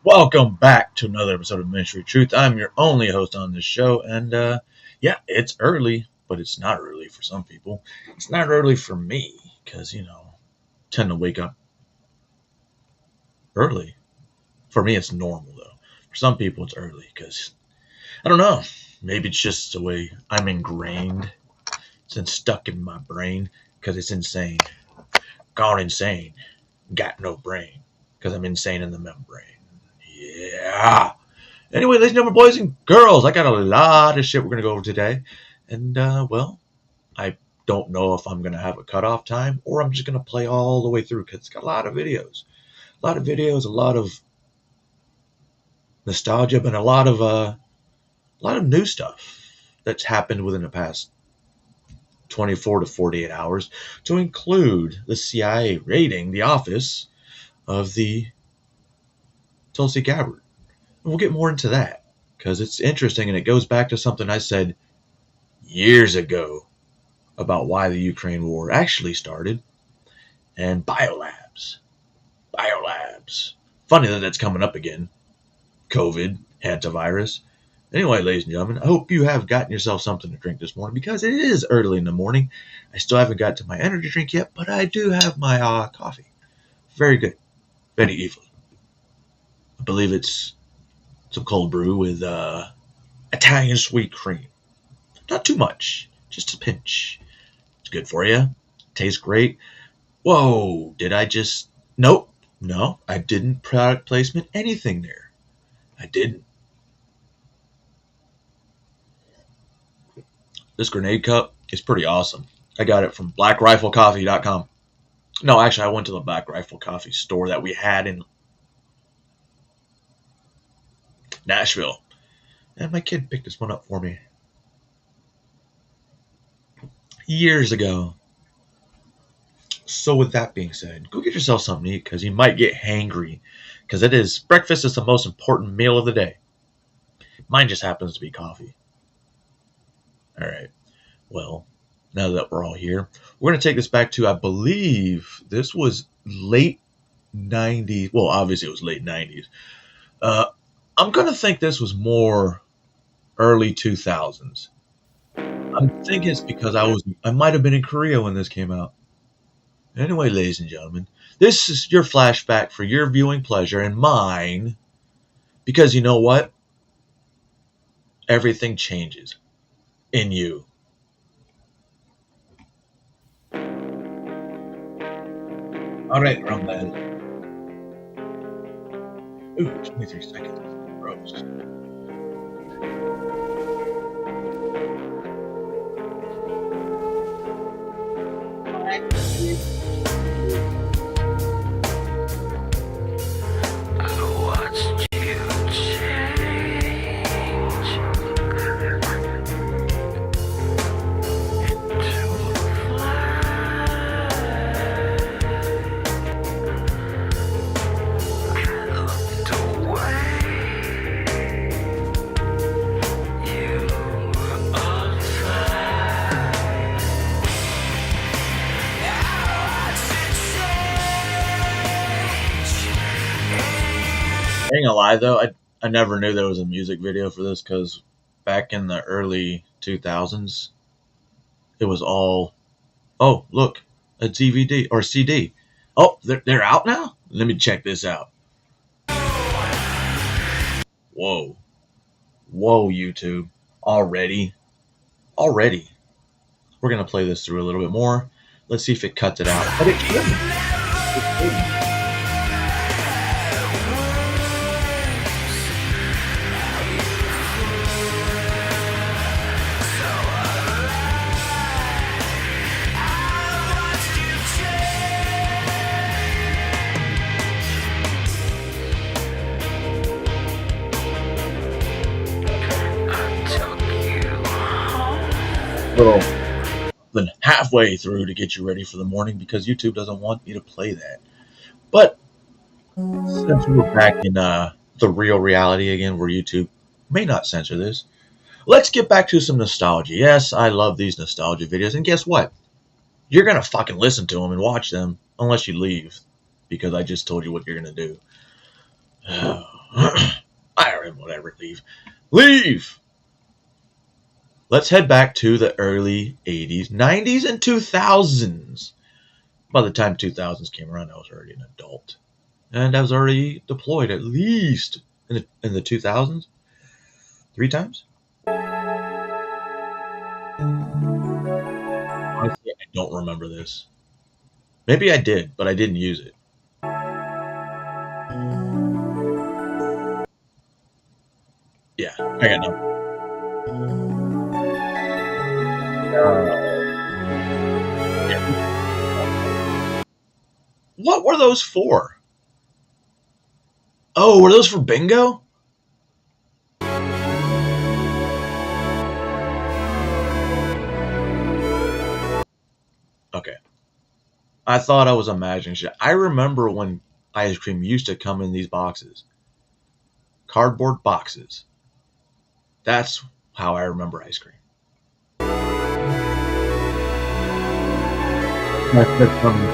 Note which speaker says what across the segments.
Speaker 1: Welcome back to another episode of Ministry of Truth. I'm your only host on this show, and yeah, it's early, but it's not early for some people. It's not early for me because tend to wake up early. For me, it's normal though. For some people, it's early because I don't know. Maybe it's just the way I'm ingrained. It's stuck in my brain because it's insane. Gone insane. Got no brain because I'm insane in the membrane. Yeah. Anyway, ladies and gentlemen, boys and girls, I got a lot of shit we're going to go over today. And, well, I don't know if I'm going to have a cutoff time or I'm just going to play all the way through because it's got a lot of videos. A lot of nostalgia, but a lot of new stuff that's happened within the past 24 to 48 hours, to include the CIA raiding the office of the Tulsi Gabbard. And we'll get more into that because it's interesting and it goes back to something I said years ago about why the Ukraine war actually started. And biolabs. Funny that that's coming up again. COVID, hantavirus. Anyway, ladies and gentlemen, I hope you have gotten yourself something to drink this morning because it is early in the morning. I still haven't got to my energy drink yet, but I do have my coffee. Very good. Very evil. I believe it's some cold brew with Italian sweet cream. Not too much, just a pinch. It's good for you. Tastes great. Whoa, did I just... Nope. No, I didn't product placement anything there. I didn't. This grenade cup is pretty awesome. I got it from blackriflecoffee.com. No, actually, I went to the Black Rifle Coffee store that we had in Nashville. And my kid picked this one up for me years ago. So with that being said, go get yourself something to eat because you might get hangry. Because breakfast is the most important meal of the day. Mine just happens to be coffee. All right. Well, now that we're all here, we're going to take this back to, I believe, this was late 90s. Well, obviously it was late 90s. I'm going to think this was more early 2000s. I'm thinking it's because I might have been in Korea when this came out. Anyway, ladies and gentlemen, this is your flashback for your viewing pleasure and mine. Because you know what? Everything changes in you. All right, drum band. Ooh, 23 seconds. Gross. I ain't gonna lie though, I never knew there was a music video for this because back in the early 2000s, it was all, oh look, a DVD or CD. Oh, they're out now. Let me check this out. Whoa, YouTube, already. We're gonna play this through a little bit more. Let's see if it cuts it out. But it couldn't. Little than halfway through to get you ready for the morning because YouTube doesn't want me to play that. But since we're back in the real reality again, where YouTube may not censor this, let's get back to some nostalgia. Yes, I love these nostalgia videos, and guess what? You're gonna fucking listen to them and watch them unless you leave, because I just told you what you're gonna do. Whatever, leave. Leave! Let's head back to the early 80s, 90s, and 2000s. By the time 2000s came around, I was already an adult. And I was already deployed at least in the 2000s. 3 times? Honestly, I don't remember this. Maybe I did, but I didn't use it. Yeah, I got nothing. Yeah. What were those for? Oh, were those for bingo? Okay. I thought I was imagining shit. I remember when ice cream used to come in these boxes. Cardboard boxes. That's how I remember ice cream. That's funny.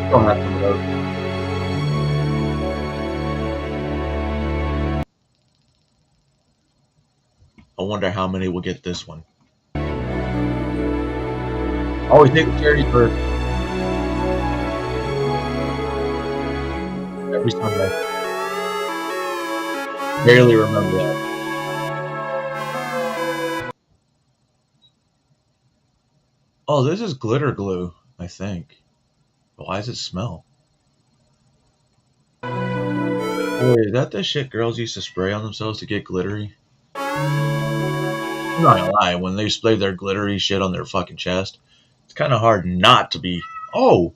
Speaker 1: Still have some of those. I wonder how many will get this one. Always take the cherries first. Every Sunday. Barely remember that. Oh, this is glitter glue, I think. Why does it smell? Wait, is that the shit girls used to spray on themselves to get glittery? I'm not gonna lie, when they spray their glittery shit on their fucking chest, it's kind of hard not to be. Oh,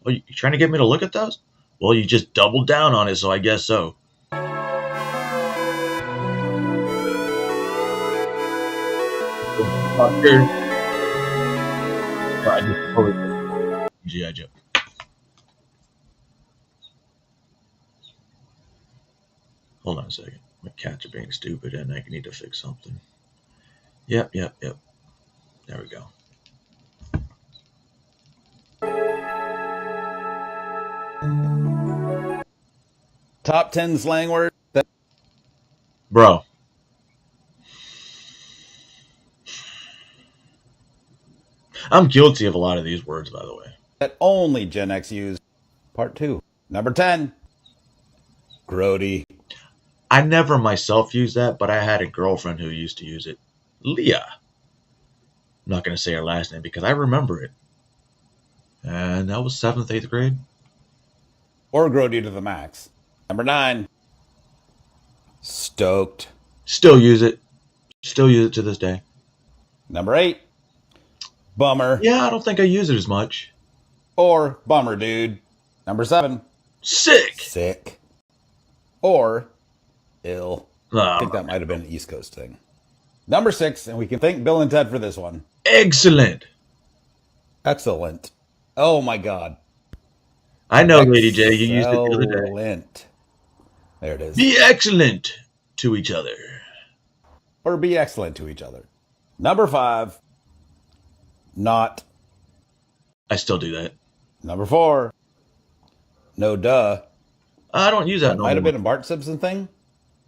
Speaker 1: you trying to get me to look at those? Well, you just doubled down on it, so I guess so. G.I. Joe. Hold on a second. My cats are being stupid and I need to fix something. Yep. There we go.
Speaker 2: Top 10 slang words.
Speaker 1: Bro. I'm guilty of a lot of these words, by the way.
Speaker 2: That only Gen X used. Part 2. Number 10. Grody.
Speaker 1: I never myself used that, but I had a girlfriend who used to use it. Leah. I'm not going to say her last name because I remember it. And that was 7th, 8th grade.
Speaker 2: Or Grody to the max. Number 9. Stoked.
Speaker 1: Still use it. Still use it to this day.
Speaker 2: Number 8. Bummer.
Speaker 1: Yeah, I don't think I use it as much.
Speaker 2: Or bummer, dude. Number 7.
Speaker 1: Sick.
Speaker 2: Or ill.
Speaker 1: Oh,
Speaker 2: I think that might have been an East Coast thing. Number 6, and we can thank Bill and Ted for this one.
Speaker 1: Excellent.
Speaker 2: Oh my God.
Speaker 1: I know, Lady J, you used it the other day.
Speaker 2: Excellent. There it is.
Speaker 1: Be excellent to each other.
Speaker 2: Or be excellent to each other. Number 5. Not.
Speaker 1: I still do that.
Speaker 2: Number 4. No duh.
Speaker 1: I don't use that no more.
Speaker 2: Might have been a Bart Simpson thing.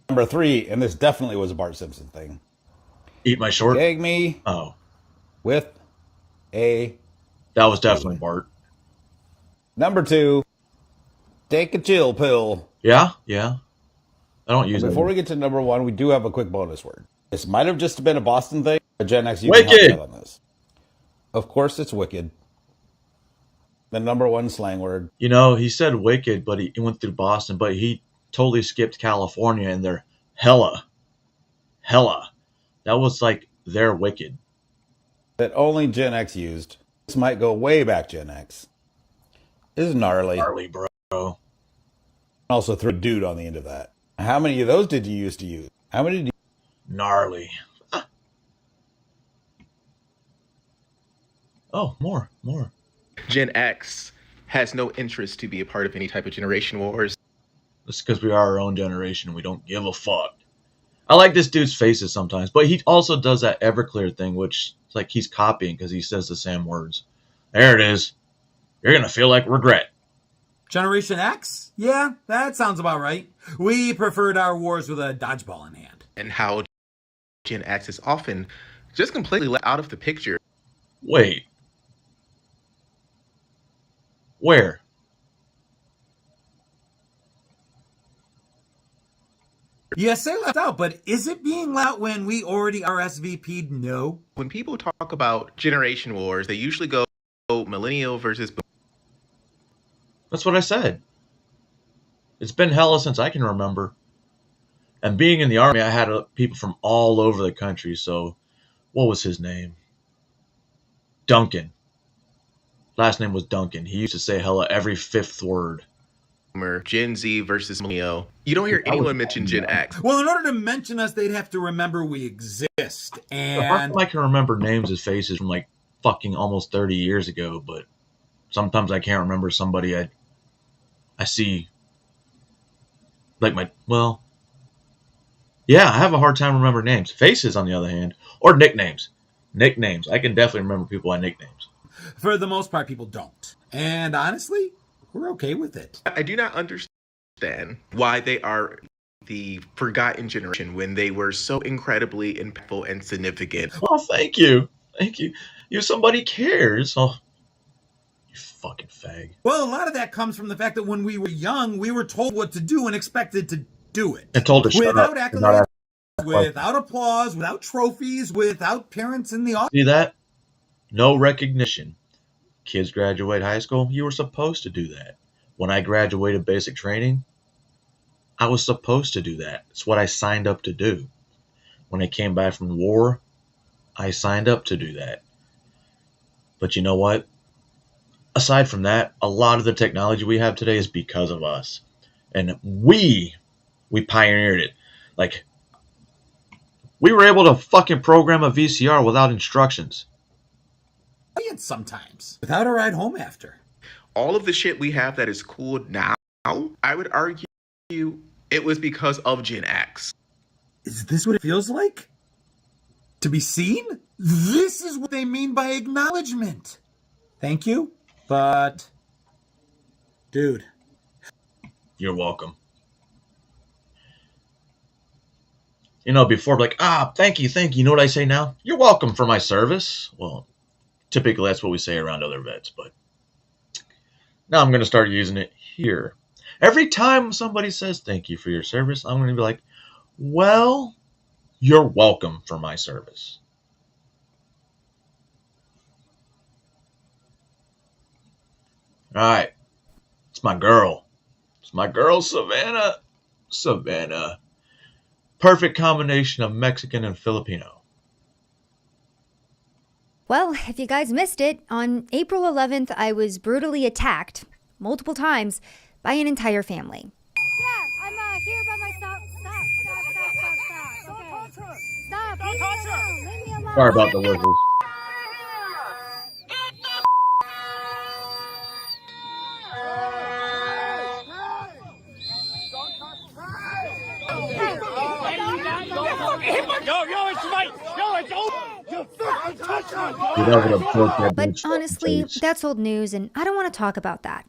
Speaker 2: Number 3, and this definitely was a Bart Simpson thing.
Speaker 1: Eat my short?
Speaker 2: Gag me.
Speaker 1: Oh.
Speaker 2: With a.
Speaker 1: That was definitely Bart.
Speaker 2: Number 2. Take a chill pill.
Speaker 1: Yeah. I don't use it.
Speaker 2: Before we get to number 1, we do have a quick bonus word. This might have just been a Boston thing. Gen X, you can help me out on this. Of course, it's wicked. The number 1 slang word.
Speaker 1: You know, he said wicked, but he went through Boston, but he totally skipped California and they're hella. That was like their wicked.
Speaker 2: That only Gen X used. This might go way back Gen X. Is gnarly.
Speaker 1: Gnarly, bro.
Speaker 2: Also threw dude on the end of that. How many of those did you used to use? How many did you?
Speaker 1: Gnarly. Oh, more.
Speaker 3: Gen X has no interest to be a part of any type of generation wars.
Speaker 1: It's because we are our own generation and we don't give a fuck. I like this dude's faces sometimes, but he also does that Everclear thing, which is like he's copying because he says the same words. There it is. You're going to feel like regret.
Speaker 4: Generation X? Yeah, that sounds about right. We preferred our wars with a dodgeball in hand.
Speaker 3: And how Gen X is often just completely let out of the picture.
Speaker 1: Wait. Where?
Speaker 4: Yes, they left out, but is it being let out when we already RSVP'd no?
Speaker 3: When people talk about generation wars, they usually go millennial versus boom.
Speaker 1: That's what I said. It's been hella since I can remember. And being in the Army, I had people from all over the country. So, what was his name? Duncan. Last name was Duncan. He used to say hella every fifth word.
Speaker 3: Gen Z versus millennial. You don't hear anyone mention Gen X.
Speaker 4: Well, in order to mention us, they'd have to remember we exist. And
Speaker 1: How come I can remember names and faces from like fucking almost 30 years ago, but sometimes I can't remember somebody I see. Like yeah, I have a hard time remembering names. Faces, on the other hand, or nicknames. Nicknames. I can definitely remember people by nicknames.
Speaker 4: For the most part, people don't. And honestly, we're okay with it.
Speaker 3: I do not understand why they are the forgotten generation when they were so incredibly impactful and significant.
Speaker 1: Oh, thank you. Thank you. Somebody cares. Oh, you fucking fag.
Speaker 4: Well, a lot of that comes from the fact that when we were young, we were told what to do and expected to do it.
Speaker 1: And told to shut
Speaker 4: without
Speaker 1: up.
Speaker 4: accolades, without applause, without trophies, without parents in the office.
Speaker 1: See that? No recognition. Kids graduate high school, you were supposed to do that. When I graduated basic training, I was supposed to do that. It's what I signed up to do. When I came back from war, I signed up to do that. But you know what? Aside from that, a lot of the technology we have today is because of us. And we pioneered it. Like, we were able to fucking program a VCR without instructions.
Speaker 4: Sometimes, without a ride home after.
Speaker 3: All of the shit we have that is cool now, I would argue it was because of Gen X.
Speaker 4: Is this what it feels like? To be seen? This is what they mean by acknowledgement. Thank you, but... dude.
Speaker 1: You're welcome. You know, before, like, thank you. You know what I say now? You're welcome for my service. Well, typically that's what we say around other vets, but now I'm going to start using it here. Every time somebody says thank you for your service, I'm going to be like, well, you're welcome for my service. All right. It's my girl. It's my girl, Savannah. Savannah. Perfect combination of Mexican and Filipino.
Speaker 5: Well, if you guys missed it, on April 11th, I was brutally attacked multiple times by an entire family.
Speaker 6: Yeah, I'm here by myself. Stop. Okay. Stop. Don't touch her. Leave me alone.
Speaker 1: Sorry about the whistles.
Speaker 5: But honestly, that's old news, and I don't want to talk about that.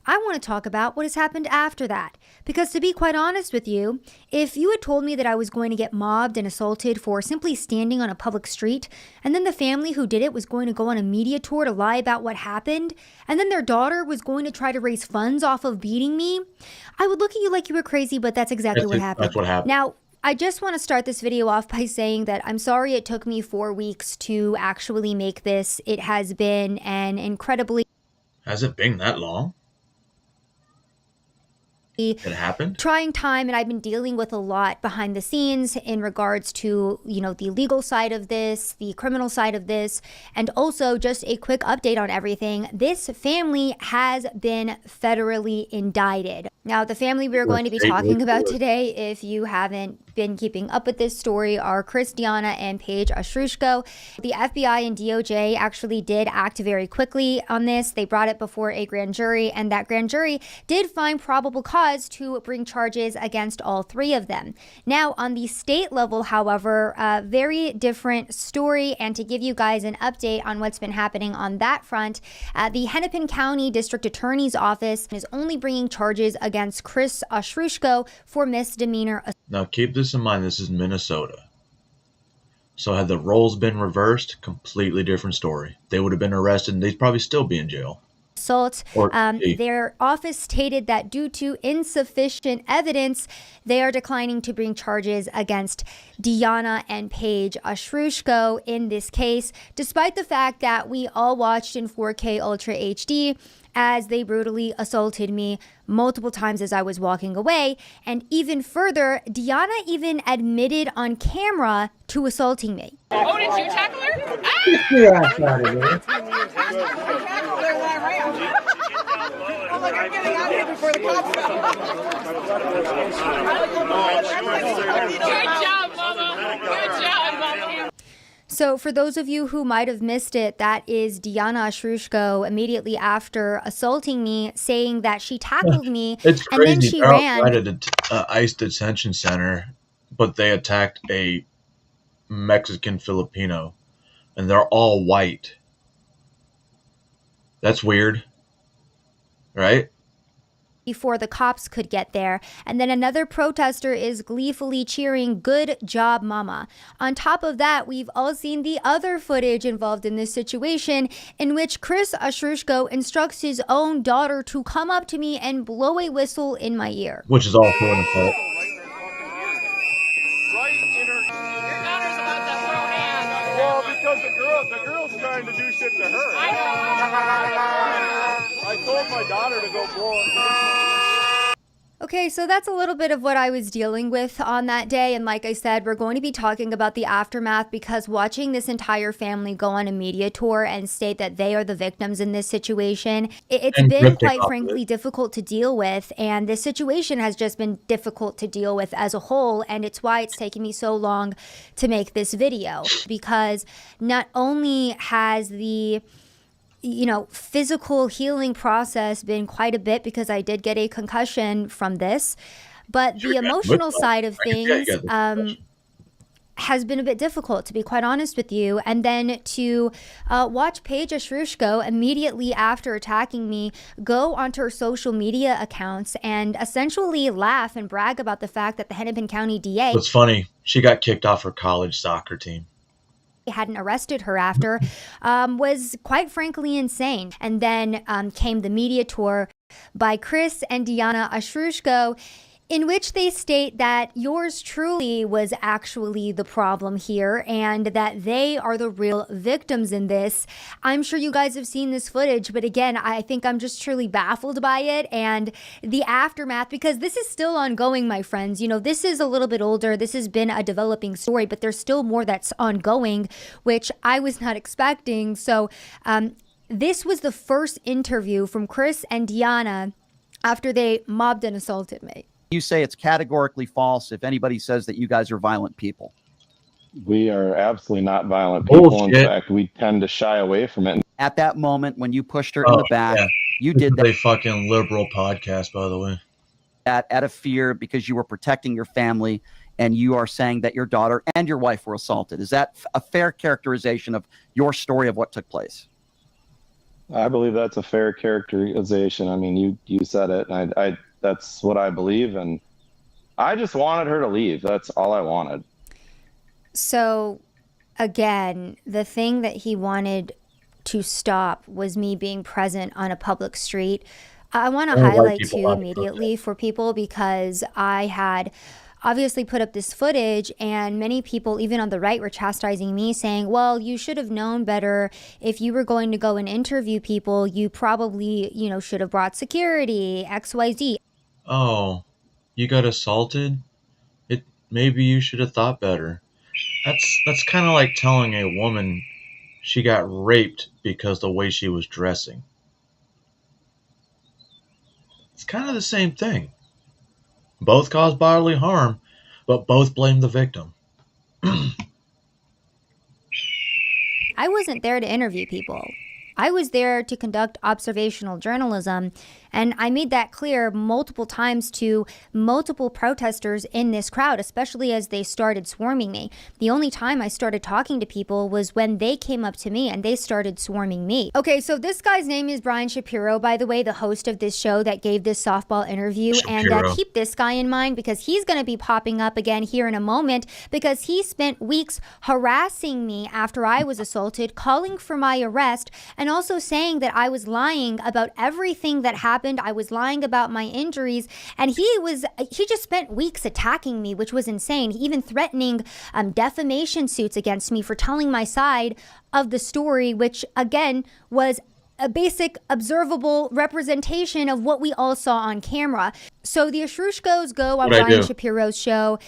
Speaker 5: I want to talk about what has happened after that. Because to be quite honest with you, if you had told me that I was going to get mobbed and assaulted for simply standing on a public street, and then the family who did it was going to go on a media tour to lie about what happened, and then their daughter was going to try to raise funds off of beating me, I would look at you like you were crazy, but that's exactly what happened.
Speaker 1: That's what happened.
Speaker 5: Now, I just want to start this video off by saying that I'm sorry it took me 4 weeks to actually make this. It has been an incredibly...
Speaker 1: Has it been that long? It happened?
Speaker 5: Trying time, and I've been dealing with a lot behind the scenes in regards to, the legal side of this, the criminal side of this, and also just a quick update on everything. This family has been federally indicted. Now, the family we're going to be talking about today, if you haven't been keeping up with this story are Chris Diana and Paige Ostroushko. The FBI and DOJ actually did act very quickly on this. They brought it before a grand jury, and that grand jury did find probable cause to bring charges against all three of them. Now, on the state level, however, a very different story, and to give you guys an update on what's been happening on that front, the Hennepin County District Attorney's Office is only bringing charges against Chris Ostroushko for misdemeanor.
Speaker 1: Now keep this in mind, this is Minnesota. So had the roles been reversed, completely different story. They would have been arrested and they'd probably still be in jail.
Speaker 5: Assault. Their office stated that due to insufficient evidence, they are declining to bring charges against Diana and Paige Ostroushko in this case, despite the fact that we all watched in 4K Ultra HD as they brutally assaulted me multiple times as I was walking away. And even further, Diana even admitted on camera to assaulting me.
Speaker 7: Oh, did you tackle her?
Speaker 8: Get your ass out of here.
Speaker 7: I tackled her when I ran. I'm like, I'm getting out of here before the cops come. Good job, Mama. Good job, Mama.
Speaker 5: So for those of you who might have missed it, that is Diana Ostroushko immediately after assaulting me, saying that she tackled me
Speaker 1: It's
Speaker 5: and then
Speaker 1: crazy.
Speaker 5: she
Speaker 1: They're
Speaker 5: ran.
Speaker 1: outside of the ICE detention center, but they attacked a Mexican Filipino, and they're all white. That's weird, right?
Speaker 5: Before the cops could get there. And then another protester is gleefully cheering, "Good job, Mama." On top of that, we've all seen the other footage involved in this situation in which Chris Ostroushko instructs his own daughter to come up to me and blow a whistle in my ear.
Speaker 1: Which is all quote unquote.
Speaker 9: Well, because the girl's trying to do shit to her. I told my daughter to go blow it.
Speaker 5: Okay, so that's a little bit of what I was dealing with on that day. And like I said, we're going to be talking about the aftermath because watching this entire family go on a media tour and state that they are the victims in this situation, it's
Speaker 1: And
Speaker 5: been
Speaker 1: ripped it
Speaker 5: quite
Speaker 1: off of
Speaker 5: frankly
Speaker 1: it.
Speaker 5: difficult to deal with. And this situation has just been difficult to deal with as a whole. And it's why it's taken me so long to make this video, because not only has the physical healing process been quite a bit because I did get a concussion from this, but the emotional side of things has been a bit difficult, to be quite honest with you. And then to watch Paige Ostroushko immediately after attacking me go onto her social media accounts and essentially laugh and brag about the fact that the Hennepin County DA
Speaker 1: What's funny, she got kicked off her college soccer team.
Speaker 5: hadn't arrested her after was quite frankly insane. And then came the media tour by Chris and Diana Ostroushko, in which they state that yours truly was actually the problem here and that they are the real victims in this. I'm sure you guys have seen this footage, but again, I think I'm just truly baffled by it and the aftermath, because this is still ongoing, my friends. This is a little bit older. This has been a developing story, but there's still more that's ongoing, which I was not expecting. So this was the first interview from Chris and Diana after they mobbed and assaulted me.
Speaker 10: You say it's categorically false if anybody says that you guys are violent people.
Speaker 9: We are absolutely not violent people.
Speaker 1: Bullshit.
Speaker 9: In fact, we tend to shy away from it.
Speaker 10: At that moment, when you pushed her in the back,
Speaker 1: yeah.
Speaker 10: you
Speaker 1: This
Speaker 10: did
Speaker 1: is a fucking liberal podcast, by the way.
Speaker 10: that out of fear because you were protecting your family, and you are saying that your daughter and your wife were assaulted. Is that a fair characterization of your story of what took place?
Speaker 9: I believe that's a fair characterization. I mean, you said it, and I that's what I believe, and I just wanted her to leave. That's all I wanted.
Speaker 5: So, again, the thing that he wanted to stop was me being present on a public street. I want to highlight too immediately for people, because I had obviously put up this footage and many people, even on the right, were chastising me, saying, well, you should have known better. If you were going to go and interview people, you probably, should have brought security, XYZ.
Speaker 1: Oh, you got assaulted? Maybe you should have thought better. That's kind of like telling a woman she got raped because the way she was dressing. It's kind of the same thing. Both cause bodily harm, but both blame the victim.
Speaker 5: I wasn't there to interview people. I was there to conduct observational journalism, and I made that clear multiple times to multiple protesters in this crowd, especially as they started swarming me. The only time I started talking to people was when they came up to me and they started swarming me. Okay, so this guy's name is Brian Shapiro, by the way, the host of this show that gave this softball interview.
Speaker 1: Shapiro.
Speaker 5: And keep this guy in mind because he's going to be popping up again here in a moment because he spent weeks harassing me after I was assaulted, calling for my arrest, and also saying that I was lying about everything that happened. I was lying about my injuries, and he just spent weeks attacking me, which was insane. Even threatening defamation suits against me for telling my side of the story, which again was a basic observable representation of what we all saw on camera. So the Ashrushkos go on Brian Shapiro's show.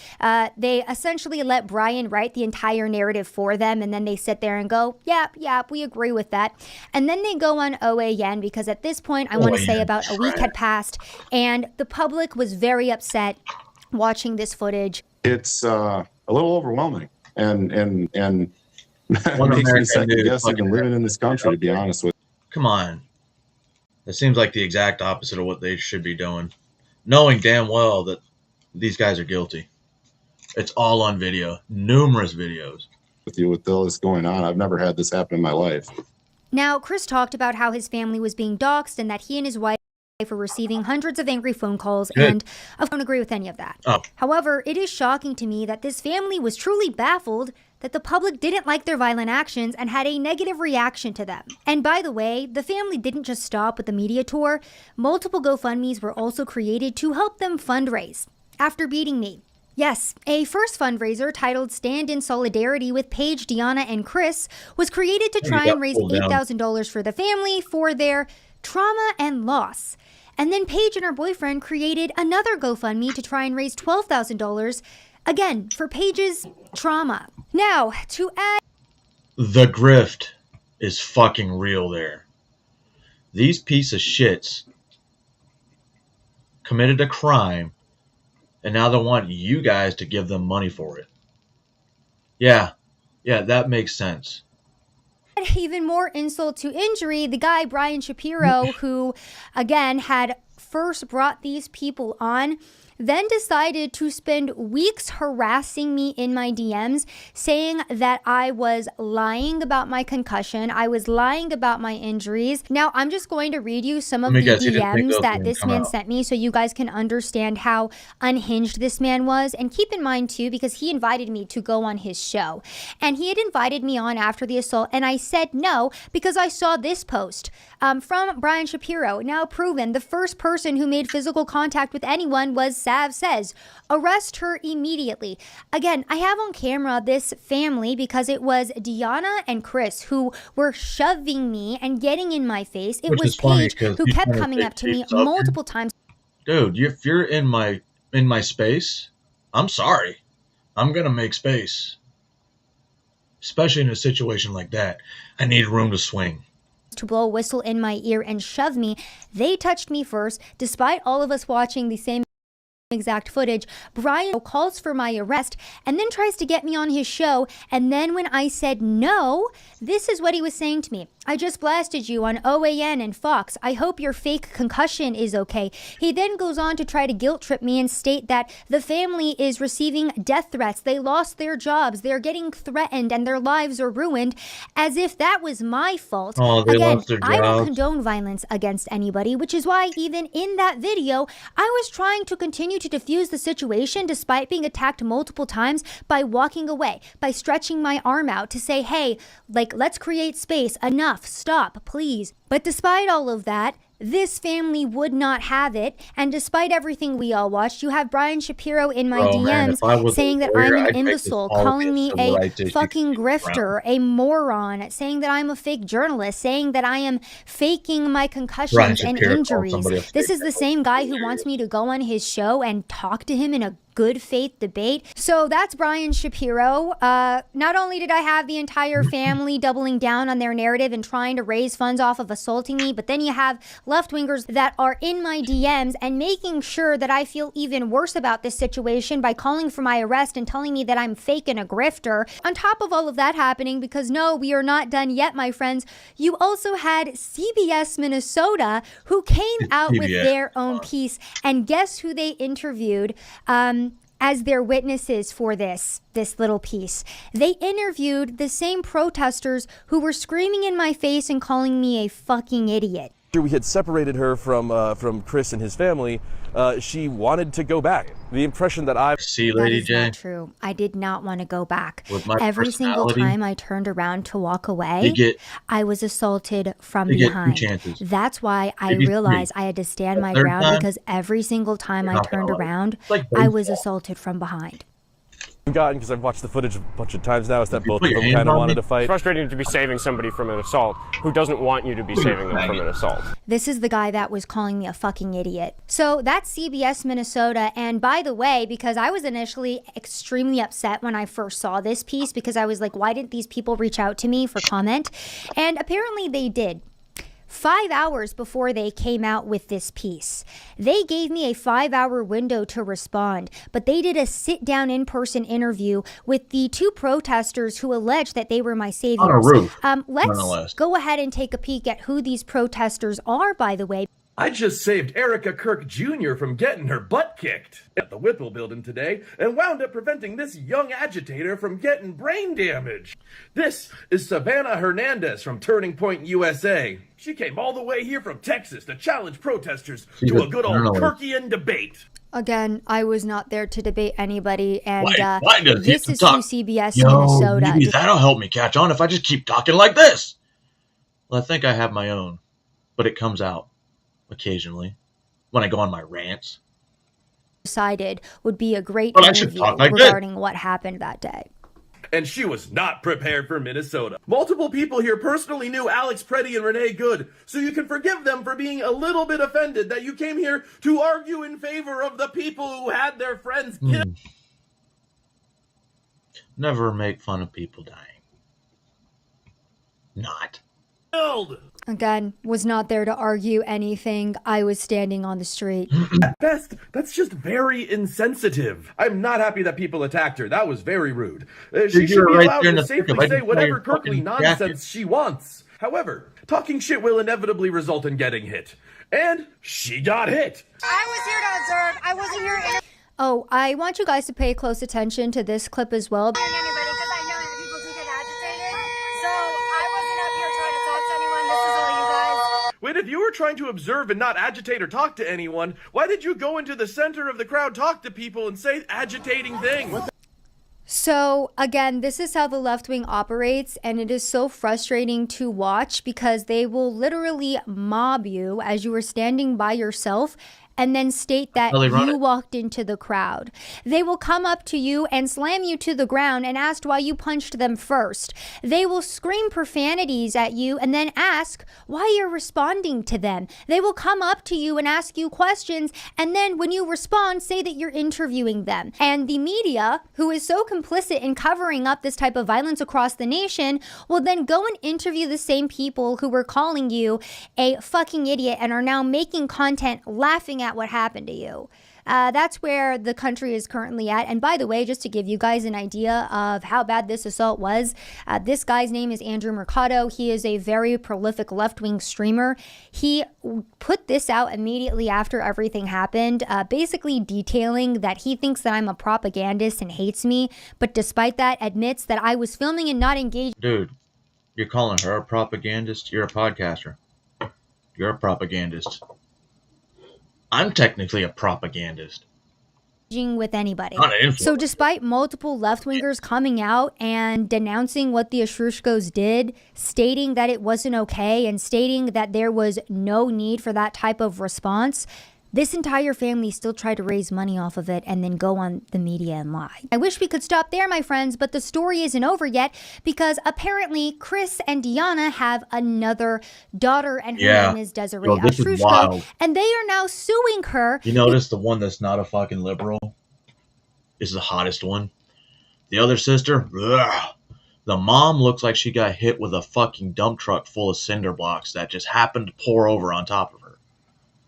Speaker 5: They essentially let Brian write the entire narrative for them, and then they sit there and go, yep, we agree with that. And then they go on OAN because at this point, I want to say about a week had passed, and the public was very upset watching this footage.
Speaker 11: It's a little overwhelming, and makes me second guess even living in this country, to be honest with you.
Speaker 1: Come on. That seems like the exact opposite of what they should be doing. Knowing damn well that these guys are guilty. It's all on video. Numerous videos.
Speaker 11: With all this going on, I've never had this happen in my life.
Speaker 5: Now, Chris talked about how his family was being doxxed and that he and his wife were receiving hundreds of angry phone calls, and I don't agree with any of that. However, it is shocking to me that this family was truly baffled that the public didn't like their violent actions and had a negative reaction to them. And by the way, the family didn't just stop with the media tour. Multiple GoFundMes were also created to help them fundraise after beating me. Yes, a first fundraiser titled Stand in Solidarity with Paige, Deanna, and Chris was created to try and raise $8,000 for the family for their trauma and loss. And then Paige and her boyfriend created another GoFundMe to try and raise $12,000, again, for Paige's trauma. Now, to add...
Speaker 1: The grift is fucking real there. These piece of shits committed a crime, and now they want you guys to give them money for it. Yeah, that makes sense.
Speaker 5: Even more insult to injury, the guy, Brian Shapiro, who, again, had first brought these people on, then decided to spend weeks harassing me in my DMs, saying that I was lying about my concussion, I was lying about my injuries. Now, I'm just going to read you some of the DMs that this man sent me so you guys can understand how unhinged this man was. And keep in mind, too, because he invited me to go on his show. And he had invited me on after the assault, and I said no because I saw this post from Brian Shapiro. Now proven, the first person who made physical contact with anyone was Sav Says. Arrest her immediately. Again, I have on camera this family because it was Deanna and Chris who were shoving me and getting in my face. It was Paige who kept coming up to me multiple times.
Speaker 1: Dude, if you're in my space, I'm sorry. I'm gonna make space. Especially in a situation like that. I need room to swing.
Speaker 5: To blow a whistle in my ear and shove me. They touched me first, despite all of us watching the same exact footage. Brian calls for my arrest and then tries to get me on his show, and then when I said no, this is what he was saying to me. I just blasted you on OAN and Fox. I hope your fake concussion is okay. He then goes on to try to guilt trip me and state that the family is receiving death threats. They lost their jobs. They're getting threatened and their lives are ruined, as if that was my fault. Again, I don't condone violence against anybody, which is why even in that video, I was trying to continue to diffuse the situation despite being attacked multiple times by walking away, by stretching my arm out to say, hey, let's create space, enough. Stop, please. But despite all of that, this family would not have it. And despite everything we all watched, you have Brian Shapiro in my DMs saying that I'm an imbecile, calling me a fucking grifter, a moron, saying that I'm a fake journalist, saying that I am faking my concussions and injuries. This is the same guy who wants me to go on his show and talk to him in a good faith debate. So that's Brian Shapiro. Not only did I have the entire family doubling down on their narrative and trying to raise funds off of assaulting me, but then you have left-wingers that are in my DMs and making sure that I feel even worse about this situation by calling for my arrest and telling me that I'm fake and a grifter. On top of all of that happening, because no, we are not done yet, my friends, you also had CBS Minnesota, who came out with their own piece, and guess who they interviewed as their witnesses for this little piece? They interviewed the same protesters who were screaming in my face and calling me a fucking idiot.
Speaker 12: We had separated her from Chris and his family. She wanted to go back. The impression that I
Speaker 1: see, Lady
Speaker 5: J.
Speaker 1: J.
Speaker 5: Not true. I did not want to go back.
Speaker 1: With my
Speaker 5: Every single
Speaker 1: personality,
Speaker 5: time I turned around to walk away, I was assaulted from
Speaker 1: you get 2
Speaker 5: behind.
Speaker 1: chances.
Speaker 5: That's why I
Speaker 1: Maybe
Speaker 5: realized
Speaker 1: 3.
Speaker 5: I had to stand my
Speaker 1: third
Speaker 5: ground,
Speaker 1: time,
Speaker 5: because every single time I
Speaker 1: not gonna
Speaker 5: turned
Speaker 1: lie.
Speaker 5: around,
Speaker 1: It's like
Speaker 5: I was
Speaker 1: baseball.
Speaker 5: assaulted from behind.
Speaker 12: gotten, because I've watched the footage a bunch of times now, is that both
Speaker 1: put
Speaker 12: of
Speaker 1: your
Speaker 12: them
Speaker 1: hands
Speaker 12: kind of
Speaker 1: on
Speaker 12: wanted
Speaker 1: me?
Speaker 12: to fight.
Speaker 13: It's frustrating to be saving somebody from an assault who doesn't want you to be saving them from an assault.
Speaker 5: This is the guy that was calling me a fucking idiot. So that's CBS Minnesota. And by the way, because I was initially extremely upset when I first saw this piece, because I was like, why didn't these people reach out to me for comment? And apparently they did. 5 hours before they came out with this piece, they gave me a 5-hour window to respond, but they did a sit-down in-person interview with the 2 protesters who alleged that they were my saviors.
Speaker 1: On a roof,
Speaker 5: let's
Speaker 1: nonetheless.
Speaker 5: go ahead and take a peek at who these protesters are, by the way.
Speaker 14: I just saved Erica Kirk Jr. from getting her butt kicked at the Whipple building today and wound up preventing this young agitator from getting brain damage. This is Savannah Hernandez from Turning Point USA. She came all the way here from Texas to challenge protesters to a good old Kirkian debate.
Speaker 5: Again, I was not there to debate anybody, and
Speaker 1: Why does
Speaker 5: this
Speaker 1: he
Speaker 5: is
Speaker 1: talk?
Speaker 5: through CBS
Speaker 1: Yo,
Speaker 5: Minnesota.
Speaker 1: maybe that'll help me catch on if I just keep talking like this. Well, I think I have my own, but it comes out occasionally when I go on my rants.
Speaker 5: Decided would be a great
Speaker 1: But I should
Speaker 5: interview
Speaker 1: talk like this.
Speaker 5: regarding what happened that day.
Speaker 14: And she was not prepared for Minnesota. Multiple people here personally knew Alex Preddy and Renee Good, so you can forgive them for being a little bit offended that you came here to argue in favor of the people who had their friends killed.
Speaker 1: Never make fun of people dying. Not.
Speaker 5: Again, was not there to argue anything. I was standing on the street.
Speaker 14: At best, that's just very insensitive. I'm not happy that people attacked her. That was very rude. She should be allowed to safely say whatever Kirkley nonsense she wants. However, talking shit will inevitably result in getting hit. And she got hit.
Speaker 6: I was here to observe. I wasn't here to
Speaker 5: Oh, I want you guys to pay close attention to this clip as well.
Speaker 6: anybody because I know that people do get agitated. So I wasn't up here trying to talk to anyone. This is all you guys.
Speaker 14: Wait, if you were trying to observe and not agitate or talk to anyone, why did you go into the center of the crowd, talk to people, and say agitating things?
Speaker 5: So again, this is how the left wing operates, and it is so frustrating to watch because they will literally mob you as you are standing by yourself and then state that you walked into the crowd. They will come up to you and slam you to the ground and ask why you punched them first. They will scream profanities at you and then ask why you're responding to them. They will come up to you and ask you questions, and then when you respond, say that you're interviewing them. And the media, who is so complicit in covering up this type of violence across the nation, will then go and interview the same people who were calling you a fucking idiot and are now making content laughing at what happened to you. That's where the country is currently at. And by the way, just to give you guys an idea of how bad this assault was, this guy's name is Andrew Mercado. He is a very prolific left-wing streamer. He put this out immediately after everything happened, basically detailing that he thinks that I'm a propagandist and hates me, but despite that, admits that I was filming and not engaged.
Speaker 1: Dude, you're calling her a propagandist? You're a podcaster. You're a propagandist. I'm technically a propagandist.
Speaker 5: With anybody.
Speaker 1: Not an influencer.
Speaker 5: So despite multiple left-wingers coming out and denouncing what the Ashrushkos did, stating that it wasn't okay and stating that there was no need for that type of response, this entire family still tried to raise money off of it and then go on the media and lie. I wish we could stop there, my friends, but the story isn't over yet because apparently Chris and Deanna have another daughter, and her name is Desiree Ashrushko, and they are now suing her.
Speaker 1: You notice the one that's not a fucking liberal? is the hottest one. The other sister, ugh. The mom looks like she got hit with a fucking dump truck full of cinder blocks that just happened to pour over on top of her.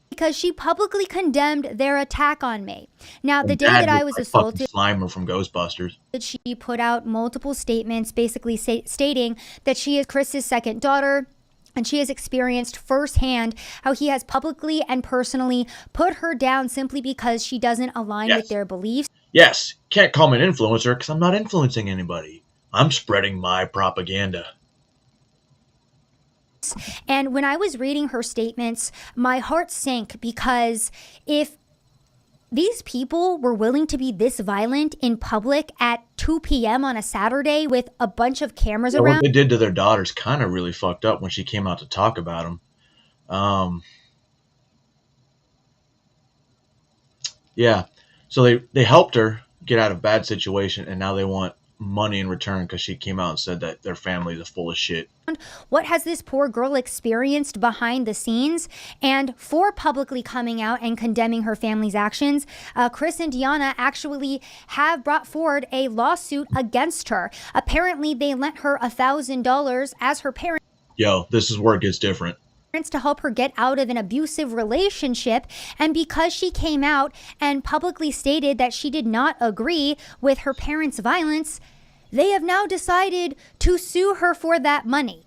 Speaker 5: Because she publicly condemned their attack on me. Now, the day that I was assaulted,
Speaker 1: Slimer from Ghostbusters,
Speaker 5: she put out multiple statements basically stating that she is Chris's second daughter, and she has experienced firsthand how he has publicly and personally put her down simply because she doesn't align with their beliefs.
Speaker 1: Yes, can't call me an influencer because I'm not influencing anybody. I'm spreading my propaganda.
Speaker 5: And when I was reading her statements, my heart sank, because if these people were willing to be this violent in public at 2 p.m. on a Saturday with a bunch of cameras around.
Speaker 1: What they did to their daughters kind of really fucked up when she came out to talk about them. Yeah, so they helped her get out of a bad situation, and now they want money in return because she came out and said that their families are full of shit.
Speaker 5: What has this poor girl experienced behind the scenes? And for publicly coming out and condemning her family's actions, Chris and Deanna actually have brought forward a lawsuit against her. Apparently, they lent her $1,000 as her parents.
Speaker 1: Yo, this is where it gets different.
Speaker 5: To help her get out of an abusive relationship, and because she came out and publicly stated that she did not agree with her parents' violence, they have now decided to sue her for that money.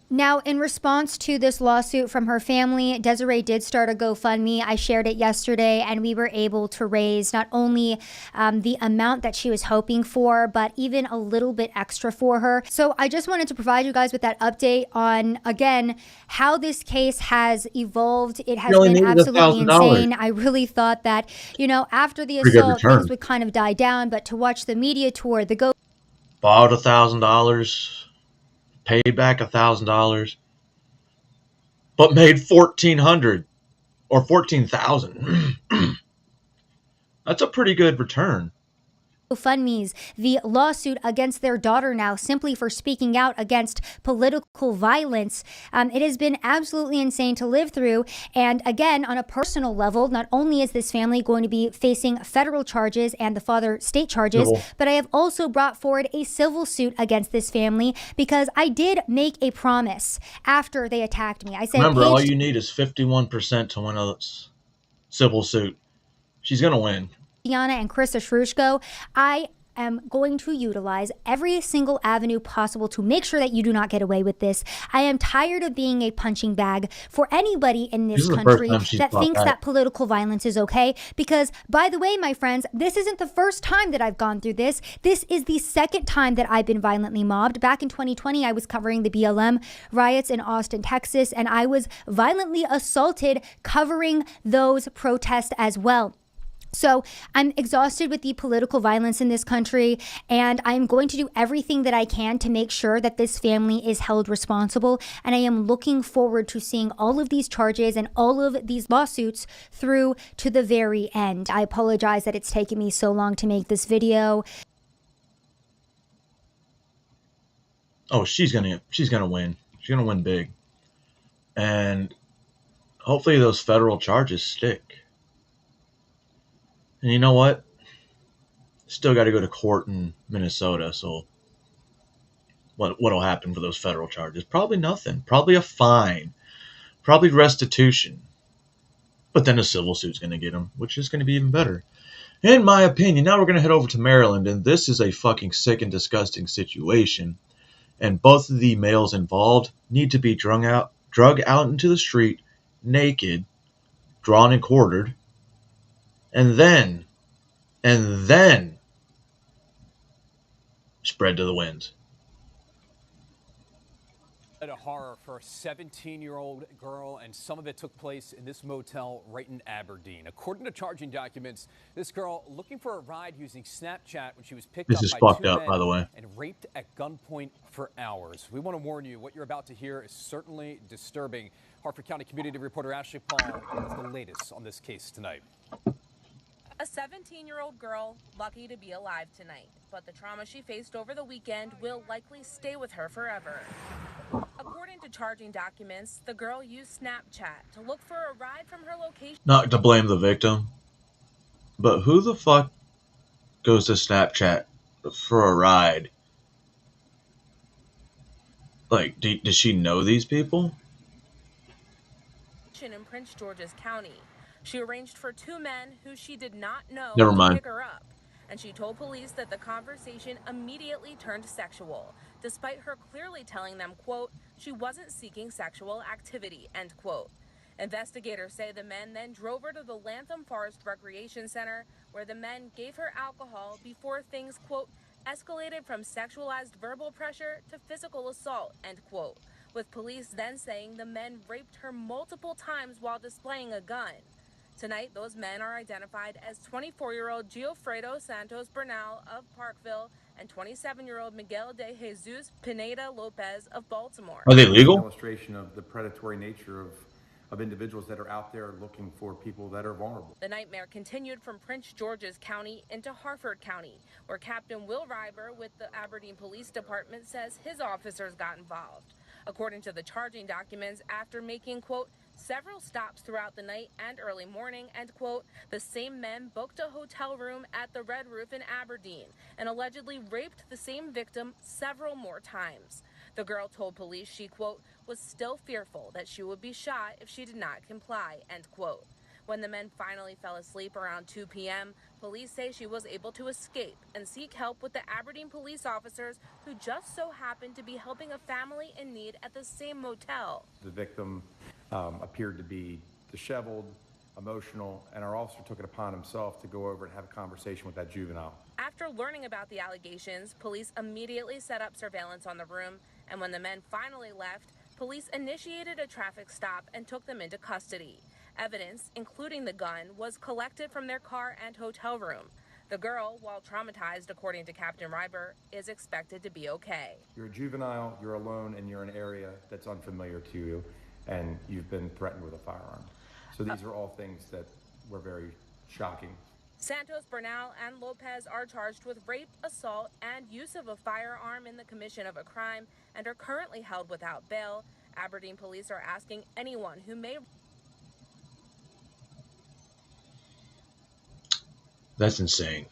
Speaker 5: Now, in response to this lawsuit from her family, Desiree did start a GoFundMe. I shared it yesterday, and we were able to raise not only the amount that she was hoping for, but even a little bit extra for her. So I just wanted to provide you guys with that update on, again, how this case has evolved. It has been absolutely insane. I really thought that, you know, after the assault, things would kind of die down, but to watch the media tour, the
Speaker 1: bought $1,000. Paid back $1,000, but made $1,400 or $14,000. That's a pretty good return.
Speaker 5: GoFundMes, the lawsuit against their daughter now simply for speaking out against political violence. It has been absolutely insane to live through. And again, on a personal level, not only is this family going to be facing federal charges and the father state charges, but I have also brought forward a civil suit against this family because I did make a promise after they attacked me. I said,
Speaker 1: remember, all you need is 51% to win a civil suit. She's going to win.
Speaker 5: Deanna and Chris Ashrushko, I am going to utilize every single avenue possible to make sure that you do not get away with this. I am tired of being a punching bag for anybody in this country that thinks that political violence is okay. Because, by the way, my friends, this isn't the first time that I've gone through this. This is the second time that I've been violently mobbed. Back in 2020, I was covering the BLM riots in Austin, Texas, and I was violently assaulted covering those protests as well. So I'm exhausted with the political violence in this country, and I'm going to do everything that I can to make sure that this family is held responsible. And I am looking forward to seeing all of these charges and all of these lawsuits through to the very end. I apologize that it's taken me so long to make this video.
Speaker 1: Oh, she's gonna win. She's gonna win big. And hopefully those federal charges stick. And you know what? Still got to go to court in Minnesota. So what'll happen for those federal charges? Probably nothing. Probably a fine. Probably restitution. But then a civil suit's going to get them, which is going to be even better. In my opinion, now we're going to head over to Maryland. And this is a fucking sick and disgusting situation. And both of the males involved need to be drug out into the street, naked, drawn and quartered. And then spread to the winds.
Speaker 15: A horror for a 17-year-old girl, and some of it took place in this motel right in Aberdeen. According to charging documents, this girl looking for a ride using Snapchat when she was picked up by two men
Speaker 1: by the way,
Speaker 15: and raped at gunpoint for hours. We want to warn you, what you're about to hear is certainly disturbing. Harford County community reporter Ashley Paul has the latest on this case tonight.
Speaker 16: A 17-year-old girl lucky to be alive tonight, but the trauma she faced over the weekend will likely stay with her forever. According to charging documents, the girl used Snapchat to look for a ride from her location.
Speaker 1: Not to blame the victim, but who the fuck goes to Snapchat for a ride. Like, does she know these people?
Speaker 16: In Prince George's County, she arranged for two men who she did not know
Speaker 1: Never
Speaker 16: to
Speaker 1: mind.
Speaker 16: pick her up, and she told police that the conversation immediately turned sexual, despite her clearly telling them, quote, she wasn't seeking sexual activity, end quote. Investigators say the men then drove her to the Lantham Forest Recreation Center, where the men gave her alcohol before things, quote, escalated from sexualized verbal pressure to physical assault, end quote, with police then saying the men raped her multiple times while displaying a gun. Tonight, those men are identified as 24-year-old Giofredo Santos Bernal of Parkville and 27-year-old Miguel de Jesus Pineda Lopez of Baltimore.
Speaker 1: Are they legal?
Speaker 17: An illustration of the predatory nature of individuals that are out there looking for people that are vulnerable.
Speaker 16: The nightmare continued from Prince George's County into Harford County, where Captain Will Reiber with the Aberdeen Police Department says his officers got involved. According to the charging documents, after making, quote, several stops throughout the night and early morning, end quote, the same men booked a hotel room at the Red Roof in Aberdeen and allegedly raped the same victim several more times. The girl told police she, quote, was still fearful that she would be shot if she did not comply, end quote. When the men finally fell asleep around 2 p.m., police say she was able to escape and seek help with the Aberdeen police officers who just so happened to be helping a family in need at the same motel.
Speaker 17: The victim appeared to be disheveled, emotional, and our officer took it upon himself to go over and have a conversation with that juvenile.
Speaker 16: After learning about the allegations, police immediately set up surveillance on the room, and when the men finally left, police initiated a traffic stop and took them into custody. Evidence, including the gun, was collected from their car and hotel room. The girl, while traumatized, according to Captain Reiber, is expected to be okay.
Speaker 17: You're a juvenile, you're alone, and you're in an area that's unfamiliar to you, and you've been threatened with a firearm. So these are all things that were very shocking.
Speaker 16: Santos, Bernal, and Lopez are charged with rape, assault, and use of a firearm in the commission of a crime and are currently held without bail. Aberdeen police are asking anyone who may...
Speaker 1: That's insane.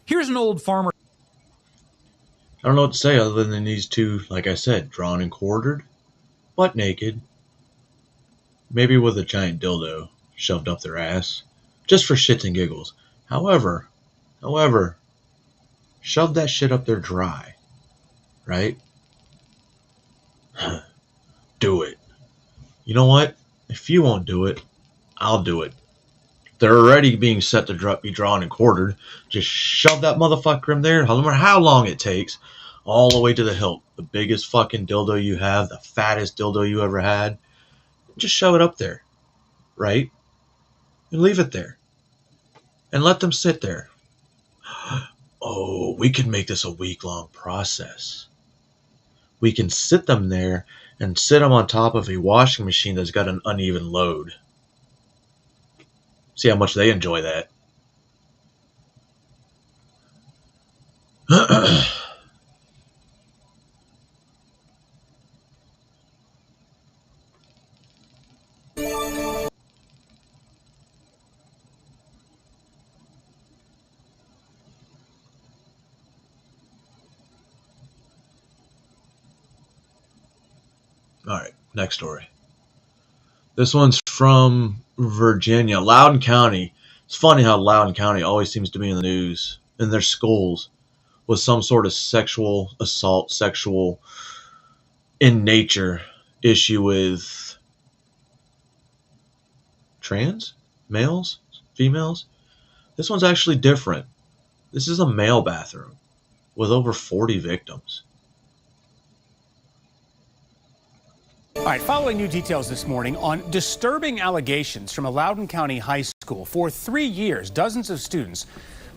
Speaker 18: Here's an old farmer.
Speaker 1: I don't know what to say other than these two, like I said, drawn and quartered, butt naked, maybe with a giant dildo shoved up their ass, just for shits and giggles. However, shove that shit up there dry, right? Do it. You know what? If you won't do it, I'll do it. They're already being set to be drawn and quartered. Just shove that motherfucker in there, no matter how long it takes, all the way to the hilt. The biggest fucking dildo you have, the fattest dildo you ever had. Just shove it up there, right? And leave it there. And let them sit there. Oh, we can make this a week-long process. We can sit them there and sit them on top of a washing machine that's got an uneven load. See how much they enjoy that. All right, next story. This one's from Virginia, Loudoun County. It's funny how Loudoun County always seems to be in the news in their schools with some sort of sexual assault, sexual in nature issue with trans males, females. This one's actually different. This is a male bathroom with over 40 victims.
Speaker 19: All right, following new details this morning on disturbing allegations from a Loudoun County high school. For 3 years, dozens of students,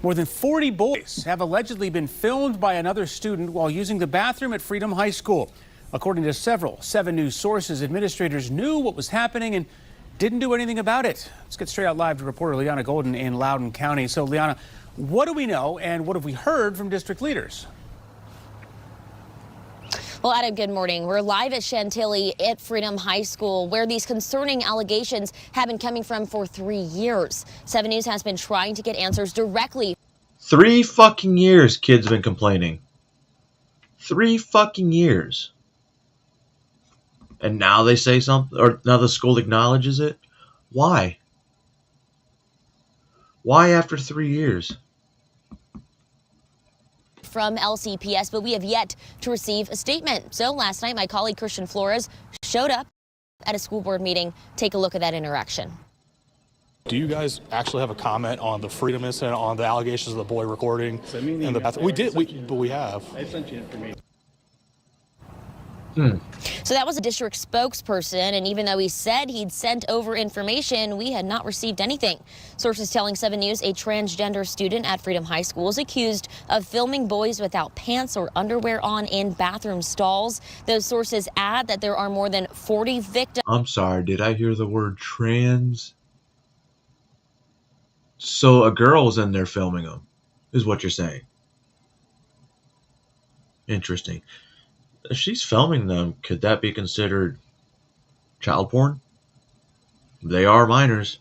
Speaker 19: more than 40 boys, have allegedly been filmed by another student while using the bathroom at Freedom High School. According to several 7 News sources, administrators knew what was happening and didn't do anything about it. Let's get straight out live to reporter Liana Golden in Loudoun County. So, Liana, what do we know and what have we heard from district leaders?
Speaker 18: Well, Adam, good morning. We're live at Chantilly at Freedom High School, where these concerning allegations have been coming from for 3 years. 7 News has been trying to get answers directly.
Speaker 1: 3 fucking years kids have been complaining. 3 fucking years. And now they say something, or now the school acknowledges it? Why? Why after 3 years?
Speaker 18: From LCPS, but we have yet to receive a statement. So last night, my colleague Christian Flores showed up at a school board meeting. Take a look at that interaction.
Speaker 20: Do you guys actually have a comment on the Freedom incident, on the allegations of the boy recording in the bathroom? We did, but we have.
Speaker 21: I sent you information.
Speaker 18: So that was a district spokesperson, and even though he said he'd sent over information, we had not received anything. Sources telling 7 News a transgender student at Freedom High School is accused of filming boys without pants or underwear on in bathroom stalls. Those sources add that there are more than 40 victims.
Speaker 1: I'm sorry, did I hear the word trans? So a girl was in there filming them, is what you're saying. Interesting. If she's filming them, could that be considered child porn? They are minors.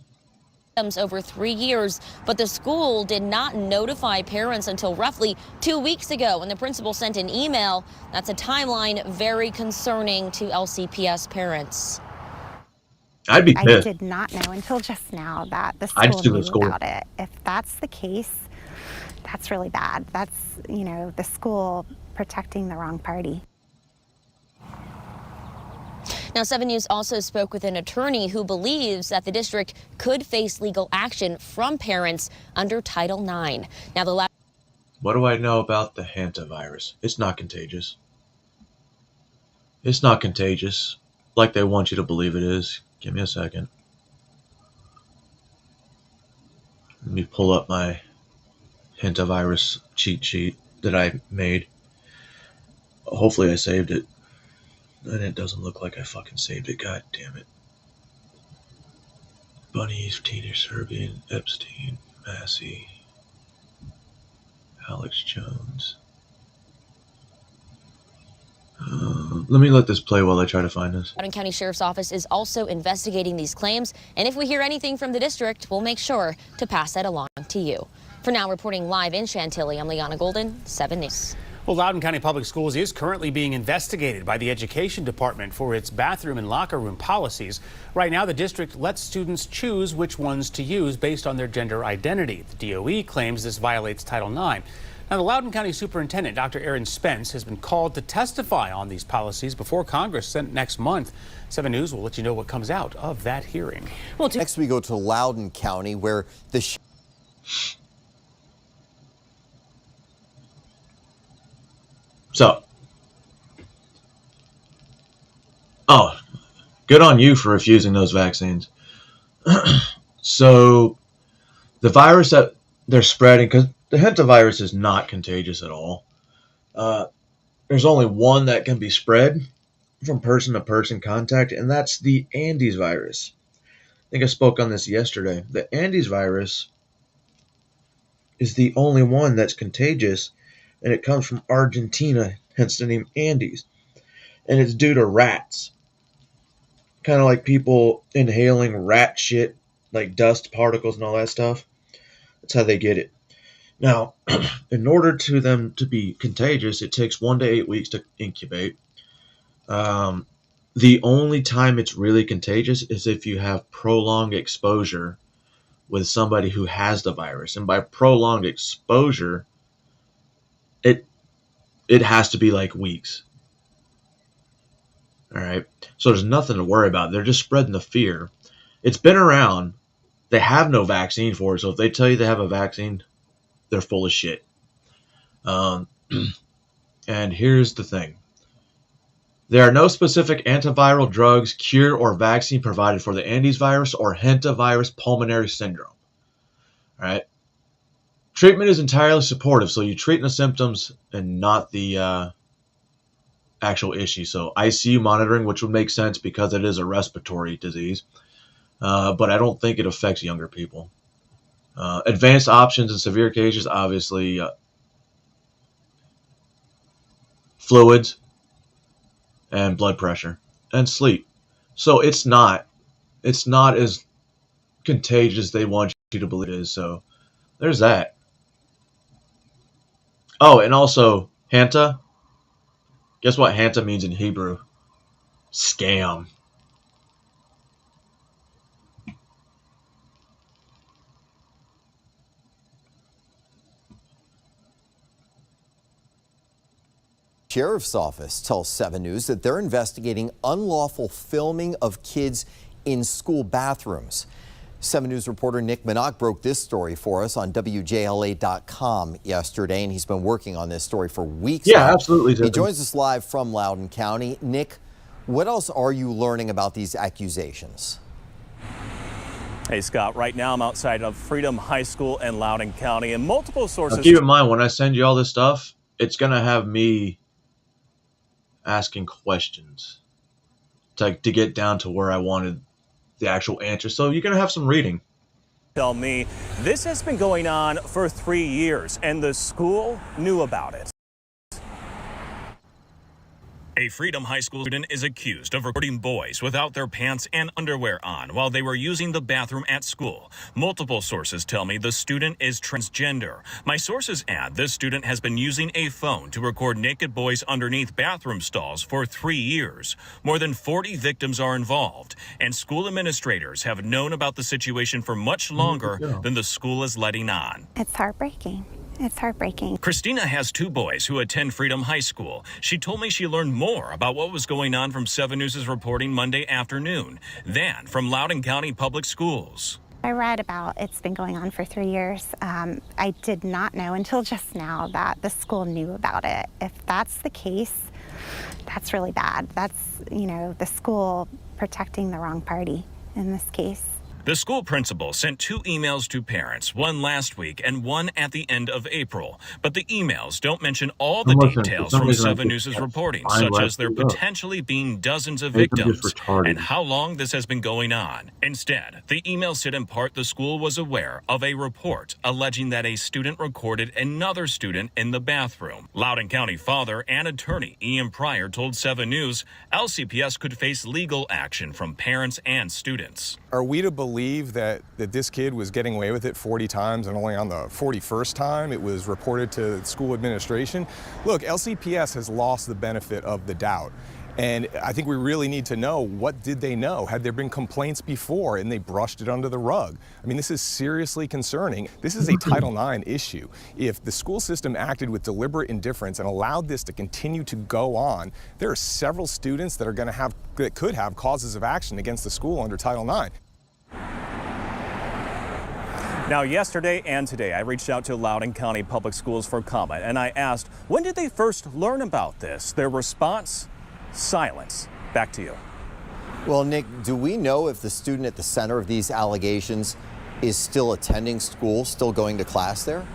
Speaker 18: Over 3 years, but the school did not notify parents until roughly 2 weeks ago when the principal sent an email. That's a timeline very concerning to LCPS parents.
Speaker 1: I'd be pissed.
Speaker 22: I did not know until just now that the
Speaker 1: I'd
Speaker 22: school
Speaker 1: sue the
Speaker 22: knew
Speaker 1: school.
Speaker 22: about it. If that's the case, that's really bad. That's, the school protecting the wrong party.
Speaker 18: Now, 7 News also spoke with an attorney who believes that the district could face legal action from parents under Title IX. Now,
Speaker 1: What do I know about the hantavirus? It's not contagious. It's not contagious, like they want you to believe it is. Give me a second. Let me pull up my hantavirus cheat sheet that I made. Hopefully I saved it. And it doesn't look like I fucking saved it. God damn it. Bunnies, Tina Serbian, Epstein, Massey, Alex Jones. Let me let this play while I try to find this.
Speaker 18: Loudoun County Sheriff's Office is also investigating these claims, and if we hear anything from the district, we'll make sure to pass that along to you. For now, reporting live in Chantilly, I'm Liana Golden, 7 News.
Speaker 19: Well, Loudoun County Public Schools is currently being investigated by the Education Department for its bathroom and locker room policies. Right now, the district lets students choose which ones to use based on their gender identity. The DOE claims this violates Title IX. Now, the Loudoun County Superintendent, Dr. Aaron Spence, has been called to testify on these policies before Congress next month. 7 News will let you know what comes out of that hearing.
Speaker 23: Well, next we go to Loudoun County, where the
Speaker 1: good on you for refusing those vaccines. So, the virus that they're spreading, because the hantavirus is not contagious at all. There's only one that can be spread from person-to-person contact, and that's the Andes virus. I think I spoke on this yesterday. The Andes virus is the only one that's contagious, and it comes from Argentina, hence the name Andes. And it's due to rats. Kind of like people inhaling rat shit, like dust particles and all that stuff. That's how they get it. Now, in order to them to be contagious, it takes 1 to 8 weeks to incubate. The only time it's really contagious is if you have prolonged exposure with somebody who has the virus. And by prolonged exposure, it has to be like weeks. All right. So there's nothing to worry about. They're just spreading the fear. It's been around. They have no vaccine for it. So if they tell you they have a vaccine, they're full of shit. And here's the thing. There are no specific antiviral drugs, cure, or vaccine provided for the Andes virus or hantavirus pulmonary syndrome. All right. Treatment is entirely supportive, so you treat the symptoms and not the actual issue. So ICU monitoring, which would make sense because it is a respiratory disease, but I don't think it affects younger people. Advanced options in severe cases, obviously, fluids, and blood pressure and sleep. So it's not as contagious as they want you to believe it is. So there's that. Oh, and also Hanta. Guess what Hanta means in Hebrew? Scam.
Speaker 23: Sheriff's Office tells 7 News that they're investigating unlawful filming of kids in school bathrooms. 7 News reporter Nick Minock broke this story for us on WJLA.com yesterday, and he's been working on this story for weeks now.
Speaker 1: Yeah, absolutely.
Speaker 23: He joins us live from Loudoun County. Nick, what else are you learning about these accusations?
Speaker 2: Hey, Scott, right now I'm outside of Freedom High School in Loudoun County, and multiple sources...
Speaker 1: Now keep in mind, when I send you all this stuff, it's going to have me asking questions to get down to where I wanted the actual answer. So you're going to have some reading.
Speaker 2: Tell me, this has been going on for 3 years, and the school knew about it.
Speaker 3: A Freedom High School student is accused of recording boys without their pants and underwear on while they were using the bathroom at school. Multiple sources tell me the student is transgender. My sources add this student has been using a phone to record naked boys underneath bathroom stalls for 3 years. More than 40 victims are involved, and school administrators have known about the situation for much longer than the school is letting on.
Speaker 22: It's heartbreaking. It's heartbreaking.
Speaker 3: Christina has 2 boys who attend Freedom High School. She told me she learned more about what was going on from 7 News' reporting Monday afternoon than from Loudoun County Public Schools.
Speaker 22: I read about it's been going on for 3 years. I did not know until just now that the school knew about it. If that's the case, that's really bad. That's, the school protecting the wrong party in this case.
Speaker 3: The school principal sent 2 emails to parents, one last week and one at the end of April. But the emails don't mention all the details from 7 News' reporting, such as there potentially being dozens of victims and how long this has been going on. Instead, the emails said in part the school was aware of a report alleging that a student recorded another student in the bathroom. Loudoun County father and attorney Ian Pryor told 7 News LCPS could face legal action from parents and students.
Speaker 21: Are we to believe that this kid was getting away with it 40 times and only on the 41st time it was reported to school administration? Look, LCPS has lost the benefit of the doubt. And I think we really need to know, what did they know? Had there been complaints before and they brushed it under the rug? I mean, this is seriously concerning. This is a Title IX issue. If the school system acted with deliberate indifference and allowed this to continue to go on, there are several students that could have causes of action against the school under Title IX.
Speaker 2: Now, yesterday and today, I reached out to Loudoun County Public Schools for comment, and I asked, when did they first learn about this? Their response? Silence. Back to you.
Speaker 23: Well, Nick, do we know if the student at the center of these allegations is still attending school, still going to class there?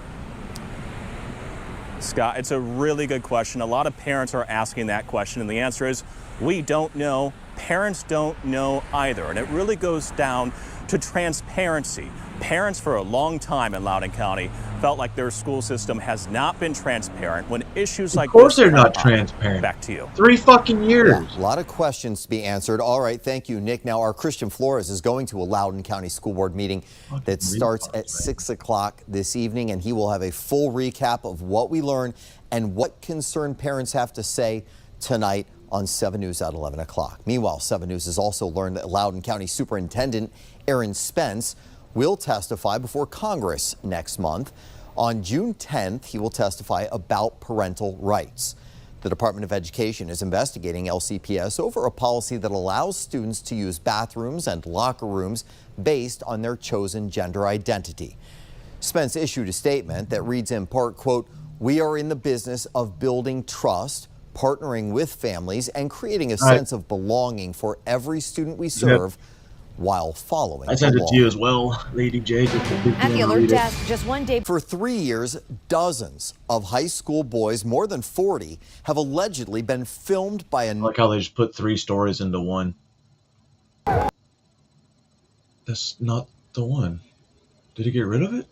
Speaker 2: Scott, it's a really good question. A lot of parents are asking that question, and the answer is we don't know. Parents don't know either, and it really goes down to transparency. Parents for a long time in Loudoun County felt like their school system has not been transparent when issues like this.
Speaker 1: Of course they're not transparent.
Speaker 2: Back to you.
Speaker 1: 3 fucking years.
Speaker 23: Yeah, a lot of questions to be answered. All right, thank you, Nick. Now, our Christian Flores is going to a Loudoun County School Board meeting that starts at 6 o'clock this evening, and he will have a full recap of what we learned and what concerned parents have to say tonight on 7 News at 11 o'clock. Meanwhile, 7 News has also learned that Loudoun County Superintendent Aaron Spence will testify before Congress next month. On June 10th, he will testify about parental rights. The Department of Education is investigating LCPS over a policy that allows students to use bathrooms and locker rooms based on their chosen gender identity. Spence issued a statement that reads in part, quote, "We are in the business of building trust, partnering with families, and creating a sense of belonging for every student we serve while following
Speaker 1: I sent it to you as well, Lady J.
Speaker 24: At the alert desk, just one day.
Speaker 23: For 3 years, dozens of high school boys, more than 40, have allegedly been filmed by a...
Speaker 1: I like how they just put 3 stories into one. That's not the one. Did he get rid of it?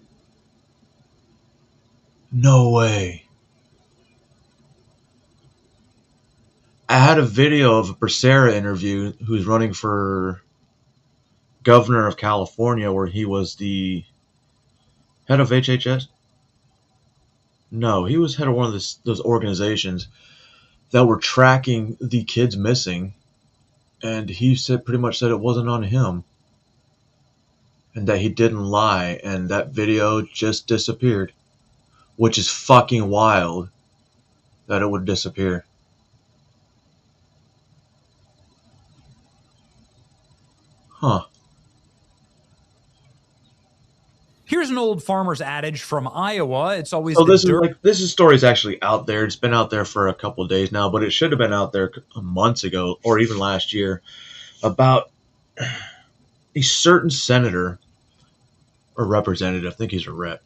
Speaker 1: No way. I had a video of a Becerra interview who's running for governor of California, where he was the head of HHS. No, he was head of one of those organizations that were tracking the kids missing, and he pretty much said it wasn't on him, and that he didn't lie, and that video just disappeared, which is fucking wild that it would disappear. Huh.
Speaker 4: Here's an old farmer's adage from Iowa. It's always
Speaker 1: so this story's actually out there. It's been out there for a couple of days now, but it should have been out there months ago or even last year about a certain senator or representative. I think he's a rep.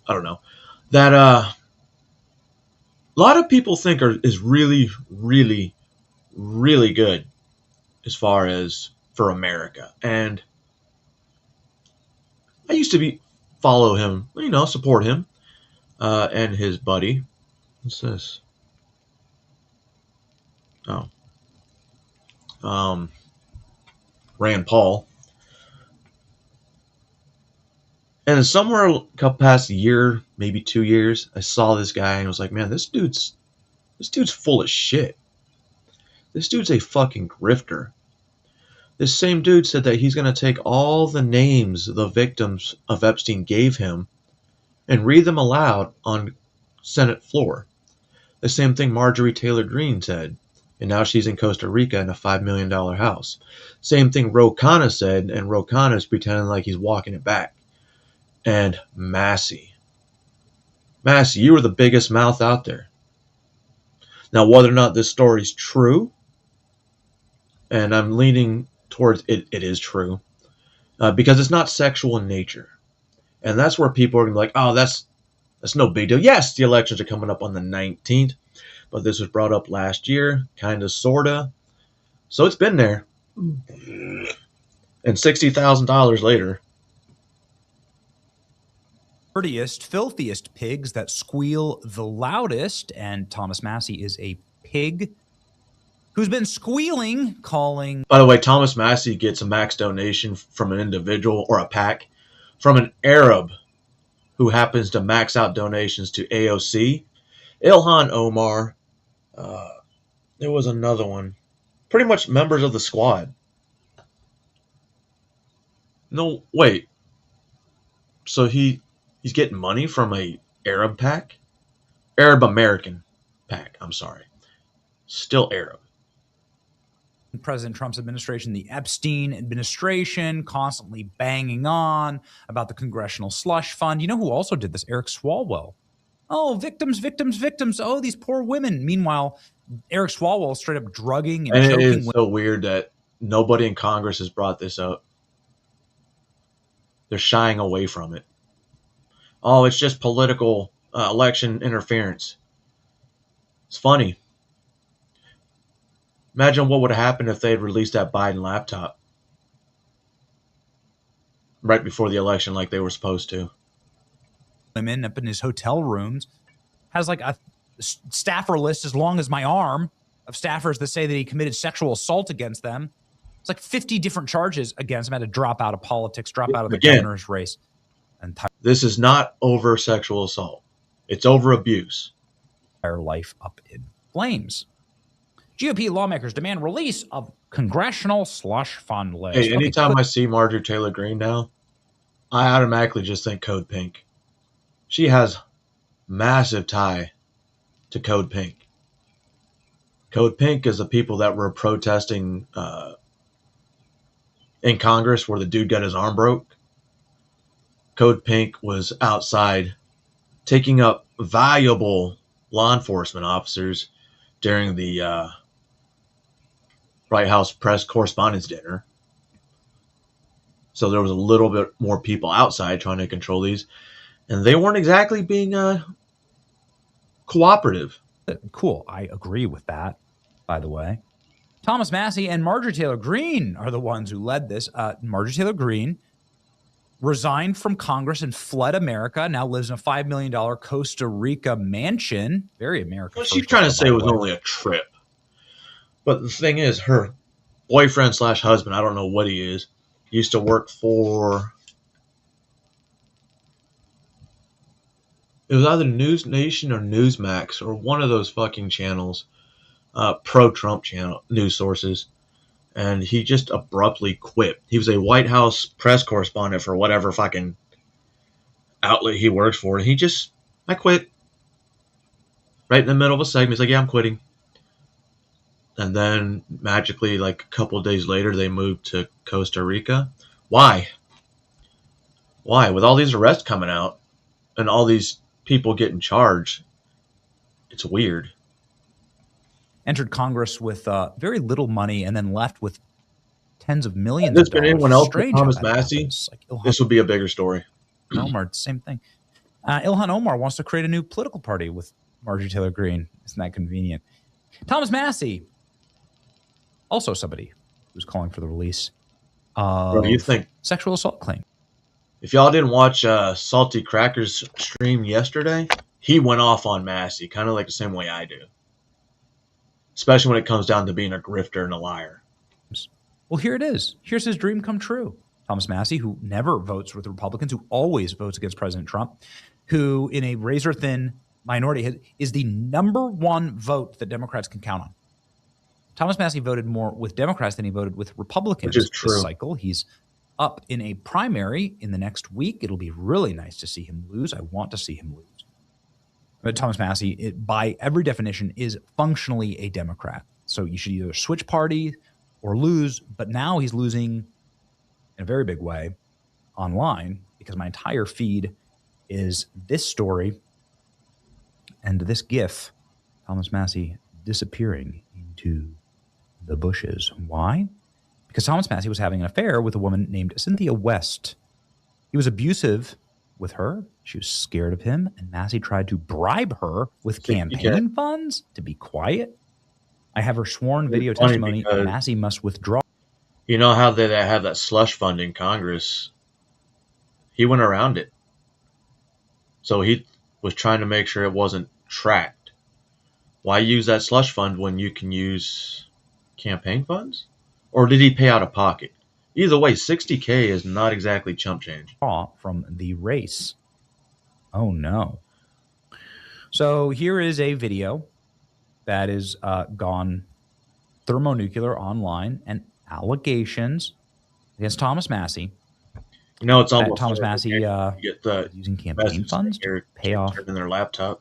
Speaker 1: I don't know. That a lot of people think is really, really, really good as far as for America. And I used to follow him, support him, and his buddy. What's this? Rand Paul. And somewhere past a year, maybe 2 years, I saw this guy and I was like, man, this dude's full of shit. This dude's a fucking grifter. This same dude said that he's going to take all the names the victims of Epstein gave him and read them aloud on Senate floor. The same thing Marjorie Taylor Greene said, and now she's in Costa Rica in a $5 million house. Same thing Ro Khanna said, and Ro Khanna's pretending like he's walking it back. And Massey, you were the biggest mouth out there. Now, whether or not this story's true, and I'm leaning towards it is true, because it's not sexual in nature, and that's where people are gonna be like, oh, that's no big deal. Yes, the elections are coming up on the 19th, but this was brought up last year, kind of, sorta, so it's been there. And $60,000 later.
Speaker 4: Dirtiest, filthiest pigs that squeal the loudest, and Thomas Massey is a pig who's been squealing, calling.
Speaker 1: By the way, Thomas Massey gets a max donation from an individual or a PAC from an Arab who happens to max out donations to AOC, Ilhan Omar. There was another one. Pretty much members of the squad. No, wait. So he's getting money from a Arab PAC? Arab American PAC, I'm sorry. Still Arab.
Speaker 4: President Trump's administration, the Epstein administration, constantly banging on about the Congressional Slush Fund. You know who also did this? Eric Swalwell. Oh, victims, victims, victims. Oh, these poor women. Meanwhile, Eric Swalwell straight up drugging and choking
Speaker 1: women. It is so weird that nobody in Congress has brought this up. They're shying away from it. Oh, it's just political election interference. It's funny. Imagine what would have happened if they had released that Biden laptop right before the election like they were supposed to.
Speaker 4: Women up in his hotel rooms, has like a staffer list as long as my arm of staffers that say that he committed sexual assault against them. It's like 50 different charges against him. Had to drop out of politics, drop out of the governor's race.
Speaker 1: This is not over sexual assault. It's over abuse.
Speaker 4: Entire life up in flames. GOP lawmakers demand release of Congressional Slush Fund list.
Speaker 1: Hey, anytime I see Marjorie Taylor Greene now, I automatically just think Code Pink. She has massive tie to Code Pink. Code Pink is the people that were protesting in Congress where the dude got his arm broke. Code Pink was outside taking up valuable law enforcement officers during the White House press correspondence dinner. So there was a little bit more people outside trying to control these. And they weren't exactly being cooperative.
Speaker 4: Cool. I agree with that, by the way. Thomas Massey and Marjorie Taylor Greene are the ones who led this. Marjorie Taylor Greene resigned from Congress and fled America, now lives in a $5 million Costa Rica mansion. Very American.
Speaker 1: What's she trying to say was only a trip? But the thing is, her boyfriend / husband, I don't know what he is, used to work for, it was either News Nation or Newsmax or one of those fucking channels, pro-Trump channel news sources, and he just abruptly quit. He was a White House press correspondent for whatever fucking outlet he works for, and I quit. Right in the middle of a segment, he's like, yeah, I'm quitting. And then magically, like a couple of days later, they moved to Costa Rica. Why? With all these arrests coming out and all these people getting charged, it's weird.
Speaker 4: Entered Congress with very little money and then left with tens of millions.
Speaker 1: If this been anyone else but Thomas Massey, this would be a bigger story.
Speaker 4: Omar, same thing. Ilhan Omar wants to create a new political party with Marjorie Taylor Greene. Isn't that convenient? Thomas Massey, also somebody who's calling for the release of
Speaker 1: What do you think?
Speaker 4: Sexual assault claim.
Speaker 1: If y'all didn't watch Salty Cracker's stream yesterday, he went off on Massey, kind of like the same way I do. Especially when it comes down to being a grifter and a liar.
Speaker 4: Well, here it is. Here's his dream come true. Thomas Massey, who never votes with the Republicans, who always votes against President Trump, who in a razor-thin minority is the #1 vote that Democrats can count on. Thomas Massey voted more with Democrats than he voted with Republicans
Speaker 1: Which is true.
Speaker 4: this cycle. He's up in a primary in the next week. It'll be really nice to see him lose. I want to see him lose. But Thomas Massey, by every definition, is functionally a Democrat. So you should either switch party or lose. But now he's losing in a very big way online because my entire feed is this story and this GIF, Thomas Massey disappearing into the bushes. Why? Because Thomas Massey was having an affair with a woman named Cynthia West. He was abusive with her. She was scared of him, and Massey tried to bribe her with campaign funds to be quiet. I have her sworn video testimony. Massey must withdraw.
Speaker 1: You know how they have that slush fund in Congress? He went around it. So he was trying to make sure it wasn't tracked. Why use that slush fund when you can use campaign funds? Or did he pay out of pocket? Either way, $60K is not exactly chump change.
Speaker 4: From the race. Oh, no. So here is a video that is gone thermonuclear online and allegations against Thomas Massey.
Speaker 1: You know, it's almost
Speaker 4: Thomas Massey
Speaker 1: get the
Speaker 4: using campaign funds to pay off
Speaker 1: in their laptop.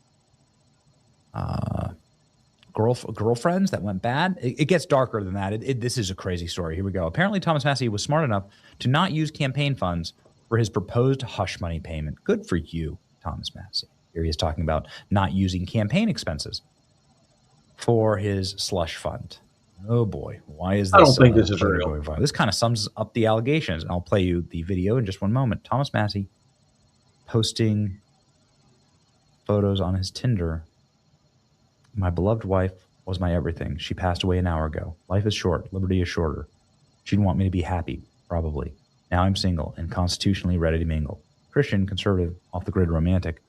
Speaker 4: Girlfriends that went bad. It gets darker than that. This is a crazy story. Here we go. Apparently, Thomas Massey was smart enough to not use campaign funds for his proposed hush money payment. Good for you, Thomas Massey. Here he is talking about not using campaign expenses for his slush fund. Oh boy, why is this?
Speaker 1: I don't think this is real.
Speaker 4: Going viral? This kind of sums up the allegations. I'll play you the video in just one moment. Thomas Massey posting photos on his Tinder. My beloved wife was my everything. She passed away an hour ago. Life is short. Liberty is shorter. She'd want me to be happy, probably. Now I'm single and constitutionally ready to mingle. Christian, conservative, off-the-grid romantic.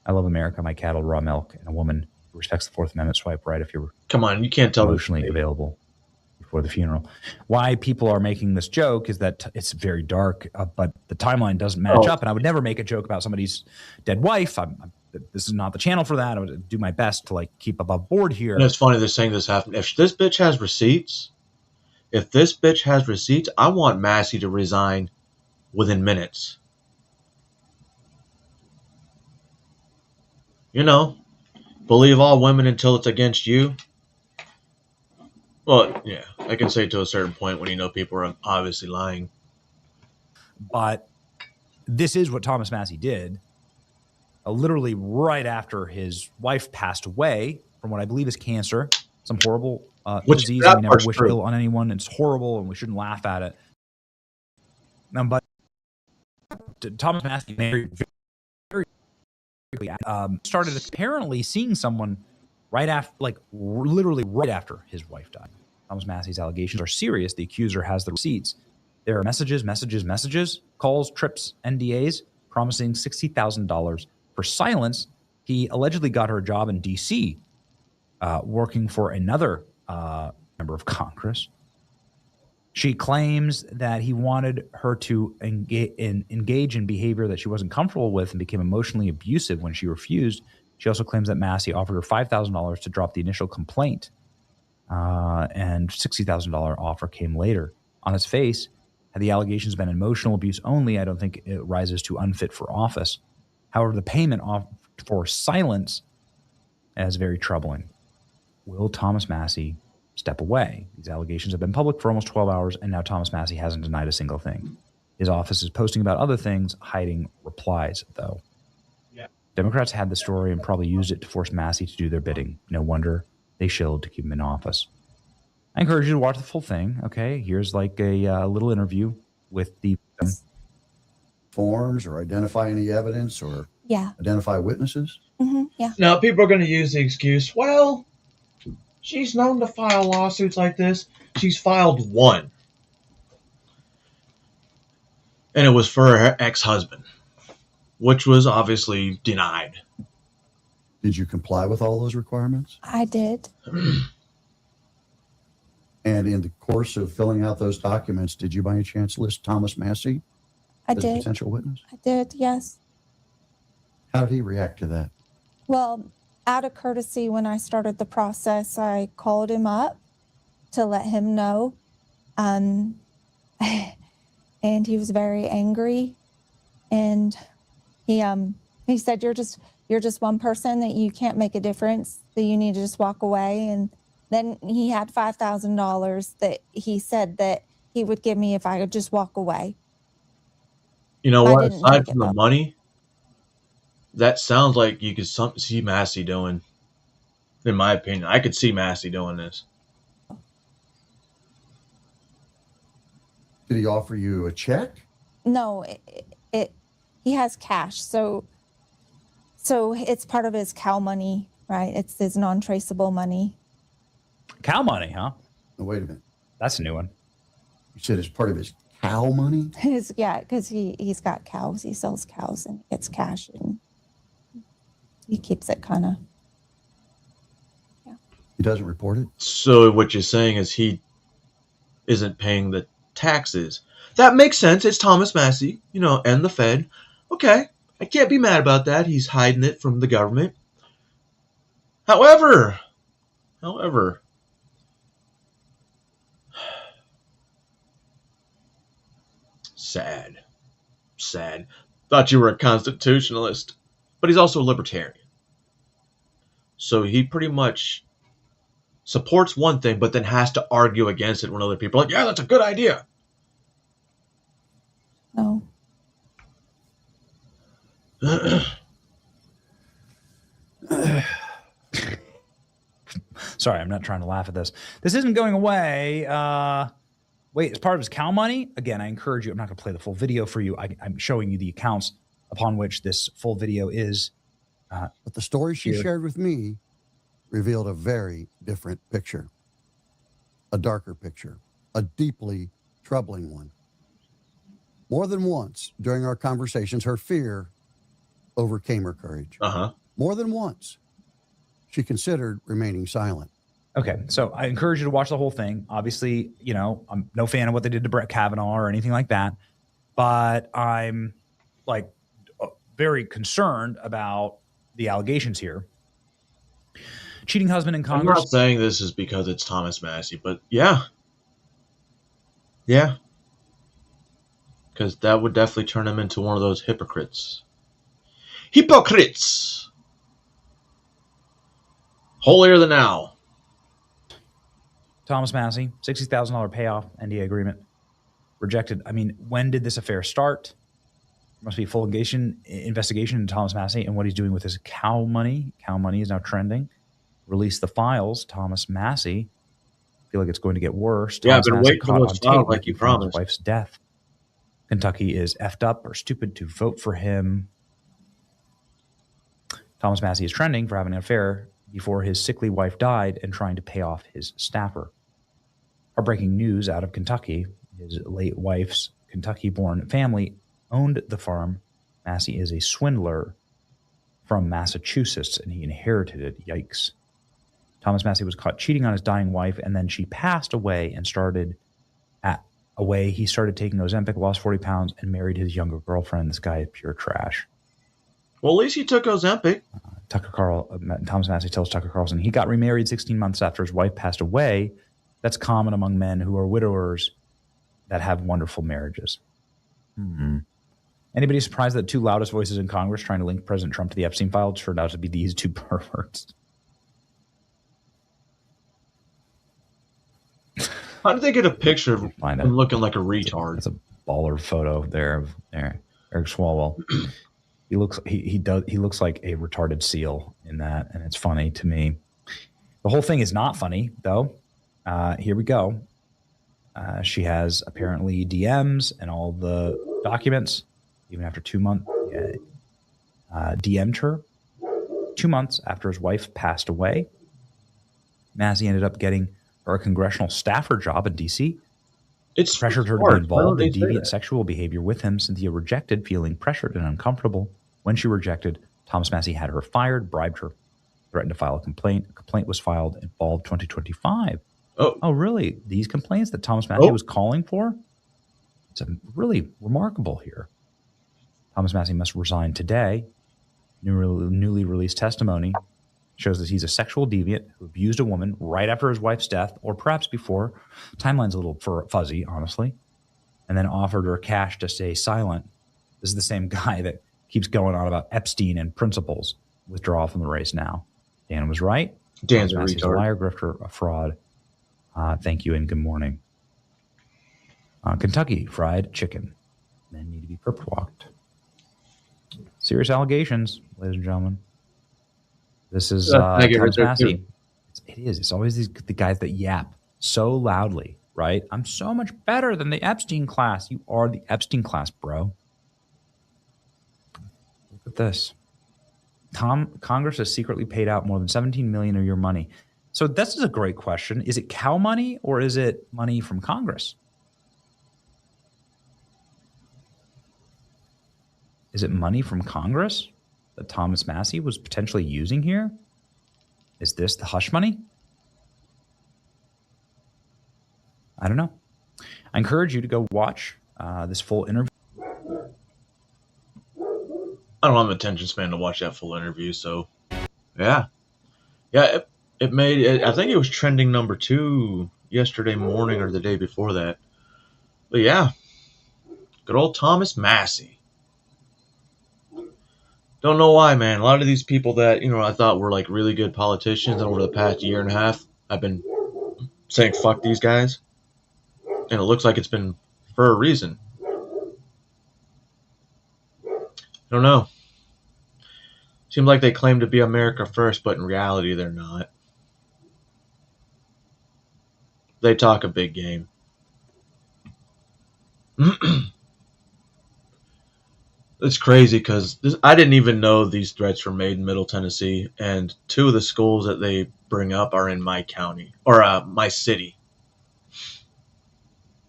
Speaker 4: I love America, my cattle, raw milk, and a woman who respects the Fourth Amendment. Swipe right if you're
Speaker 1: Come on, you can't tell
Speaker 4: emotionally available before the funeral. Why people are making this joke is that it's very dark, but the timeline doesn't match up. And I would never make a joke about somebody's dead wife. This is not the channel for that. I would do my best to keep above board here.
Speaker 1: And it's funny they're saying this happened. If this bitch has receipts, I want Massey to resign within minutes. You know, believe all women until it's against you. Well, yeah, I can say to a certain point when you know people are obviously lying.
Speaker 4: But this is what Thomas Massey did. Literally right after his wife passed away from what I believe is cancer, some horrible disease. We never wish ill on anyone. It's horrible, and we shouldn't laugh at it. But Thomas Massey married very started apparently seeing someone right after, literally right after his wife died. Thomas Massey's allegations are serious. The accuser has the receipts. There are messages, calls, trips, NDAs, promising $60,000 for silence. He allegedly got her a job in D.C. Working for another member of Congress. She claims that he wanted her to engage in behavior that she wasn't comfortable with and became emotionally abusive when she refused. She also claims that Massey offered her $5,000 to drop the initial complaint, and $60,000 offer came later. On its face, had the allegations been emotional abuse only, I don't think it rises to unfit for office. However, the payment for silence is very troubling. Will Thomas Massey step away? These allegations have been public for almost 12 hours, and now Thomas Massey hasn't denied a single thing. His office is posting about other things, hiding replies, though. Yeah. Democrats had the story and probably used it to force Massey to do their bidding. No wonder they shilled to keep him in office. I encourage you to watch the full thing, okay? Here's like a little interview with the
Speaker 7: forms or identify any evidence or identify witnesses.
Speaker 8: Yeah.
Speaker 1: Now, people are going to use the excuse, well, she's known to file lawsuits like this. She's filed one. And it was for her ex-husband, which was obviously denied.
Speaker 7: Did you comply with all those requirements?
Speaker 8: I did.
Speaker 7: And in the course of filling out those documents, did you by any chance list Thomas Massey as a potential witness?
Speaker 8: I did, yes.
Speaker 7: How did he react to that?
Speaker 8: Well, out of courtesy, when I started the process, I called him up to let him know. And he was very angry. And he said, you're just one person, that you can't make a difference, that you need to just walk away. And then he had $5,000 that he said that he would give me if I could just walk away.
Speaker 1: You know what? Aside from the money, that sounds like you could see Massey doing, in my opinion. I could see Massey doing this.
Speaker 7: Did he offer you a check?
Speaker 8: No, he has cash. So it's part of his cow money, right? It's his non-traceable money.
Speaker 4: Cow money, huh?
Speaker 7: No, wait a minute.
Speaker 4: That's a new one.
Speaker 7: You said it's part of his cow money?
Speaker 8: Yeah, because he's got cows. He sells cows and gets cash, and he keeps it kind of. Yeah.
Speaker 7: He doesn't report it?
Speaker 1: So what you're saying is he isn't paying the taxes. That makes sense. It's Thomas Massey, and the Fed. Okay, I can't be mad about that. He's hiding it from the government. However, sad. Thought you were a constitutionalist, but he's also a libertarian. So he pretty much supports one thing, but then has to argue against it when other people are like, yeah, that's a good idea.
Speaker 8: No.
Speaker 4: Sorry, I'm not trying to laugh at this. This isn't going away. Wait, it's part of his cow money? Again, I encourage you. I'm not going to play the full video for you. I'm showing you the accounts upon which this full video is.
Speaker 7: But the story she shared with me revealed a very different picture. A darker picture. A deeply troubling one. More than once during our conversations, her fear overcame her courage. More than once, she considered remaining silent.
Speaker 4: Okay, so I encourage you to watch the whole thing. Obviously, I'm no fan of what they did to Brett Kavanaugh or anything like that, but I'm very concerned about the allegations here. Cheating husband in Congress.
Speaker 1: I'm not saying this is because it's Thomas Massey, but yeah. Because that would definitely turn him into one of those hypocrites. Hypocrites! Holier than thou.
Speaker 4: Thomas Massey, $60,000 payoff, NDA agreement. Rejected. I mean, when did this affair start? There must be a full investigation into Thomas Massey and what he's doing with his cow money. Cow money is now trending. Release the files. Thomas Massey. I feel like it's going to get worse.
Speaker 1: Yeah,
Speaker 4: Thomas
Speaker 1: but
Speaker 4: Massey
Speaker 1: wait till it's filed like you promised.
Speaker 4: His wife's death. Kentucky is effed up or stupid to vote for him. Thomas Massey is trending for having an affair before his sickly wife died and trying to pay off his staffer. Heartbreaking news out of Kentucky. His late wife's Kentucky-born family owned the farm. Massey is a swindler from Massachusetts, and he inherited it. Yikes. Thomas Massie was caught cheating on his dying wife, and then she passed away and started he started taking Ozempic, lost 40 pounds, and married his younger girlfriend. This guy is pure trash.
Speaker 1: Well, at least he took Ozempic.
Speaker 4: Thomas Massie tells Tucker Carlson he got remarried 16 months after his wife passed away. That's common among men who are widowers that have wonderful marriages. Anybody surprised that the two loudest voices in Congress trying to link President Trump to the Epstein file turned out to be these two perverts?
Speaker 1: How did they get a picture of him looking like a retard?
Speaker 4: That's a baller photo there of Eric Swalwell. He looks like a retarded seal in that, and it's funny to me. The whole thing is not funny though. Here we go. She has apparently DMs and all the documents, even after 2 months. DM'd her 2 months after his wife passed away. Massie ended up getting her a congressional staffer job in D.C.
Speaker 1: It's
Speaker 4: pressured her to be involved in deviant sexual behavior with him. Cynthia rejected, feeling pressured and uncomfortable. When she rejected, Thomas Massie had her fired, bribed her, threatened to file a complaint. A complaint was filed in fall of 2025. Oh, really? These complaints that Thomas Massie was calling for? It's really remarkable here. Thomas Massie must resign today. Newly released testimony shows that he's a sexual deviant who abused a woman right after his wife's death, or perhaps before. Timeline's a little fuzzy, honestly. And then offered her cash to stay silent. This is the same guy that keeps going on about Epstein and principles. Withdraw from the race now. Dan was right.
Speaker 1: Dan's a
Speaker 4: Massie's
Speaker 1: retard.
Speaker 4: A liar, grifter, a fraud. Thank you and good morning. Kentucky Fried Chicken. Men need to be perp walked. Serious allegations, ladies and gentlemen. This is Thomas Massie. It is. It's always the guys that yap so loudly, right? I'm so much better than the Epstein class. You are the Epstein class, bro. Look at this. Congress has secretly paid out more than $17 million of your money. So this is a great question. Is it cow money or is it money from Congress? Is it money from Congress that Thomas Massie was potentially using here? Is this the hush money? I don't know. I encourage you to go watch this full interview.
Speaker 1: I don't have an attention span to watch that full interview, so yeah. It made it, I think it was trending number 2 yesterday morning or the day before that. But yeah, good old Thomas Massie. Don't know why, man. A lot of these people that, I thought were like really good politicians, and over the past year and a half, I've been saying fuck these guys. And it looks like it's been for a reason. I don't know. Seems like they claim to be America first, but in reality, they're not. They talk a big game. It's crazy because I didn't even know these threats were made in Middle Tennessee, and 2 of the schools that they bring up are in my county, or my city.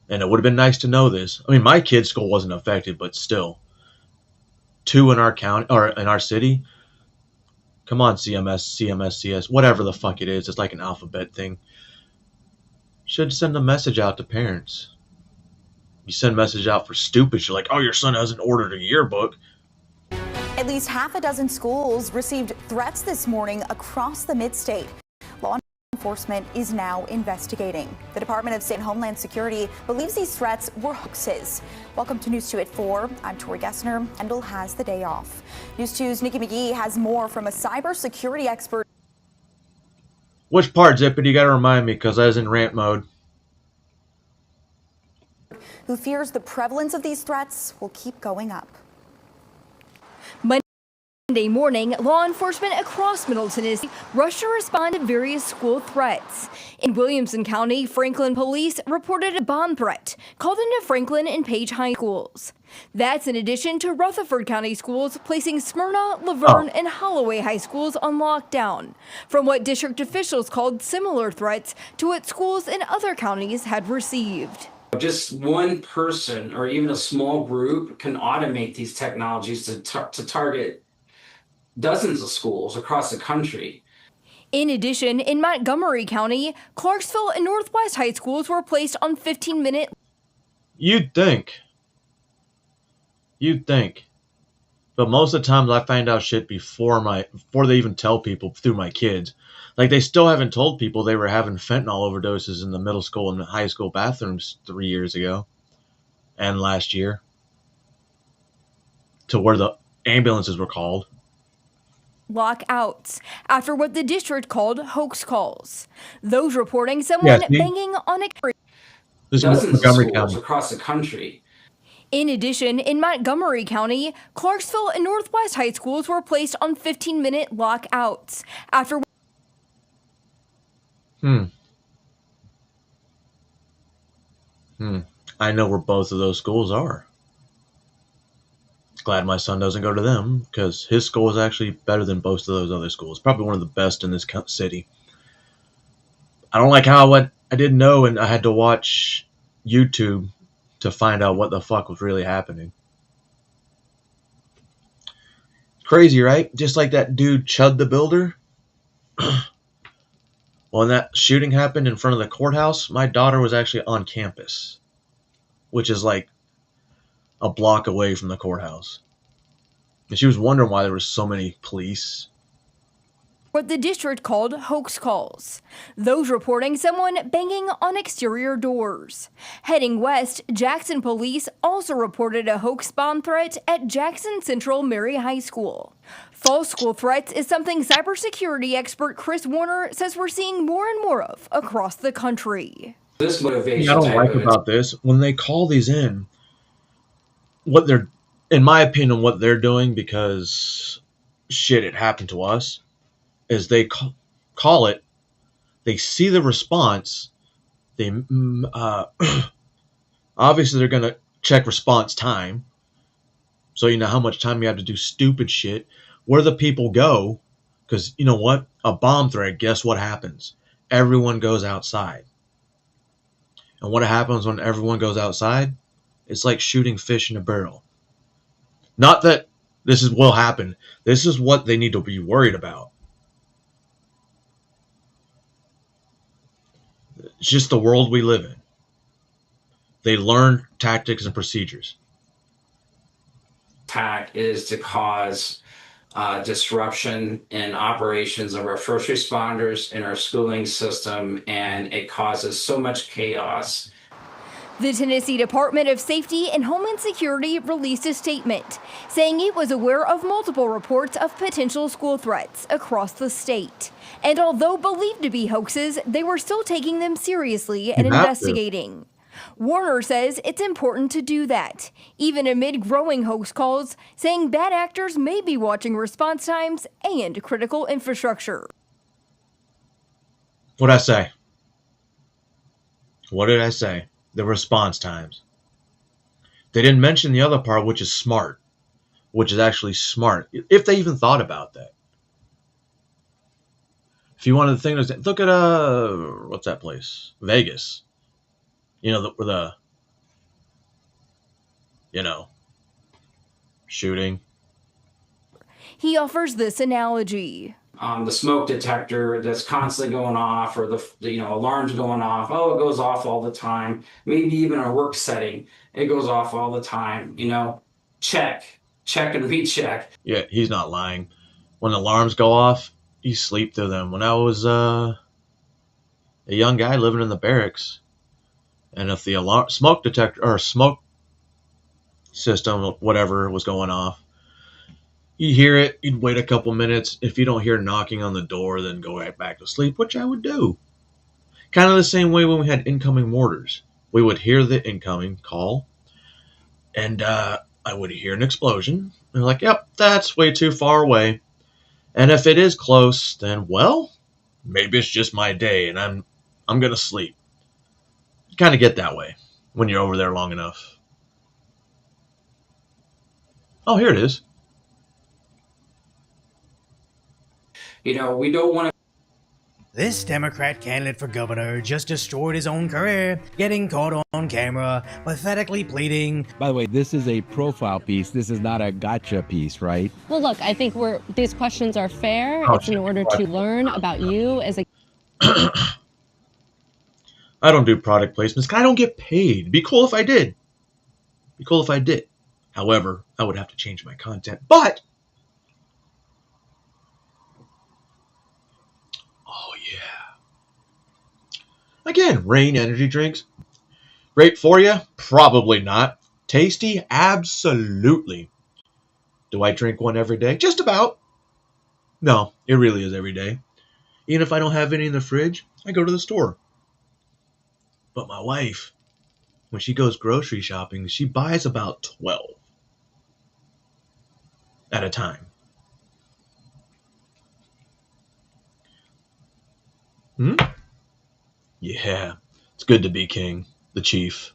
Speaker 1: And it would have been nice to know this. I mean, my kid's school wasn't affected, but still. 2 in our county, or in our city. Come on, CMS, CS, whatever the fuck it is. It's like an alphabet thing. Should send a message out to parents. You send a message out for stupid. You're like, oh, your son hasn't ordered a yearbook.
Speaker 9: At least half a dozen schools received threats this morning across the mid-state. Law enforcement is now investigating. The Department of State Homeland Security believes these threats were hoaxes. Welcome to News 2 at 4. I'm Tori Gessner. Endel has the day off. News 2's Nikki McGee has more from a cybersecurity expert.
Speaker 1: Which part, Zippity? You got to remind me because I was in rant mode.
Speaker 9: Who fears the prevalence of these threats will keep going up.
Speaker 10: Monday morning, law enforcement across Middle Tennessee rushed to respond to various school threats. In Williamson County, Franklin police reported a bomb threat called into Franklin and Page High Schools. That's in addition to Rutherford County schools placing Smyrna, Laverne, and Holloway High Schools on lockdown from what district officials called similar threats to what schools in other counties had received.
Speaker 11: Just one person or even a small group can automate these technologies to target dozens of schools across the country.
Speaker 10: In addition, in Montgomery County, Clarksville and Northwest High Schools were placed on 15-minute.
Speaker 1: You'd think. But most of the times I find out shit before they even tell people through my kids. Like, they still haven't told people they were having fentanyl overdoses in the middle school and high school bathrooms 3 years ago and last year, to where the ambulances were called.
Speaker 10: Lockouts after what the district called hoax calls. Those reporting someone banging on a
Speaker 11: dozens of schools across the country.
Speaker 10: In addition, in Montgomery County, Clarksville and Northwest High Schools were placed on 15-minute lockouts after.
Speaker 1: I know where both of those schools are. Glad my son doesn't go to them, because his school is actually better than both of those other schools. Probably one of the best in this city. I don't like how I didn't know, and I had to watch YouTube to find out what the fuck was really happening. Crazy, right? Just like that dude Chud the Builder. When that shooting happened in front of the courthouse, my daughter was actually on campus, which is like a block away from the courthouse. And she was wondering why there were so many police.
Speaker 10: What the district called hoax calls. Those reporting someone banging on exterior doors. Heading west, Jackson police also reported a hoax bomb threat at Jackson Central Mary High School. False school threats is something cybersecurity expert Chris Warner says we're seeing more and more of across the country.
Speaker 11: This motivation.
Speaker 1: I don't like about this, when they call these in, what they're, in my opinion, what they're doing, because shit, it happened to us, is they call it, they see the response, they obviously they're going to check response time, so you know how much time you have to do stupid shit, where the people go, because you know what, a bomb threat, guess what happens? Everyone goes outside. And what happens when everyone goes outside? It's like shooting fish in a barrel. Not that this will happen. This is what they need to be worried about. It's just the world we live in. They learn tactics and procedures.
Speaker 11: Attack is to cause disruption in operations of our first responders in our schooling system, and it causes so much chaos.
Speaker 10: The Tennessee Department of Safety and Homeland Security released a statement saying it was aware of multiple reports of potential school threats across the state. And although believed to be hoaxes, they were still taking them seriously and investigating. Warner says it's important to do that, even amid growing hoax calls, saying bad actors may be watching response times and critical infrastructure.
Speaker 1: What'd I say? What did I say? The response times. They didn't mention the other part, which is smart. Which is actually smart. If they even thought about that. If you wanted to think, look at, what's that place? Vegas. You know, the shooting.
Speaker 10: He offers this analogy.
Speaker 11: The smoke detector that's constantly going off, or the alarms going off. Oh, it goes off all the time. Maybe even a work setting, it goes off all the time. Check and recheck.
Speaker 1: Yeah, he's not lying. When alarms go off, you sleep through them. When I was a young guy living in the barracks, and if the smoke detector or smoke system, whatever, was going off, you hear it, you'd wait a couple minutes. If you don't hear knocking on the door, then go right back to sleep, which I would do. Kind of the same way when we had incoming mortars. We would hear the incoming call, and I would hear an explosion. And like, yep, that's way too far away. And if it is close, then, well, maybe it's just my day, and I'm going to sleep. You kind of get that way when you're over there long enough. Oh, here it is.
Speaker 11: We don't want to.
Speaker 6: This Democrat candidate for governor just destroyed his own career, getting caught on camera, pathetically pleading.
Speaker 12: By the way, this is a profile piece. This is not a gotcha piece, right?
Speaker 13: Well, look, I think these questions are fair. It's in order to learn about you as a...
Speaker 1: I don't do product placements. I don't get paid. Be cool if I did. Be cool if I did. However, I would have to change my content. But, oh yeah. Again, Reign energy drinks. Great for you? Probably not. Tasty? Absolutely. Do I drink one every day? Just about. No, it really is every day. Even if I don't have any in the fridge, I go to the store. But my wife, when she goes grocery shopping, she buys about 12 at a time. Yeah, it's good to be king, the chief.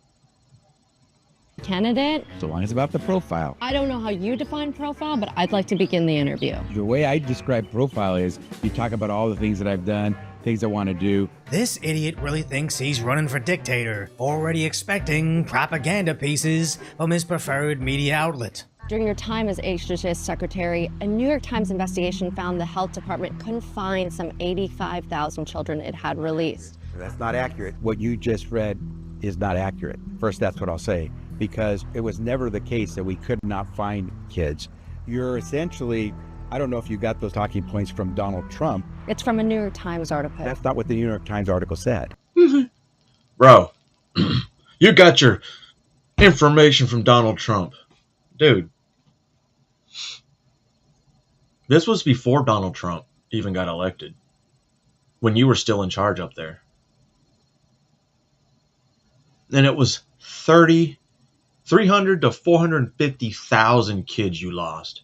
Speaker 13: Candidate.
Speaker 12: So long as about the profile.
Speaker 13: I don't know how you define profile, but I'd like to begin the interview.
Speaker 12: The way I describe profile is you talk about all the things that I've done, things I want to do.
Speaker 6: This idiot really thinks he's running for dictator, already expecting propaganda pieces from his preferred media outlet.
Speaker 13: During your time as HHS secretary, a New York Times investigation found the health department couldn't find some 85,000 children it had released.
Speaker 12: That's not accurate. What you just read is not accurate. First, that's what I'll say, because it was never the case that we could not find kids. You're essentially, I don't know if you got those talking points from Donald Trump.
Speaker 13: It's from a New York Times article.
Speaker 12: That's not what the New York Times article said.
Speaker 1: Bro, you got your information from Donald Trump. Dude, this was before Donald Trump even got elected, when you were still in charge up there. And it was 300 to 450,000 kids you lost.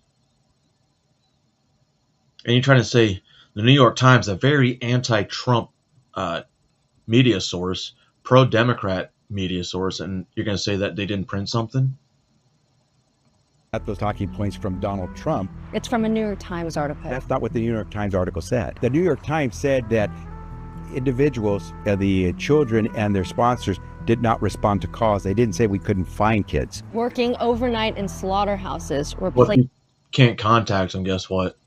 Speaker 1: And you're trying to say the New York Times, a very anti-Trump media source, pro-Democrat media source, and you're going to say that they didn't print something?
Speaker 12: Got those talking points from Donald Trump.
Speaker 13: It's from a New York Times article.
Speaker 12: That's not what the New York Times article said. The New York Times said that individuals, the children and their sponsors, did not respond to calls. They didn't say we couldn't find kids.
Speaker 13: Working overnight in slaughterhouses.
Speaker 1: Well, if you can't contact them, guess what?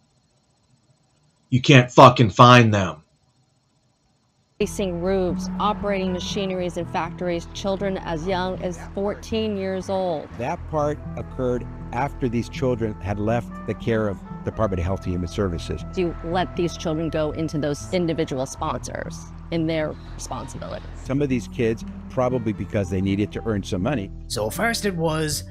Speaker 1: You can't fucking find them.
Speaker 13: Replacing roofs, operating machineries in factories, children as young as 14 years old.
Speaker 12: That part occurred after these children had left the care of Department of Health and Human Services.
Speaker 13: You let these children go into those individual sponsors in their responsibility.
Speaker 12: Some of these kids, probably because they needed to earn some money.
Speaker 6: So first that was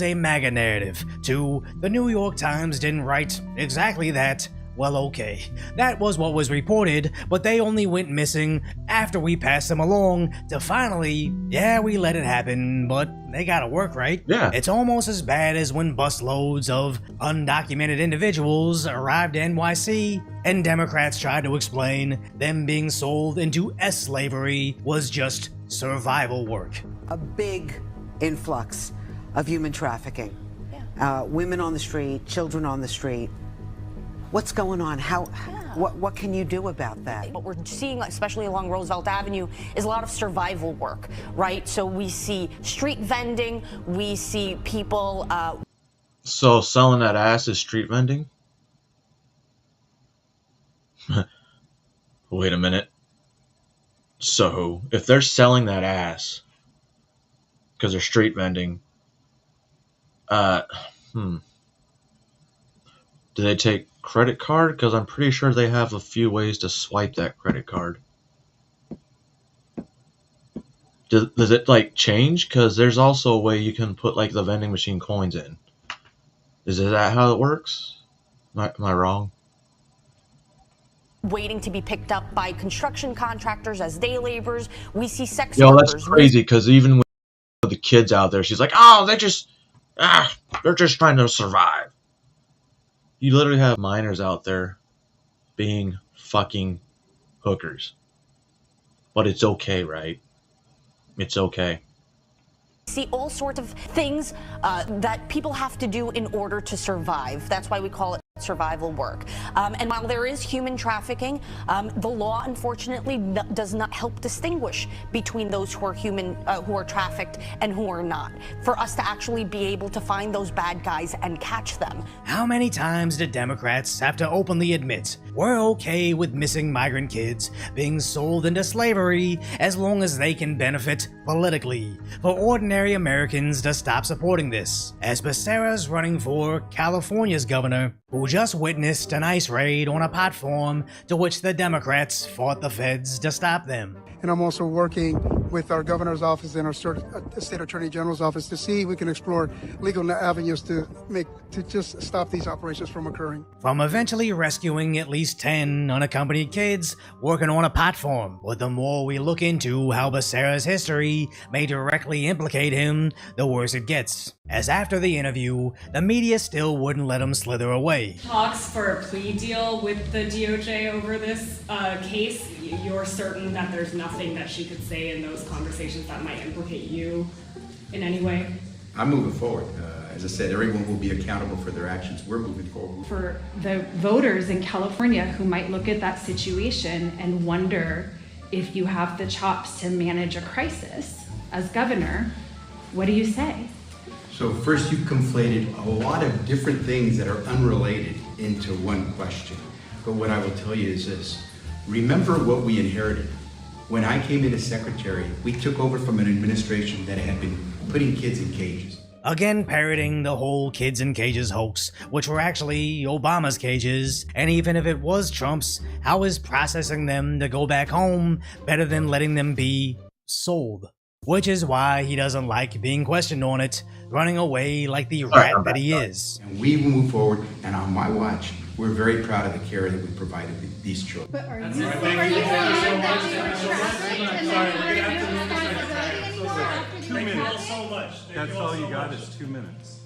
Speaker 6: a MAGA narrative. 2, the New York Times didn't write exactly that. Well, okay, that was what was reported, but they only went missing after we passed them along to finally, yeah, we let it happen, but they gotta work, right?
Speaker 1: Yeah.
Speaker 6: It's almost as bad as when busloads of undocumented individuals arrived at NYC and Democrats tried to explain them being sold into slavery was just survival work.
Speaker 14: A big influx of human trafficking. Women on the street, children on the street. What's going on? What can you do about that?
Speaker 25: What we're seeing, especially along Roosevelt Avenue, is a lot of survival work, right? So we see street vending, we see people...
Speaker 1: So selling that ass is street vending? Wait a minute. So, if they're selling that ass because they're street vending, do they take credit card? Because I'm pretty sure they have a few ways to swipe that credit card. Does it like change? Because there's also a way you can put like the vending machine coins in. Is that how it works? Am I wrong?
Speaker 25: Waiting to be picked up by construction contractors as day laborers. We see sex
Speaker 1: Yo,
Speaker 25: workers.
Speaker 1: that's crazy. Because even with the kids out there, she's like, "Oh, they're just trying to survive." You literally have minors out there being fucking hookers. But it's okay, right? It's okay.
Speaker 25: See all sorts of things that people have to do in order to survive. That's why we call it survival work. And while there is human trafficking, the law unfortunately does not help distinguish between those who are who are trafficked and who are not. For us to actually be able to find those bad guys and catch them.
Speaker 6: How many times do Democrats have to openly admit we're okay with missing migrant kids being sold into slavery as long as they can benefit politically, for ordinary Americans to stop supporting this? As Becerra's running for California's governor, who just witnessed an ICE raid on a pot farm to which the Democrats fought the feds to stop them.
Speaker 5: And I'm also working with our governor's office and our state attorney general's office to see if we can explore legal avenues to just stop these operations from occurring.
Speaker 6: From eventually rescuing at least 10 unaccompanied kids working on a pot farm. But the more we look into how Becerra's history may directly implicate him, the worse it gets. As after the interview, the media still wouldn't let him slither away.
Speaker 15: Talks for a plea deal with the DOJ over this case. You're certain that there's nothing that she could say in those conversations that might implicate you in any way?
Speaker 16: I'm moving forward. As I said, everyone will be accountable for their actions. We're moving forward.
Speaker 15: For the voters in California who might look at that situation and wonder if you have the chops to manage a crisis as governor, what do you say?
Speaker 16: So first, you've conflated a lot of different things that are unrelated into one question. But what I will tell you is this. Remember what we inherited. When I came in as secretary, we took over from an administration that had been putting kids in cages.
Speaker 6: Again parroting the whole kids in cages hoax, which were actually Obama's cages, and even if it was Trump's, how is processing them to go back home better than letting them be sold? Which is why he doesn't like being questioned on it, running away like the rat that he is.
Speaker 16: And we will move forward, and on my watch, we're very proud of the care that we provided these children.
Speaker 15: But are you
Speaker 17: That's all you got is 2 minutes.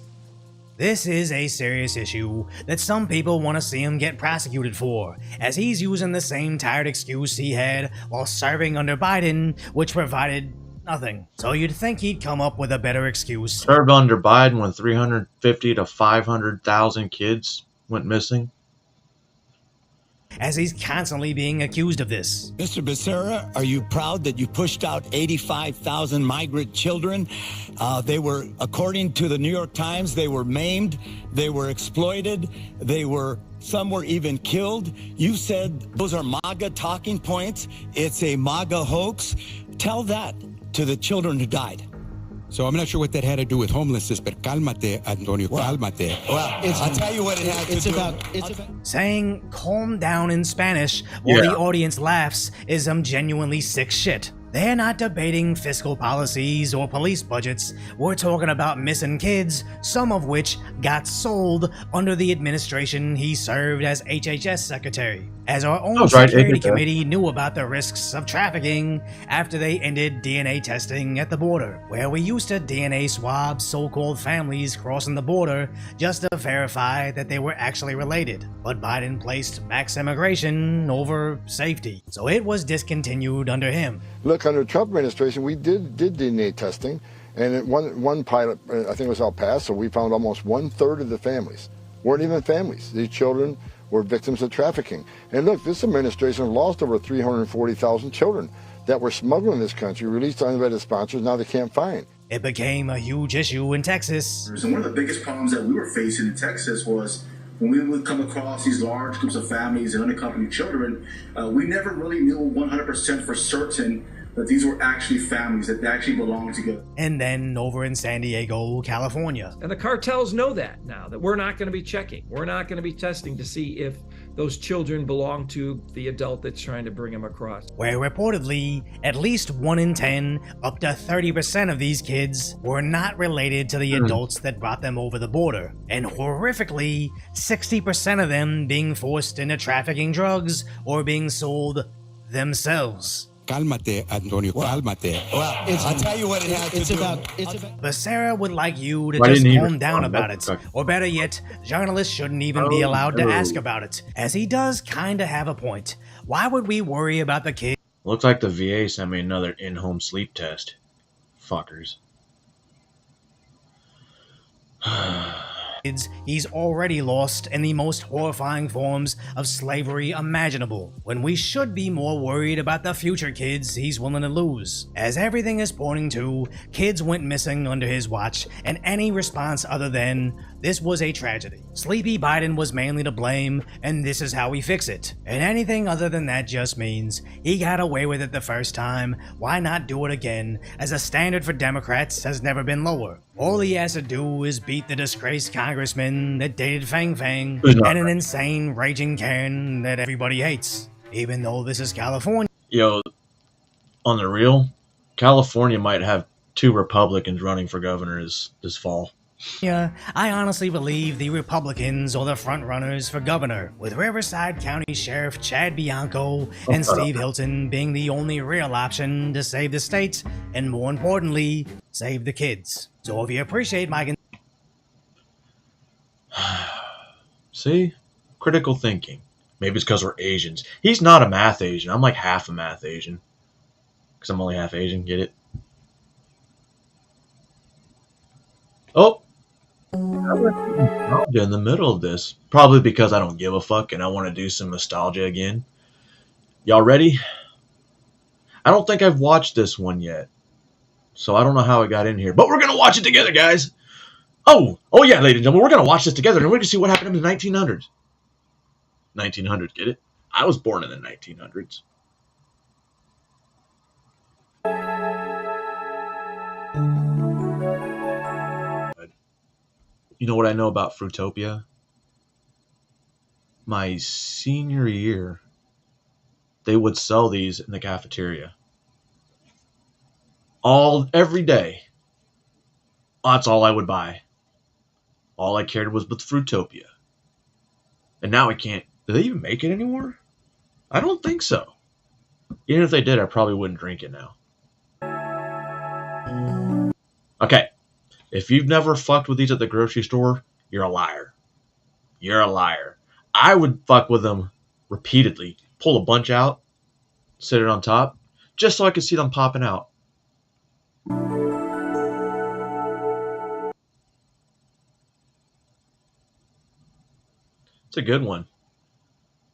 Speaker 6: This is a serious issue that some people want to see him get prosecuted for, as he's using the same tired excuse he had while serving under Biden, which provided nothing. So you'd think he'd come up with a better excuse.
Speaker 1: Served under Biden when 350 to 500,000 kids went missing.
Speaker 6: As he's constantly being accused of this.
Speaker 20: Mr. Becerra, are you proud that you pushed out 85,000 migrant children? They were, according to the New York Times, they were maimed, they were exploited, some were even killed. You said those are MAGA talking points. It's a MAGA hoax. Tell that to the children who died.
Speaker 26: So I'm not sure what that had to do with homelessness, but cálmate, Antonio, cálmate.
Speaker 20: Well, I'll tell you what it had to do.
Speaker 6: It's about saying calm down in Spanish while the audience laughs is some genuinely sick shit. They're not debating fiscal policies or police budgets. We're talking about missing kids, some of which got sold under the administration he served as HHS secretary. As our own security committee knew about the risks of trafficking after they ended DNA testing at the border, where we used to DNA swab so-called families crossing the border just to verify that they were actually related. But Biden placed max immigration over safety, so it was discontinued under him.
Speaker 27: Look, under the Trump administration, we did DNA testing, and one pilot, I think it was El Paso, we found almost 1/3 of the families weren't even families. These children were victims of trafficking. And look, this administration lost over 340,000 children that were smuggled in this country, released to unvetted sponsors, now they can't find.
Speaker 6: It became a huge issue in Texas.
Speaker 28: And one of the biggest problems that we were facing in Texas was when we would come across these large groups of families and unaccompanied children, we never really knew 100% for certain that these were actually families, that they actually belonged together.
Speaker 6: And then over in San Diego, California.
Speaker 29: And the cartels know that now, that we're not going to be checking. We're not going to be testing to see if those children belong to the adult that's trying to bring them across.
Speaker 6: Where reportedly, at least 1 in 10, up to 30% of these kids were not related to the adults that brought them over the border. And horrifically, 60% of them being forced into trafficking drugs or being sold themselves.
Speaker 26: Cálmate, Antonio, cálmate.
Speaker 20: Well, I'll tell you what it had to do.
Speaker 6: Becerra would like you to just calm down about it. Or better yet, journalists shouldn't even be allowed to ask about it. As he does kinda have a point. Why would we worry about the kid?
Speaker 1: Looks like the VA sent me another in-home sleep test. Fuckers.
Speaker 6: he's already lost in the most horrifying forms of slavery imaginable, when we should be more worried about the future kids he's willing to lose. As everything is pointing to, kids went missing under his watch, and any response other than, "This was a tragedy. Sleepy Biden was mainly to blame, and this is how we fix it." And anything other than that just means he got away with it the first time, why not do it again, as the standard for Democrats has never been lower. All he has to do is beat the disgraced congressman that dated Fang Fang and an insane raging Karen that everybody hates, even though this is California.
Speaker 1: Yo, on the real, California might have 2 Republicans running for governor this fall.
Speaker 6: Yeah, I honestly believe the Republicans are the front runners for governor, with Riverside County Sheriff Chad Bianco and Steve Hilton being the only real option to save the state, and more importantly, save the kids. So if you appreciate my...
Speaker 1: See? Critical thinking. Maybe it's because we're Asians. He's not a math Asian. I'm like half a math Asian. Because I'm only half Asian, get it? Oh! In the middle of this. Probably because I don't give a fuck and I want to do some nostalgia again. Y'all ready? I don't think I've watched this one yet. So I don't know how it got in here. But we're going to watch it together, guys! Oh yeah, ladies and gentlemen, we're going to watch this together and we're going to see what happened in the 1900s. 1900s, get it? I was born in the 1900s. You know what I know about Fruitopia? My senior year, they would sell these in the cafeteria. Every day. That's all I would buy. All I cared was with Fruitopia. And now I can't. Do they even make it anymore? I don't think so. Even if they did, I probably wouldn't drink it now. Okay. If you've never fucked with these at the grocery store, you're a liar. You're a liar. I would fuck with them repeatedly. Pull a bunch out, sit it on top, just so I could see them popping out. It's a good one.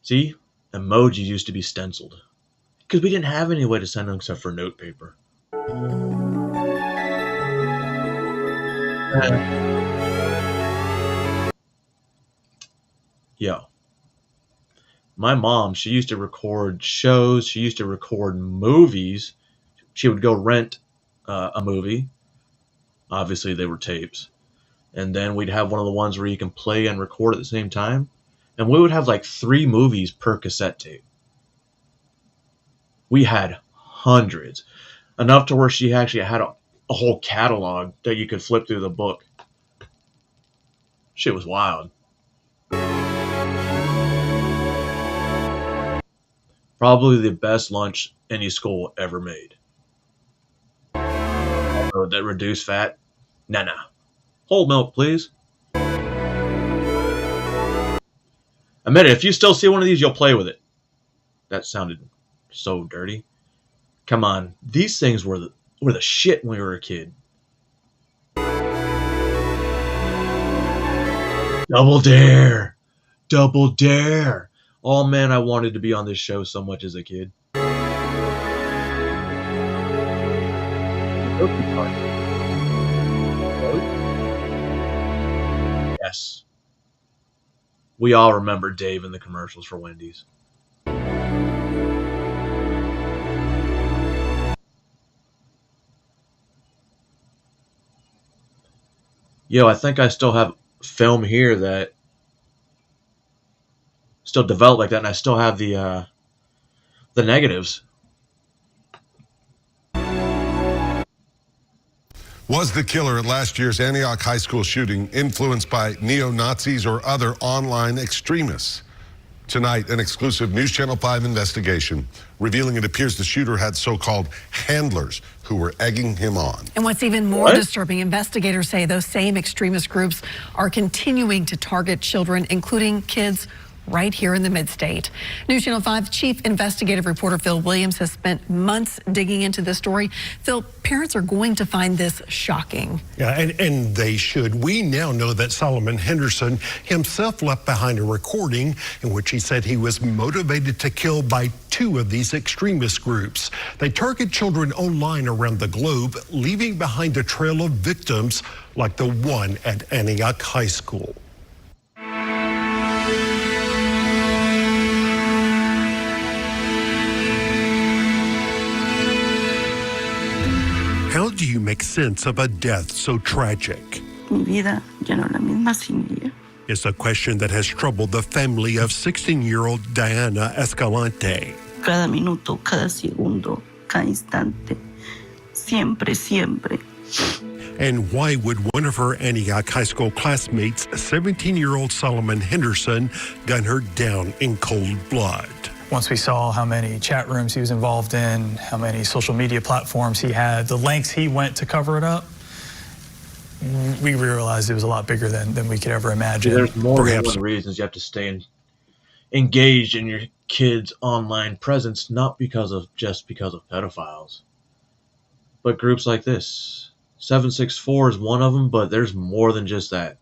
Speaker 1: See? Emojis used to be stenciled. Because we didn't have any way to send them except for note paper. Yo. My mom, she used to record shows. She used to record movies. She would go rent a movie. Obviously, they were tapes. And then we'd have one of the ones where you can play and record at the same time. And we would have like 3 movies per cassette tape. We had hundreds. Enough to where she actually had a whole catalog that you could flip through the book. Shit was wild. Probably the best lunch any school ever made. That reduced fat? Nah. Whole milk, please. Admit it, if you still see one of these, you'll play with it. That sounded so dirty. Come on, these things were the shit when we were a kid. Double Dare! Double Dare! Oh man, I wanted to be on this show so much as a kid. Yes. We all remember Dave in the commercials for Wendy's. Yo, I think I still have film here that still developed like that, and I still have the negatives.
Speaker 2: Was the killer at last year's Antioch High School shooting influenced by neo-Nazis or other online extremists? Tonight, an exclusive News Channel 5 investigation revealing it appears the shooter had so-called handlers who were egging him on.
Speaker 3: And what's even more disturbing, investigators say those same extremist groups are continuing to target children, including kids right here in the Mid-State. News Channel 5 Chief Investigative Reporter Phil Williams has spent months digging into this story. Phil, parents are going to find this shocking.
Speaker 4: Yeah, and they should. We now know that Solomon Henderson himself left behind a recording in which he said he was motivated to kill by two of these extremist groups. They target children online around the globe, leaving behind a trail of victims like the one at Antioch High School. How do you make sense of a death so tragic?
Speaker 7: Mi vida ya no es la misma sin ella.
Speaker 4: It's a question that has troubled the family of 16-year-old Diana Escalante.
Speaker 7: Cada minuto, cada segundo, cada instante, siempre, siempre.
Speaker 4: And why would one of her Antioch High School classmates, 17-year-old Solomon Henderson, gun her down in cold blood?
Speaker 8: Once we saw how many chat rooms he was involved in, how many social media platforms he had, the lengths he went to cover it up, we realized it was a lot bigger than we could ever imagine.
Speaker 1: There's more than one reasons you have to stay engaged in your kids' online presence, not because of pedophiles, but groups like this. 764 is one of them, but there's more than just that.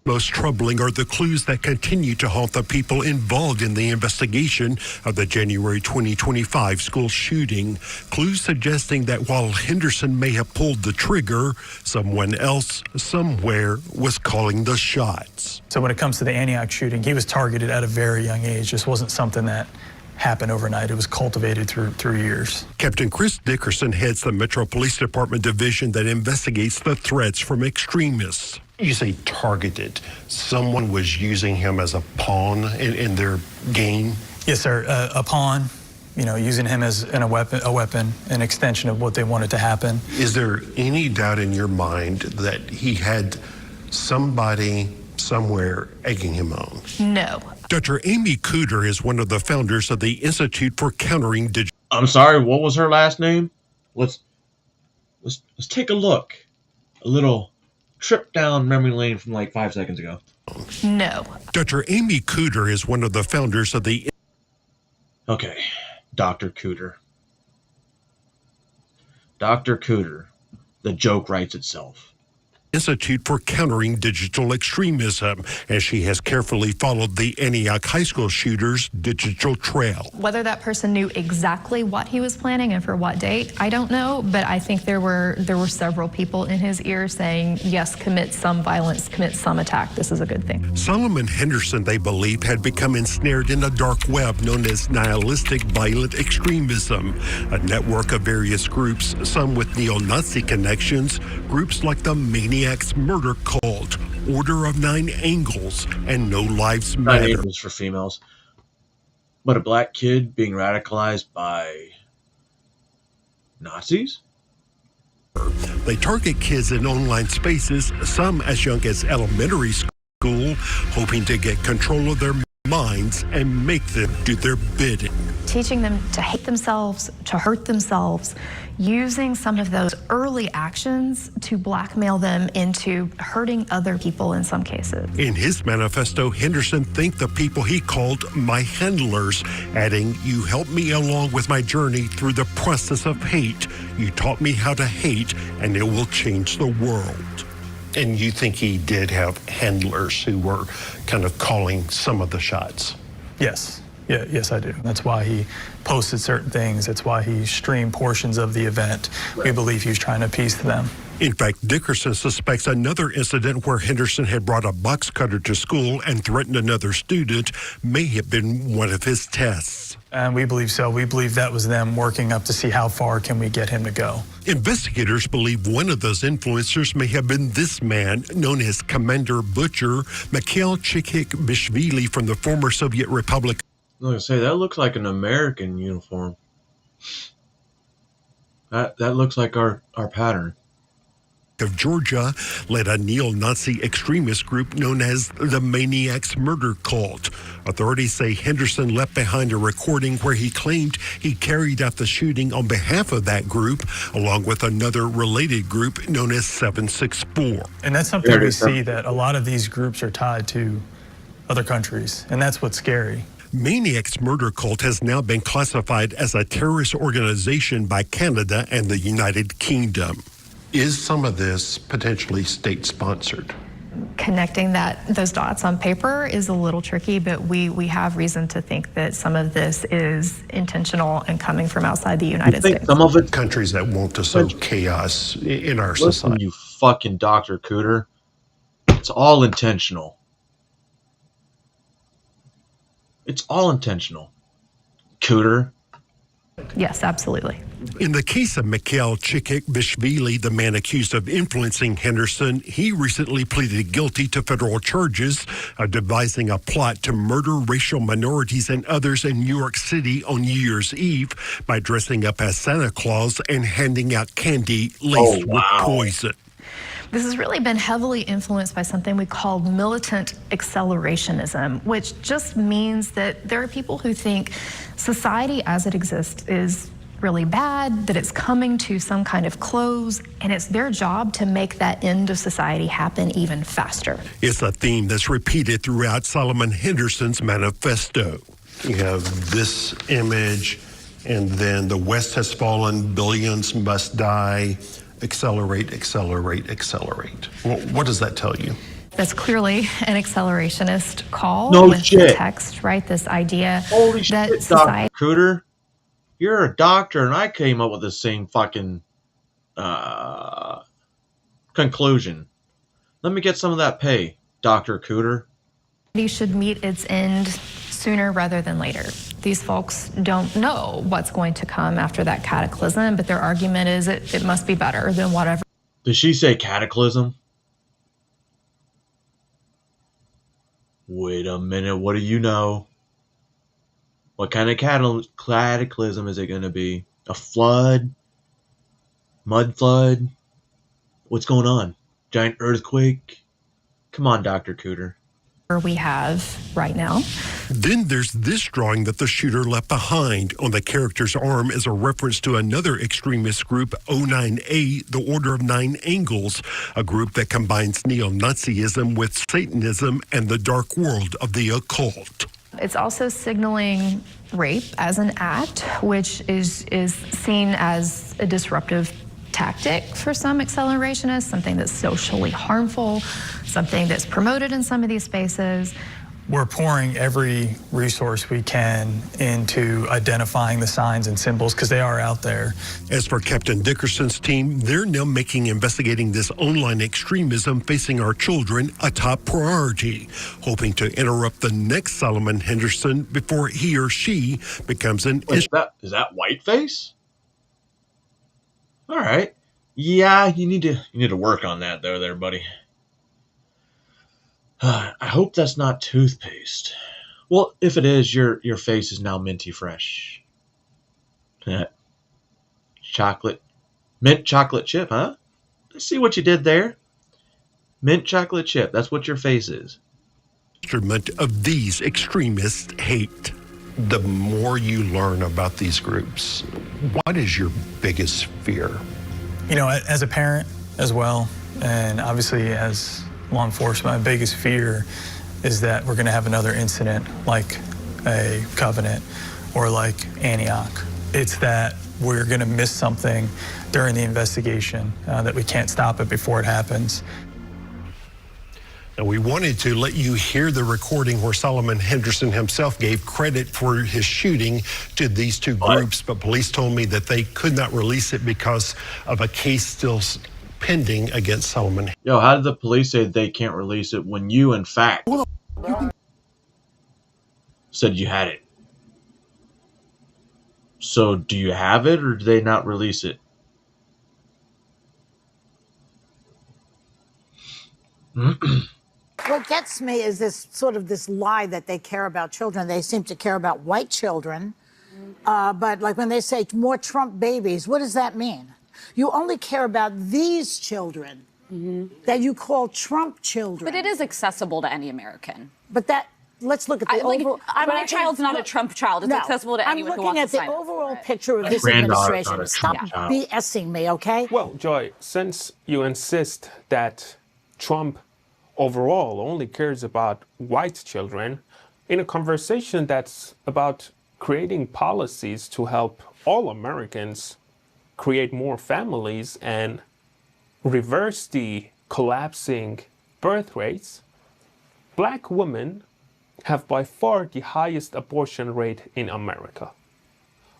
Speaker 4: Most troubling are the clues that continue to haunt the people involved in the investigation of the January 2025 school shooting. Clues suggesting that while Henderson may have pulled the trigger, someone else somewhere was calling the shots.
Speaker 8: So when it comes to the Antioch shooting, he was targeted at a very young age. This wasn't something that happened overnight. It was cultivated through years.
Speaker 4: Captain Chris Dickerson heads the Metro Police Department division that investigates the threats from extremists. You say targeted. Someone was using him as a pawn in their game?
Speaker 8: Yes, sir. A pawn, using him as a weapon, an extension of what they wanted to happen.
Speaker 4: Is there any doubt in your mind that he had somebody somewhere egging him on?
Speaker 7: No.
Speaker 4: Dr. Amy Cooter is one of the founders of the Institute for Countering Digital.
Speaker 1: I'm sorry, what was her last name? Let's take a look. A little trip down memory lane from like 5 seconds ago.
Speaker 7: No.
Speaker 4: Dr. Amy Cooter is one of the founders of the...
Speaker 1: Okay, Dr. Cooter. Dr. Cooter. The joke writes itself.
Speaker 4: Institute for Countering Digital Extremism, as she has carefully followed the Antioch High School shooter's digital trail.
Speaker 18: Whether that person knew exactly what he was planning and for what date, I don't know, but I think there were several people in his ear saying, yes, commit some violence, commit some attack. This is a good thing.
Speaker 4: Solomon Henderson, they believe, had become ensnared in a dark web known as nihilistic violent extremism, a network of various groups, some with neo-Nazi connections, groups like the Maniacs Murder Cult, Order of Nine Angles, and No Lives Matter.
Speaker 1: 9 Angles for females. But a black kid being radicalized by Nazis?
Speaker 4: They target kids in online spaces, some as young as elementary school, hoping to get control of their minds and make them do their bidding.
Speaker 18: Teaching them to hate themselves, to hurt themselves, using some of those early actions to blackmail them into hurting other people in some cases.
Speaker 4: In his manifesto, Henderson thanked the people he called my handlers, adding, "You helped me along with my journey through the process of hate. You taught me how to hate, and it will change the world." And you think he did have handlers who were kind of calling some of the shots?
Speaker 8: Yes. Yeah, yes, I do. That's why he posted certain things. That's why he streamed portions of the event. We believe he was trying to appease them.
Speaker 4: In fact, Dickerson suspects another incident where Henderson had brought a box cutter to school and threatened another student may have been one of his tests.
Speaker 8: And we believe so. We believe that was them working up to see how far can we get him to go.
Speaker 4: Investigators believe one of those influencers may have been this man, known as Commander Butcher, Mikhail Chikikbishvili from the former Soviet Republic.
Speaker 1: I was going to say, that looks like an American uniform. That looks like our pattern.
Speaker 4: Of Georgia, led a neo-Nazi extremist group known as the Maniacs Murder Cult. Authorities say Henderson left behind a recording where he claimed he carried out the shooting on behalf of that group, along with another related group known as 764.
Speaker 8: And that's something we see, that a lot of these groups are tied to other countries, and that's what's scary.
Speaker 4: Maniac's murder cult has now been classified as a terrorist organization by Canada and the United Kingdom. Is some of this potentially state-sponsored?
Speaker 18: Connecting those dots on paper is a little tricky, but we have reason to think that some of this is intentional and coming from outside the United States.
Speaker 1: Some of it,
Speaker 4: countries that want to sow chaos in our
Speaker 1: listen,
Speaker 4: society.
Speaker 1: You fucking Dr. Cooter. It's all intentional. It's all intentional. Cooter.
Speaker 18: Yes, absolutely.
Speaker 4: In the case of Mikhail Chikikvishvili, the man accused of influencing Henderson, he recently pleaded guilty to federal charges of devising a plot to murder racial minorities and others in New York City on New Year's Eve by dressing up as Santa Claus and handing out candy laced with poison.
Speaker 18: This has really been heavily influenced by something we call militant accelerationism, which just means that there are people who think society as it exists is really bad, that it's coming to some kind of close, and it's their job to make that end of society happen even faster.
Speaker 4: It's a theme that's repeated throughout Solomon Henderson's manifesto. You have this image, and then the West has fallen, billions must die. Accelerate, accelerate, accelerate. Well, what does that tell you?
Speaker 18: That's clearly an accelerationist call
Speaker 1: with
Speaker 18: the text, right? This idea that society.
Speaker 1: Dr. Cooter, you're a doctor, and I came up with the same fucking conclusion. Let me get some of that pay, Dr. Cooter.
Speaker 18: Should meet its end sooner rather than later. These folks don't know what's going to come after that cataclysm, but their argument is it must be better than whatever.
Speaker 1: Did she say cataclysm? Wait a minute, what do you know? What kind of cataclysm is it going to be? A flood? Mud flood? What's going on? Giant earthquake? Come on, Dr. Cooter.
Speaker 18: We have right now.
Speaker 4: Then there's this drawing that the shooter left behind. On the character's arm is a reference to another extremist group, O9A, the Order of Nine Angles, a group that combines neo-Nazism with Satanism and the dark world of the occult.
Speaker 18: It's also signaling rape as an act, which is seen as a disruptive tactic for some accelerationists, something that's socially harmful, something that's promoted in some of these spaces.
Speaker 8: We're pouring every resource we can into identifying the signs and symbols because they are out there.
Speaker 4: As for Captain Dickerson's team, they're now making investigating this online extremism facing our children a top priority, hoping to interrupt the next Solomon Henderson before he or she becomes an
Speaker 1: Is that Whiteface? All right. Yeah, you need to work on that there, buddy. I hope that's not toothpaste. Well, if it is, your face is now minty fresh. Mint chocolate chip, huh? I see what you did there. Mint chocolate chip. That's what your face is.
Speaker 4: Instrument of these extremists' hate. The more you learn about these groups, what is your biggest fear?
Speaker 8: You know, as a parent as well, and obviously as law enforcement, my biggest fear is that we're going to have another incident like a Covenant or like Antioch. It's that we're going to miss something during the investigation, that we can't stop it before it happens.
Speaker 4: And we wanted to let you hear the recording where Solomon Henderson himself gave credit for his shooting to these two groups, but police told me that they could not release it because of a case still pending against Solomon.
Speaker 1: Yo, how did the police say they can't release it when you, in fact, said you had it? So do you have it, or do they not release it?
Speaker 9: What gets me is this lie that they care about children. They seem to care about white children. But like when they say more Trump babies, what does that mean? You only care about these children that you call Trump children.
Speaker 10: But it is accessible to any American.
Speaker 9: But let's look at the overall.
Speaker 10: My child's not a Trump child. It's accessible to anyone who wants to sign up.
Speaker 9: I'm looking at the overall picture of this
Speaker 10: granddaughter's
Speaker 9: administration.
Speaker 10: not a
Speaker 9: Stop
Speaker 10: Trump child.
Speaker 9: BSing me, okay?
Speaker 11: Well, Joy, since you insist that Trump overall only cares about white children in a conversation that's about creating policies to help all Americans create more families and reverse the collapsing birth rates, Black women have by far the highest abortion rate in America.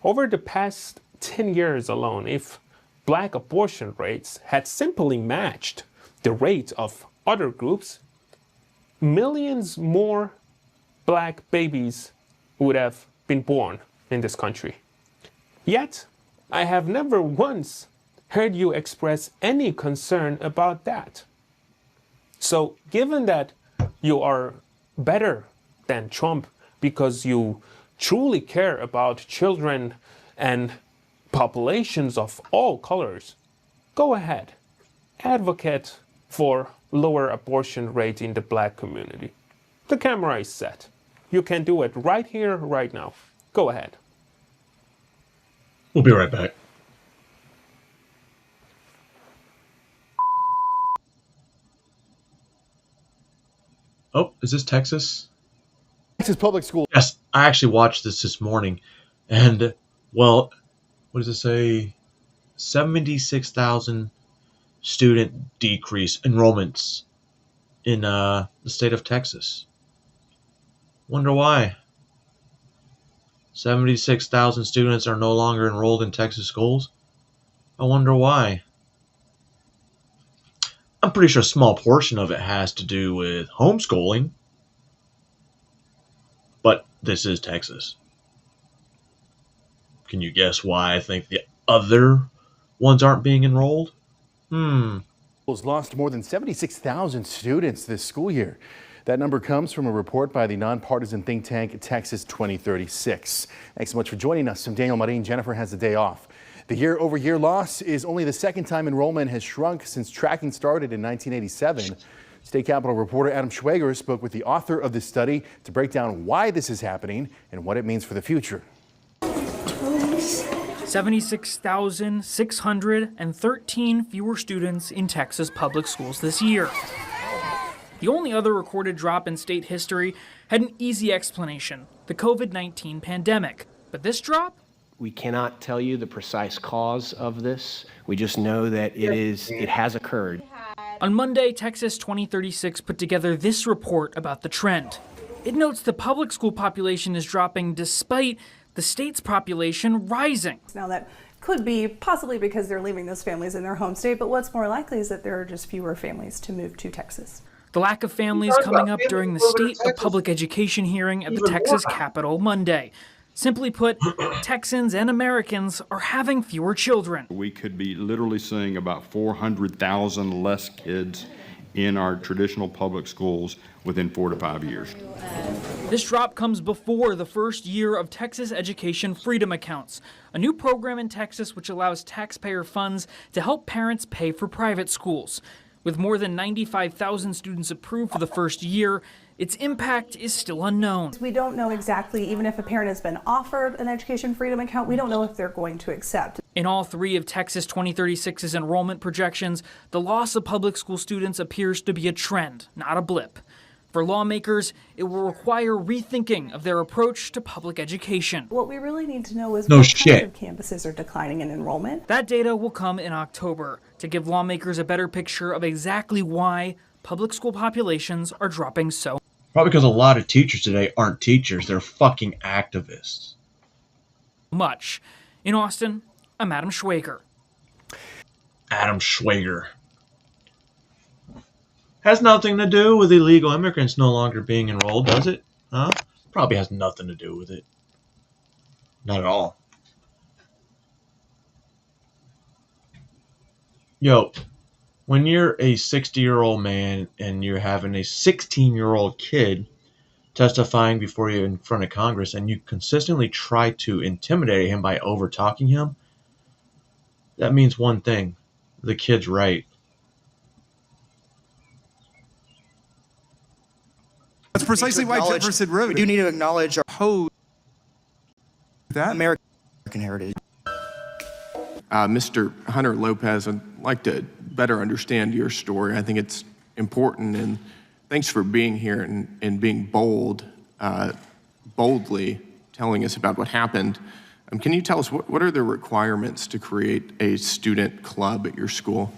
Speaker 11: Over the past 10 years alone, if Black abortion rates had simply matched the rate of other groups, millions more Black babies would have been born in this country. Yet, I have never once heard you express any concern about that. So, given that you are better than Trump because you truly care about children and populations of all colors, go ahead, advocate for lower abortion rate in the Black community. The camera is set. You can do it right here, right now. Go ahead.
Speaker 1: We'll be right back. Oh, is this Texas?
Speaker 12: Texas Public School.
Speaker 1: Yes, I actually watched this morning. And, well, what does it say? 76,000 student decrease enrollments in the state of Texas. Wonder why. 76,000 students are no longer enrolled in Texas schools. I wonder why. I'm pretty sure a small portion of it has to do with homeschooling. But this is Texas. Can you guess why I think the other ones aren't being enrolled?
Speaker 12: Lost more than 76,000 students this school year. That number comes from a report by the nonpartisan think tank Texas 2036. Thanks so much for joining us. I'm Daniel Marin. Jennifer has the day off. The year-over-year loss is only the second time enrollment has shrunk since tracking started in 1987. State Capitol reporter Adam Schweger spoke with the author of this study to break down why this is happening and what it means for the future.
Speaker 13: 76,613 fewer students in Texas public schools this year. The only other recorded drop in state history had an easy explanation: the COVID-19 pandemic. But this drop?
Speaker 14: We cannot tell you the precise cause of this. We just know that it has occurred.
Speaker 13: On Monday, Texas 2036 put together this report about the trend. It notes the public school population is dropping despite the state's population rising.
Speaker 19: Now that could be possibly because they're leaving those families in their home state, but what's more likely is that there are just fewer families to move to Texas.
Speaker 13: The lack of families coming up during the State of Public Education hearing at the Texas Capitol Monday. Simply put, Texans and Americans are having fewer children.
Speaker 21: We could be literally seeing about 400,000 less kids in our traditional public schools within 4 to 5 years.
Speaker 13: This drop comes before the first year of Texas Education Freedom Accounts, a new program in Texas which allows taxpayer funds to help parents pay for private schools. With more than 95,000 students approved for the first year, its impact is still unknown.
Speaker 19: We don't know exactly, even if a parent has been offered an Education Freedom Account, we don't know if they're going to accept.
Speaker 13: In all three of Texas 2036's enrollment projections, the loss of public school students appears to be a trend, not a blip. For lawmakers, it will require rethinking of their approach to public education.
Speaker 19: What we really need to know is
Speaker 1: what
Speaker 19: kind of campuses are declining in enrollment.
Speaker 13: That data will come in October to give lawmakers a better picture of exactly why public school populations are dropping so.
Speaker 1: Probably because a lot of teachers today aren't teachers, they're fucking activists.
Speaker 13: Much. In Austin, I'm Adam Schweger.
Speaker 1: Adam Schweger. Has nothing to do with illegal immigrants no longer being enrolled, does it? Huh? Probably has nothing to do with it. Not at all. Yo, when you're a 60-year-old man and you're having a 16-year-old kid testifying before you in front of Congress and you consistently try to intimidate him by over-talking him, that means one thing. The kid's right.
Speaker 22: That's precisely why Jefferson wrote it.
Speaker 23: We do need to acknowledge our whole American heritage.
Speaker 24: Mr. Hunter Lopez, I'd like to better understand your story. I think it's important, and
Speaker 5: Thanks for being here and being boldly telling us about what happened. Can you tell us what are the requirements to create a student club at your school?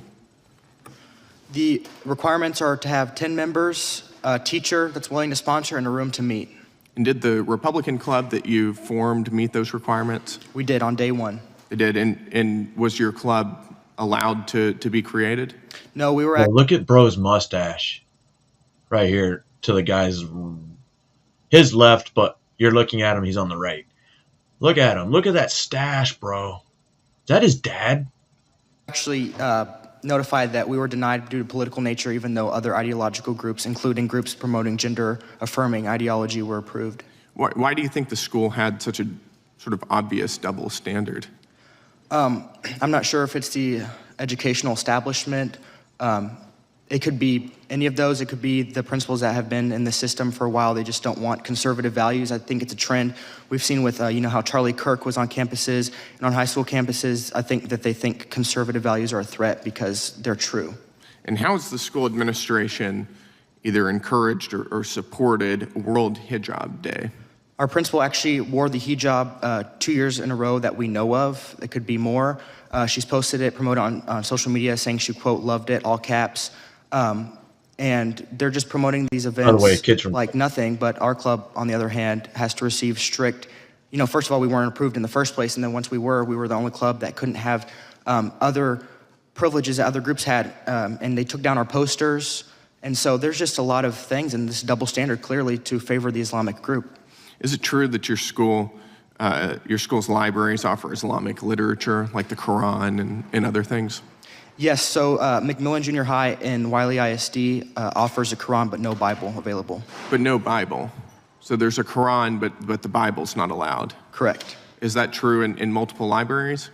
Speaker 23: The requirements are to have 10 members, a teacher that's willing to sponsor, and a room to meet.
Speaker 5: And did the Republican club that you formed meet those requirements?
Speaker 23: We did on day one.
Speaker 5: They did, and was your club allowed to be created?
Speaker 23: No, we were
Speaker 1: Well, look at bro's mustache right here to the guy's his left, but you're looking at him, he's on the right. Look at him. Look at that stash, bro. Is that his dad?
Speaker 23: Actually notified that we were denied due to political nature, even though other ideological groups, including groups promoting gender-affirming ideology, were approved.
Speaker 5: Why do you think the school had such a sort of obvious double standard?
Speaker 23: I'm not sure if it's the educational establishment. It could be any of those. It could be the principals that have been in the system for a while. They just don't want conservative values. I think it's a trend we've seen with, how Charlie Kirk was on campuses and on high school campuses. I think that they think conservative values are a threat because they're true.
Speaker 5: And how has the school administration either encouraged or supported World Hijab Day?
Speaker 23: Our principal actually wore the hijab 2 years in a row that we know of. It could be more. She's posted it, promoted on social media, saying she, quote, loved it, all caps. And they're just promoting these events
Speaker 1: By the way, kids from
Speaker 23: like nothing, but our club, on the other hand, has to receive strict, first of all, we weren't approved in the first place, and then once we were the only club that couldn't have other privileges that other groups had, and they took down our posters, and so there's just a lot of things in this double standard clearly to favor the Islamic group.
Speaker 5: Is it true that your school's libraries offer Islamic literature, like the Quran and other things?
Speaker 23: Yes, so McMillan Junior High and Wiley ISD offers a Quran, but no Bible available.
Speaker 5: But no Bible. So there's a Quran, but the Bible's not allowed.
Speaker 23: Correct.
Speaker 5: Is that true in multiple libraries?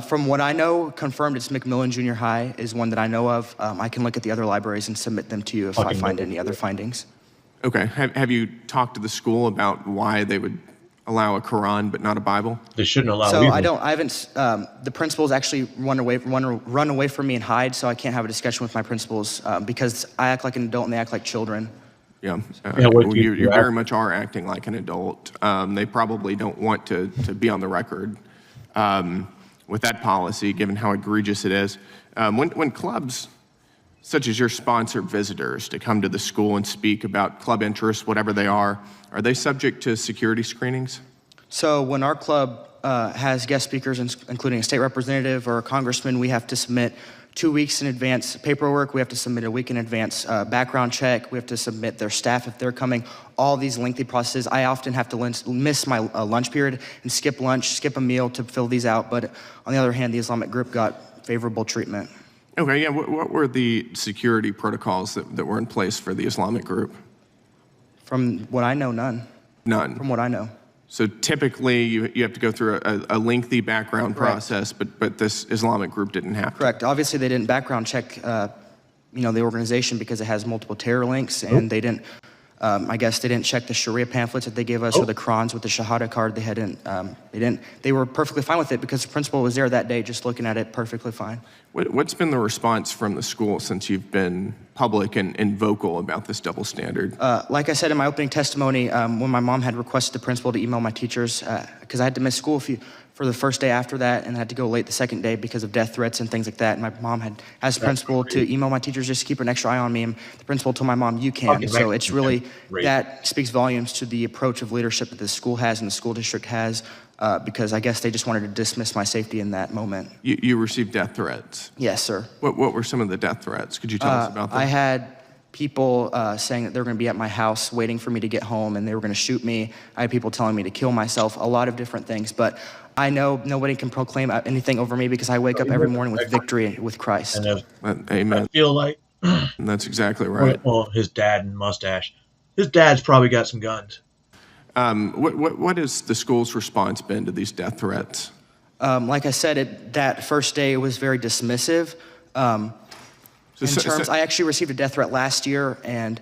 Speaker 23: From what I know, confirmed it's McMillan Junior High is one that I know of. I can look at the other libraries and submit them to you if I find any other findings.
Speaker 5: Okay. Have you talked to the school about why they would allow a Quran but not a Bible?
Speaker 1: They shouldn't allow
Speaker 23: So
Speaker 1: either.
Speaker 23: I haven't, the principals actually run away from me and hide, so I can't have a discussion with my principals because I act like an adult and they act like children.
Speaker 5: Yeah,
Speaker 1: what
Speaker 5: you very much are acting like an adult. They probably don't want to be on the record with that policy, given how egregious it is. When clubs such as your sponsor visitors to come to the school and speak about club interests, whatever they are they subject to security screenings?
Speaker 23: So when our club has guest speakers, including a state representative or a congressman, we have to submit 2 weeks in advance paperwork. We have to submit a week in advance background check. We have to submit their staff if they're coming. All these lengthy processes. I often have to miss my lunch period and skip lunch, skip a meal to fill these out. But on the other hand, the Islamic group got favorable treatment.
Speaker 5: Okay, yeah. What were the security protocols that were in place for the Islamic group?
Speaker 23: From what I know, none.
Speaker 5: None.
Speaker 23: From what I know.
Speaker 5: So typically, you have to go through a lengthy background process, but this Islamic group didn't have to.
Speaker 23: Correct. Obviously, they didn't background check, the organization because it has multiple terror links, and they didn't. I guess they didn't check the Sharia pamphlets that they gave us or the Qurans with the Shahada card. They hadn't. They were perfectly fine with it because the principal was there that day, just looking at it, perfectly fine.
Speaker 5: What's been the response from the school since you've been public and vocal about this double standard?
Speaker 23: Like I said in my opening testimony, when my mom had requested the principal to email my teachers, because I had to miss school for the first day after that, and I had to go late the second day because of death threats and things like that. And my mom had asked the principal to email my teachers just to keep an extra eye on me. And the principal told my mom, "You can." So it's really that speaks volumes to the approach of leadership that the school has and the school district has. Because I guess they just wanted to dismiss my safety in that moment.
Speaker 5: You received death threats?
Speaker 23: Yes, sir.
Speaker 5: What were some of the death threats? Could you tell us about them?
Speaker 23: I had people saying that they were going to be at my house waiting for me to get home and they were going to shoot me. I had people telling me to kill myself, a lot of different things. But I know nobody can proclaim anything over me because I wake up every morning with victory with Christ.
Speaker 5: Amen.
Speaker 1: I feel like
Speaker 5: that's exactly right.
Speaker 1: Well, his dad and mustache. His dad's probably got some guns.
Speaker 5: What has the school's response been to these death threats?
Speaker 23: Like I said, that first day it was very dismissive. I actually received a death threat last year, and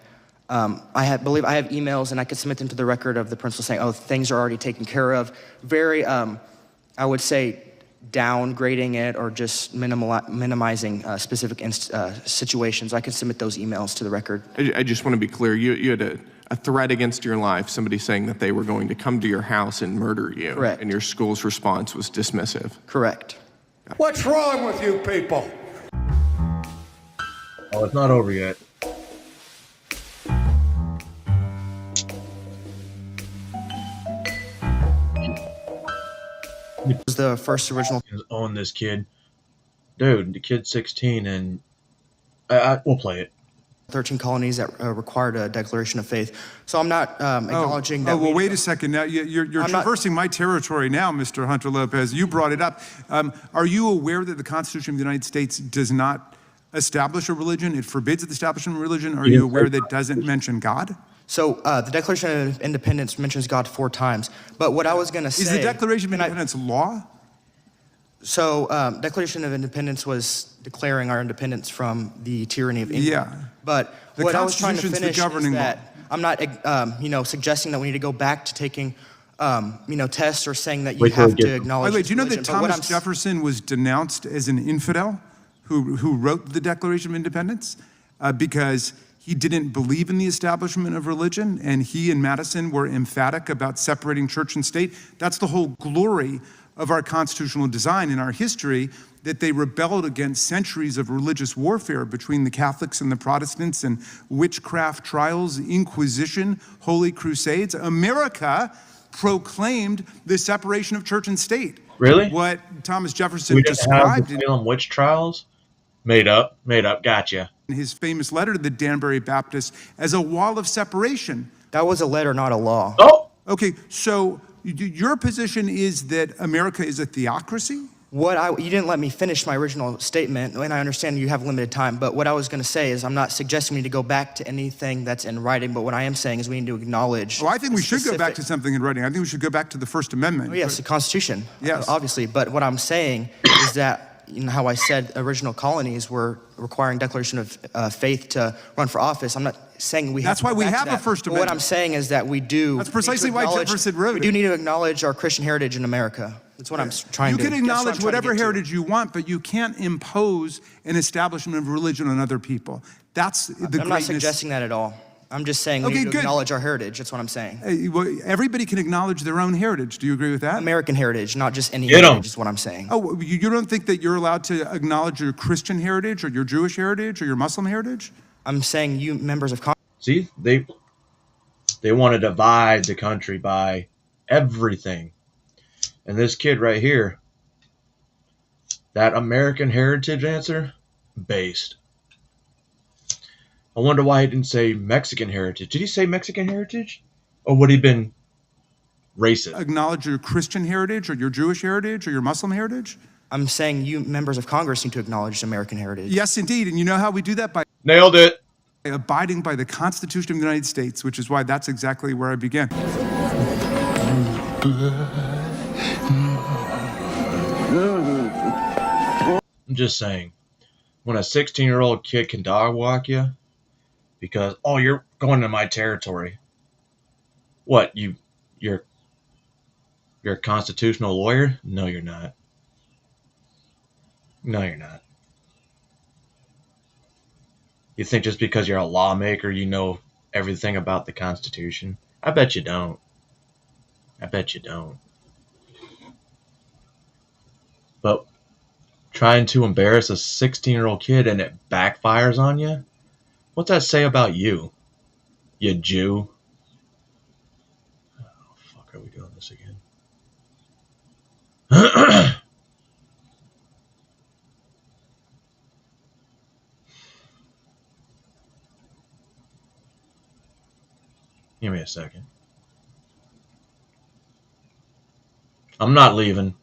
Speaker 23: I believe I have emails, and I could submit them to the record of the principal saying, "Oh, things are already taken care of." Very, I would say, downgrading it or just minimizing specific situations, I can submit those emails to the record.
Speaker 5: I just want to be clear. You had a threat against your life, somebody saying that they were going to come to your house and murder you.
Speaker 23: Correct.
Speaker 5: And your school's response was dismissive.
Speaker 23: Correct.
Speaker 15: What's wrong with you people?
Speaker 1: Oh, it's not over yet.
Speaker 23: It was the first original.
Speaker 1: Own this kid. Dude, the kid's 16 and we'll play it.
Speaker 23: 13 colonies that required a declaration of faith. So I'm not acknowledging that.
Speaker 22: Oh, well, wait a second. Now, you're traversing my territory now, Mr. Hunter Lopez. You brought it up. Are you aware that the Constitution of the United States does not establish a religion? It forbids the establishment of religion. Are you aware that it doesn't mention God?
Speaker 23: So the Declaration of Independence mentions God 4 times. But what I was going to say...
Speaker 22: Is the Declaration of Independence law?
Speaker 23: So Declaration of Independence was declaring our independence from the tyranny of England.
Speaker 22: Yeah.
Speaker 23: But
Speaker 22: The
Speaker 23: what I was trying to
Speaker 22: Constitution's the
Speaker 23: finish is
Speaker 22: governing
Speaker 23: that
Speaker 22: law.
Speaker 23: I'm not, suggesting that we need to go back to taking, tests or saying that you
Speaker 1: Wait till we
Speaker 23: have
Speaker 1: get-
Speaker 23: to acknowledge.
Speaker 22: Wait, do you know
Speaker 23: religion.
Speaker 22: that
Speaker 23: But what
Speaker 22: Thomas Jefferson was denounced as an infidel who wrote the Declaration of Independence because he didn't believe in the establishment of religion, and he and Madison were emphatic about separating church and state? That's the whole glory of our constitutional design in our history, that they rebelled against centuries of religious warfare between the Catholics and the Protestants and witchcraft trials, Inquisition, Holy Crusades. America proclaimed the separation of church and state.
Speaker 1: Really?
Speaker 22: What Thomas Jefferson
Speaker 1: We didn't have
Speaker 22: described
Speaker 1: the Salem witch trials? Made up. Gotcha.
Speaker 22: in his famous letter to the Danbury Baptists as a wall of separation.
Speaker 23: That was a letter, not a law.
Speaker 1: Oh!
Speaker 22: Okay, so your position is that America is a theocracy?
Speaker 23: You didn't let me finish my original statement, and I understand you have limited time, but what I was going to say is I'm not suggesting we need to go back to anything that's in writing, but what I am saying is we need to acknowledge...
Speaker 22: Oh, I think we should go back to something in writing. I think we should go back to the First Amendment.
Speaker 23: Oh, yes, the Constitution,
Speaker 22: yes.
Speaker 23: Obviously, but what I'm saying is that, how I said original colonies were requiring declaration of faith to run for office. I'm not saying we have
Speaker 22: That's
Speaker 23: to
Speaker 22: why
Speaker 23: go
Speaker 22: we
Speaker 23: back to
Speaker 22: have a
Speaker 23: that.
Speaker 22: First
Speaker 23: But
Speaker 22: Amendment.
Speaker 23: what I'm saying is that we do...
Speaker 22: That's precisely
Speaker 23: need to
Speaker 22: why
Speaker 23: acknowledge-
Speaker 22: Jefferson wrote
Speaker 23: We
Speaker 22: it.
Speaker 23: do need to acknowledge our Christian heritage in America. That's what I'm trying to...
Speaker 22: You can acknowledge whatever
Speaker 23: get to.
Speaker 22: heritage you want, but you can't impose an establishment of religion on other people. That's the greatness.
Speaker 23: I'm not suggesting that at all. I'm just saying we
Speaker 22: Okay,
Speaker 23: need to
Speaker 22: good.
Speaker 23: acknowledge our heritage. That's what I'm saying.
Speaker 22: Well, everybody can acknowledge their own heritage. Do you agree with that?
Speaker 23: American heritage, not just any
Speaker 1: Get 'em.
Speaker 23: heritage is what I'm saying.
Speaker 22: Oh, you don't think that you're allowed to acknowledge your Christian heritage or your Jewish heritage or your Muslim heritage?
Speaker 23: I'm saying you members of Congress...
Speaker 1: See, they want to divide the country by everything. And this kid right here, that American heritage answer, based. I wonder why he didn't say Mexican heritage. Did he say Mexican heritage? Or would he been racist?
Speaker 22: Acknowledge your Christian heritage or your Jewish heritage or your Muslim heritage?
Speaker 23: I'm saying you members of Congress need to acknowledge American heritage.
Speaker 22: Yes, indeed. And you know how we do that? By
Speaker 1: Nailed it.
Speaker 22: abiding by the Constitution of the United States, which is why that's exactly where I began.
Speaker 1: I'm just saying, when a 16-year-old kid can dog walk you because, oh, you're going to my territory. What, you're a constitutional lawyer? No, you're not. No, you're not. You think just because you're a lawmaker, you know everything about the Constitution? I bet you don't. I bet you don't. But trying to embarrass a 16-year-old kid and it backfires on you? What's that say about you? You Jew? Oh, fuck, are we doing this again? Give me a second. I'm not leaving.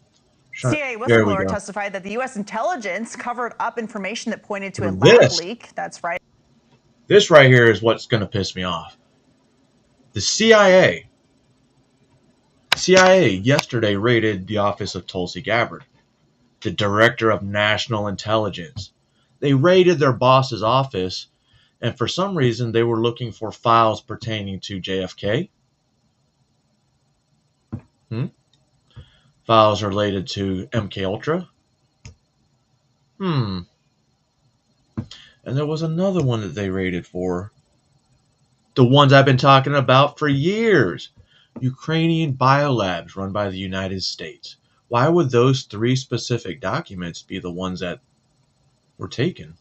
Speaker 16: CIA
Speaker 1: There we
Speaker 16: whistleblower
Speaker 1: go.
Speaker 16: testified that the U.S. intelligence covered up information that pointed to a
Speaker 1: This.
Speaker 16: lab leak. That's right.
Speaker 1: This right here is what's going to piss me off. The CIA yesterday raided the office of Tulsi Gabbard, the director of national intelligence. They raided their boss's office, and for some reason they were looking for files pertaining to JFK. files related to MK Ultra. And there was another one that they raided for. The ones I've been talking about for years. Ukrainian biolabs run by the United States. Why would those 3 specific documents be the ones that were taken?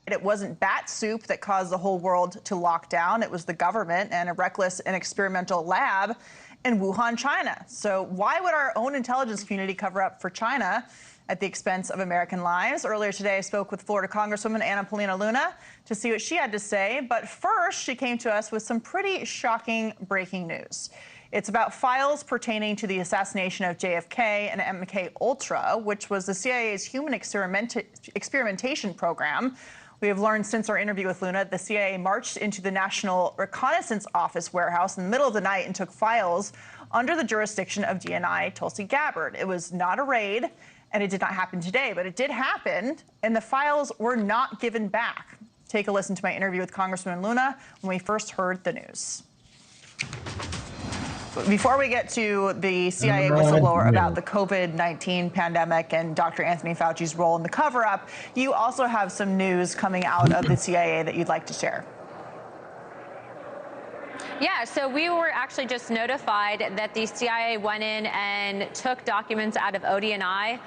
Speaker 16: It wasn't bat soup that caused the whole world to lock down. It was the government and a reckless and experimental lab in Wuhan, China. So why would our own intelligence community cover up for China at the expense of American lives? Earlier today, I spoke with Florida Congresswoman Anna Paulina Luna to see what she had to say. But first, she came to us with some pretty shocking breaking news. It's about files pertaining to the assassination of JFK and MK Ultra, which was the CIA's human experimentation program. We have learned since our interview with Luna, the CIA marched into the National Reconnaissance Office warehouse in the middle of the night and took files under the jurisdiction of DNI Tulsi Gabbard. It was not a raid, and it did not happen today, but it did happen, and the files were not given back. Take a listen to my interview with Congresswoman Luna when we first heard the news. Before we get to the CIA whistleblower about the COVID-19 pandemic and Dr. Anthony Fauci's role in the cover-up, you also have some news coming out of the CIA that you'd like to share.
Speaker 6: Yeah, so we were actually just notified that the CIA went in and took documents out of ODNI,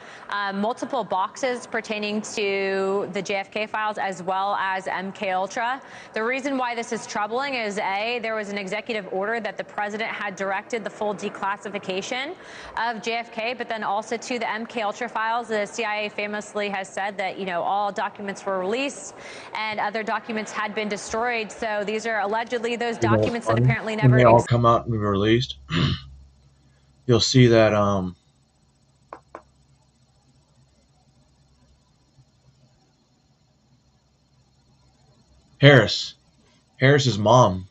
Speaker 6: multiple boxes pertaining to the JFK files as well as MK Ultra. The reason why this is troubling is there was an executive order that the president had directed the full declassification of JFK, but then also to the MK Ultra files. The CIA famously has said that, all documents were released and other documents had been destroyed. So these are allegedly those documents that apparently never
Speaker 1: when they all come out and be released, you'll see that Harris's mom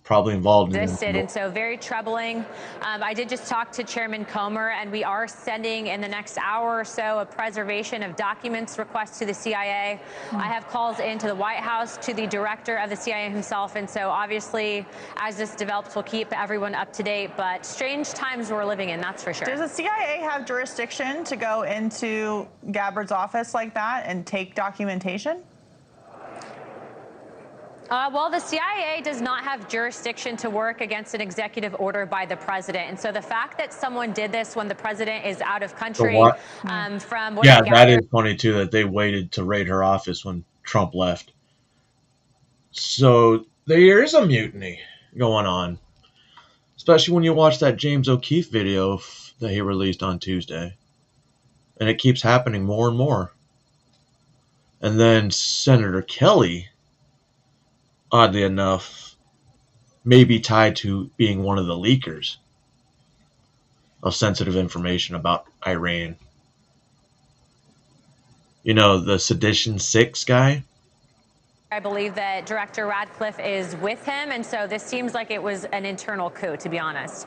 Speaker 1: probably involved in
Speaker 6: existed, and so very troubling. I did just talk to Chairman Comer, and we are sending in the next hour or so a preservation of documents request to the CIA. I have calls into the White House to the director of the CIA himself, and so obviously as this develops, we'll keep everyone up to date, but strange times we're living in, that's for sure.
Speaker 16: Does the CIA have jurisdiction to go into Gabbard's office like that and take documentation?
Speaker 6: Well, the CIA does not have jurisdiction to work against an executive order by the president. And so the fact that someone did this when the president is out of country, from what
Speaker 1: that is funny too, that they waited to raid her office when Trump left. So there is a mutiny going on, especially when you watch that James O'Keefe video that he released on Tuesday. And it keeps happening more and more. And then Senator Kelly, oddly enough, may be tied to being one of the leakers of sensitive information about Iran. The Sedition 6 guy?
Speaker 6: I believe that Director Radcliffe is with him, and so this seems like it was an internal coup, to be honest.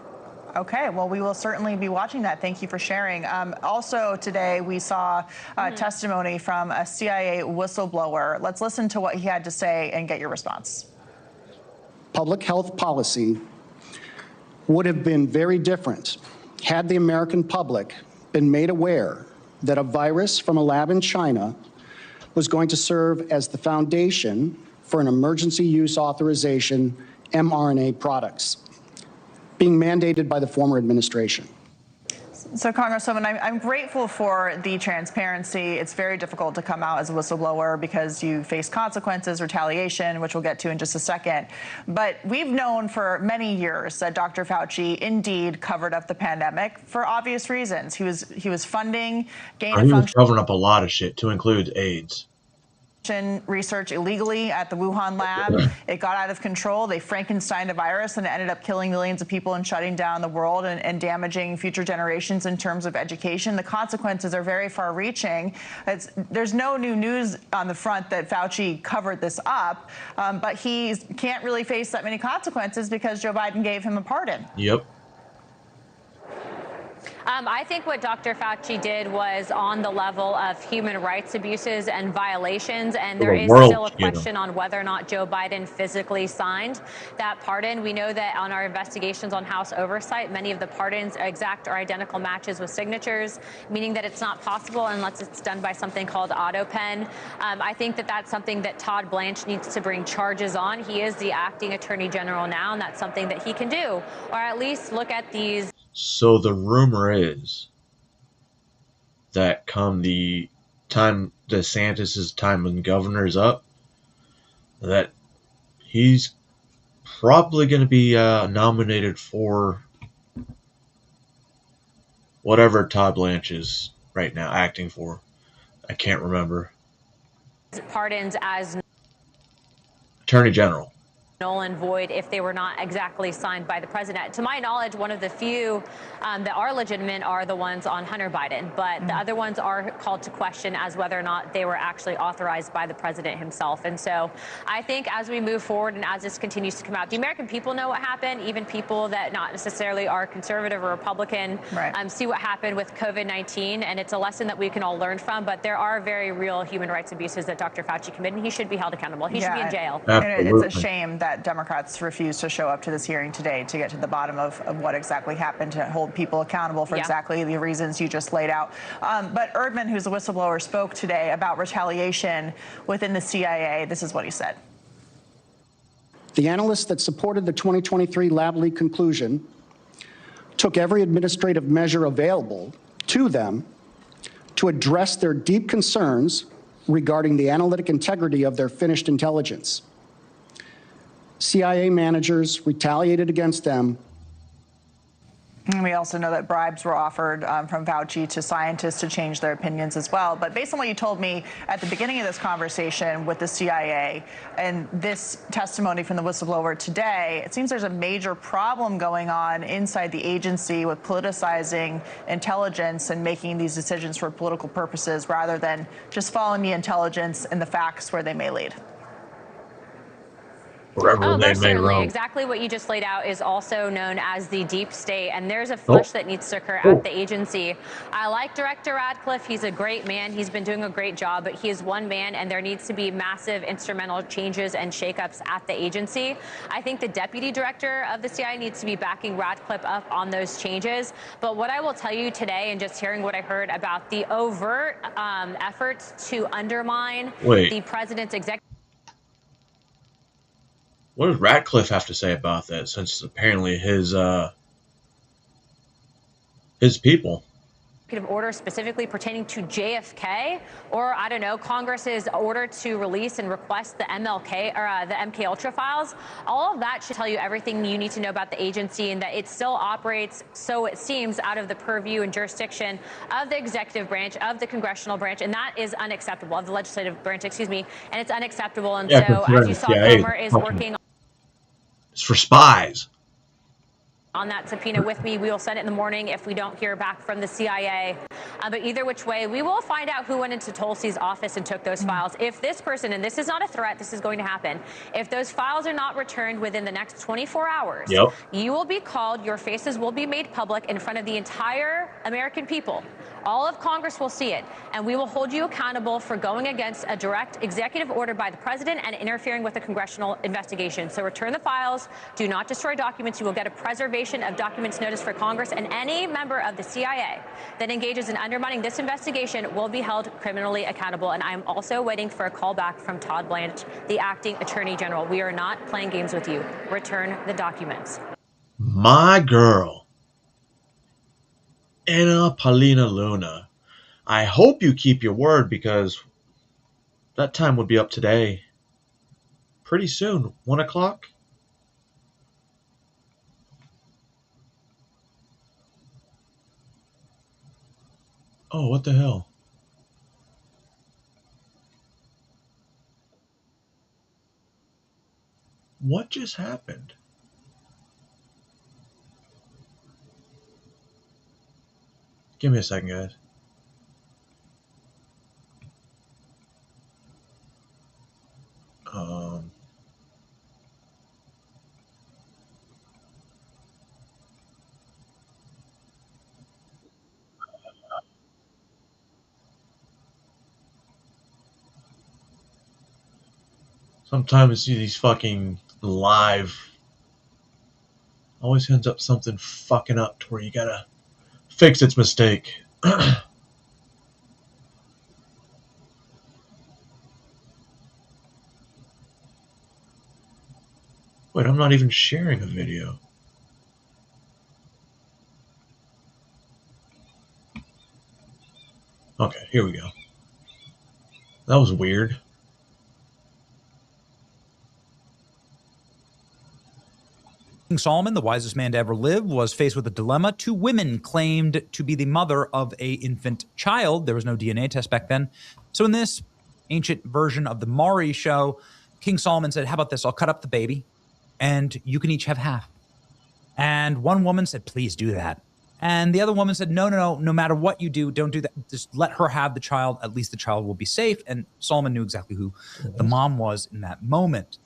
Speaker 16: Okay, well, we will certainly be watching that. Thank you for sharing. Also today, we saw testimony from a CIA whistleblower. Let's listen to what he had to say and get your response.
Speaker 17: Public health policy would have been very different had the American public been made aware that a virus from a lab in China was going to serve as the foundation for an emergency use authorization mRNA products being mandated by the former administration.
Speaker 16: So, Congresswoman, I'm grateful for the transparency. It's very difficult to come out as a whistleblower because you face consequences, retaliation, which we'll get to in just a second. But we've known for many years that Dr. Fauci indeed covered up the pandemic for obvious reasons. He was funding gain of function.
Speaker 1: He was covering up a lot of shit, to include AIDS.
Speaker 16: Research illegally at the Wuhan lab. It got out of control. They Frankensteined a virus, and it ended up killing millions of people and shutting down the world and damaging future generations in terms of education. The consequences are very far-reaching. There's no new news on the front that Fauci covered this up, but he can't really face that many consequences because Joe Biden gave him a pardon.
Speaker 1: Yep.
Speaker 6: I think what Dr. Fauci did was on the level of human rights abuses and violations, and there is still a question on whether or not Joe Biden physically signed that pardon. We know that on our investigations on House oversight, many of the pardons exact or identical matches with signatures, meaning that it's not possible unless it's done by something called AutoPen. I think that that's something that Todd Blanche needs to bring charges on. He is the acting attorney general now, and that's something that he can do, or at least look at these.
Speaker 1: So the rumor is that come the time DeSantis' time when governor is up, that he's probably going to be nominated for whatever Todd Blanche is right now acting for. I can't remember.
Speaker 6: Pardons as
Speaker 1: Attorney General.
Speaker 6: null and void if they were not exactly signed by the president. To my knowledge, one of the few that are legitimate are the ones on Hunter Biden, but the other ones are called to question as whether or not they were actually authorized by the president himself. And so I think as we move forward and as this continues to come out, the American people know what happened, even people that not necessarily are conservative or Republican, see what happened with COVID-19, and it's a lesson that we can all learn from, but there are very real human rights abuses that Dr. Fauci committed, and he should be held accountable. He should be in jail.
Speaker 16: And it's a shame that Democrats refused to show up to this hearing today to get to the bottom of what exactly happened, to hold people accountable for exactly the reasons you just laid out. But Erdman, who's a whistleblower, spoke today about retaliation within the CIA. This is what he said.
Speaker 17: The analysts that supported the 2023 lab leak conclusion took every administrative measure available to them to address their deep concerns regarding the analytic integrity of their finished intelligence. CIA managers retaliated against them.
Speaker 16: And we also know that bribes were offered from Fauci to scientists to change their opinions as well. But based on what you told me at the beginning of this conversation with the CIA and this testimony from the whistleblower today, it seems there's a major problem going on inside the agency with politicizing intelligence and making these decisions for political purposes rather than just following the intelligence and the facts where they may lead.
Speaker 6: Most certainly. Exactly what you just laid out is also known as the deep state, and there's a flush that needs to occur at the agency. I like Director Radcliffe. He's a great man. He's been doing a great job, but he is one man, and there needs to be massive instrumental changes and shakeups at the agency. I think the deputy director of the CIA needs to be backing Radcliffe up on those changes. But what I will tell you today, and just hearing what I heard about the overt efforts to undermine the president's executive.
Speaker 1: What does Ratcliffe have to say about that, since apparently his people?
Speaker 6: Order specifically pertaining to JFK, or I don't know, Congress's order to release and request the MLK or the MK Ultra files. All of that should tell you everything you need to know about the agency, and that it still operates, so it seems, out of the purview and jurisdiction of the executive branch, of the congressional branch, and that is unacceptable, of the legislative branch, excuse me, and it's unacceptable. And so, as you saw, Comer is working.
Speaker 1: It's for spies.
Speaker 6: On that subpoena with me. We will send it in the morning if we don't hear back from the CIA. But either which way, we will find out who went into Tulsi's office and took those files. If this person, and this is not a threat, this is going to happen, if those files are not returned within the next 24 hours, you will be called, your faces will be made public in front of the entire American people. All of Congress will see it, and we will hold you accountable for going against a direct executive order by the president and interfering with a congressional investigation. So return the files, do not destroy documents. You will get a preservation of documents notice for Congress, and any member of the CIA that engages in undermining this investigation will be held criminally accountable. And I'm also waiting for a call back from Todd Blanche, the acting attorney general. We are not playing games with you. Return the documents.
Speaker 1: My girl, Anna Paulina Luna, I hope you keep your word, because that time would be up today. Pretty soon, 1 o'clock. Oh, what the hell? What just happened? Give me a second, guys. Sometimes I see these fucking live. Always ends up something fucking up to where you gotta fix its mistake. Wait, I'm not even sharing a video. Okay, here we go. That was weird.
Speaker 2: King Solomon, the wisest man to ever live, was faced with a dilemma. 2 women claimed to be the mother of an infant child. There was no DNA test back then. So in this ancient version of the Maury show, King Solomon said, how about this? I'll cut up the baby and you can each have half. And one woman said, please do that. And the other woman said, no matter what you do, don't do that. Just let her have the child. At least the child will be safe. And Solomon knew exactly who the mom was in that moment.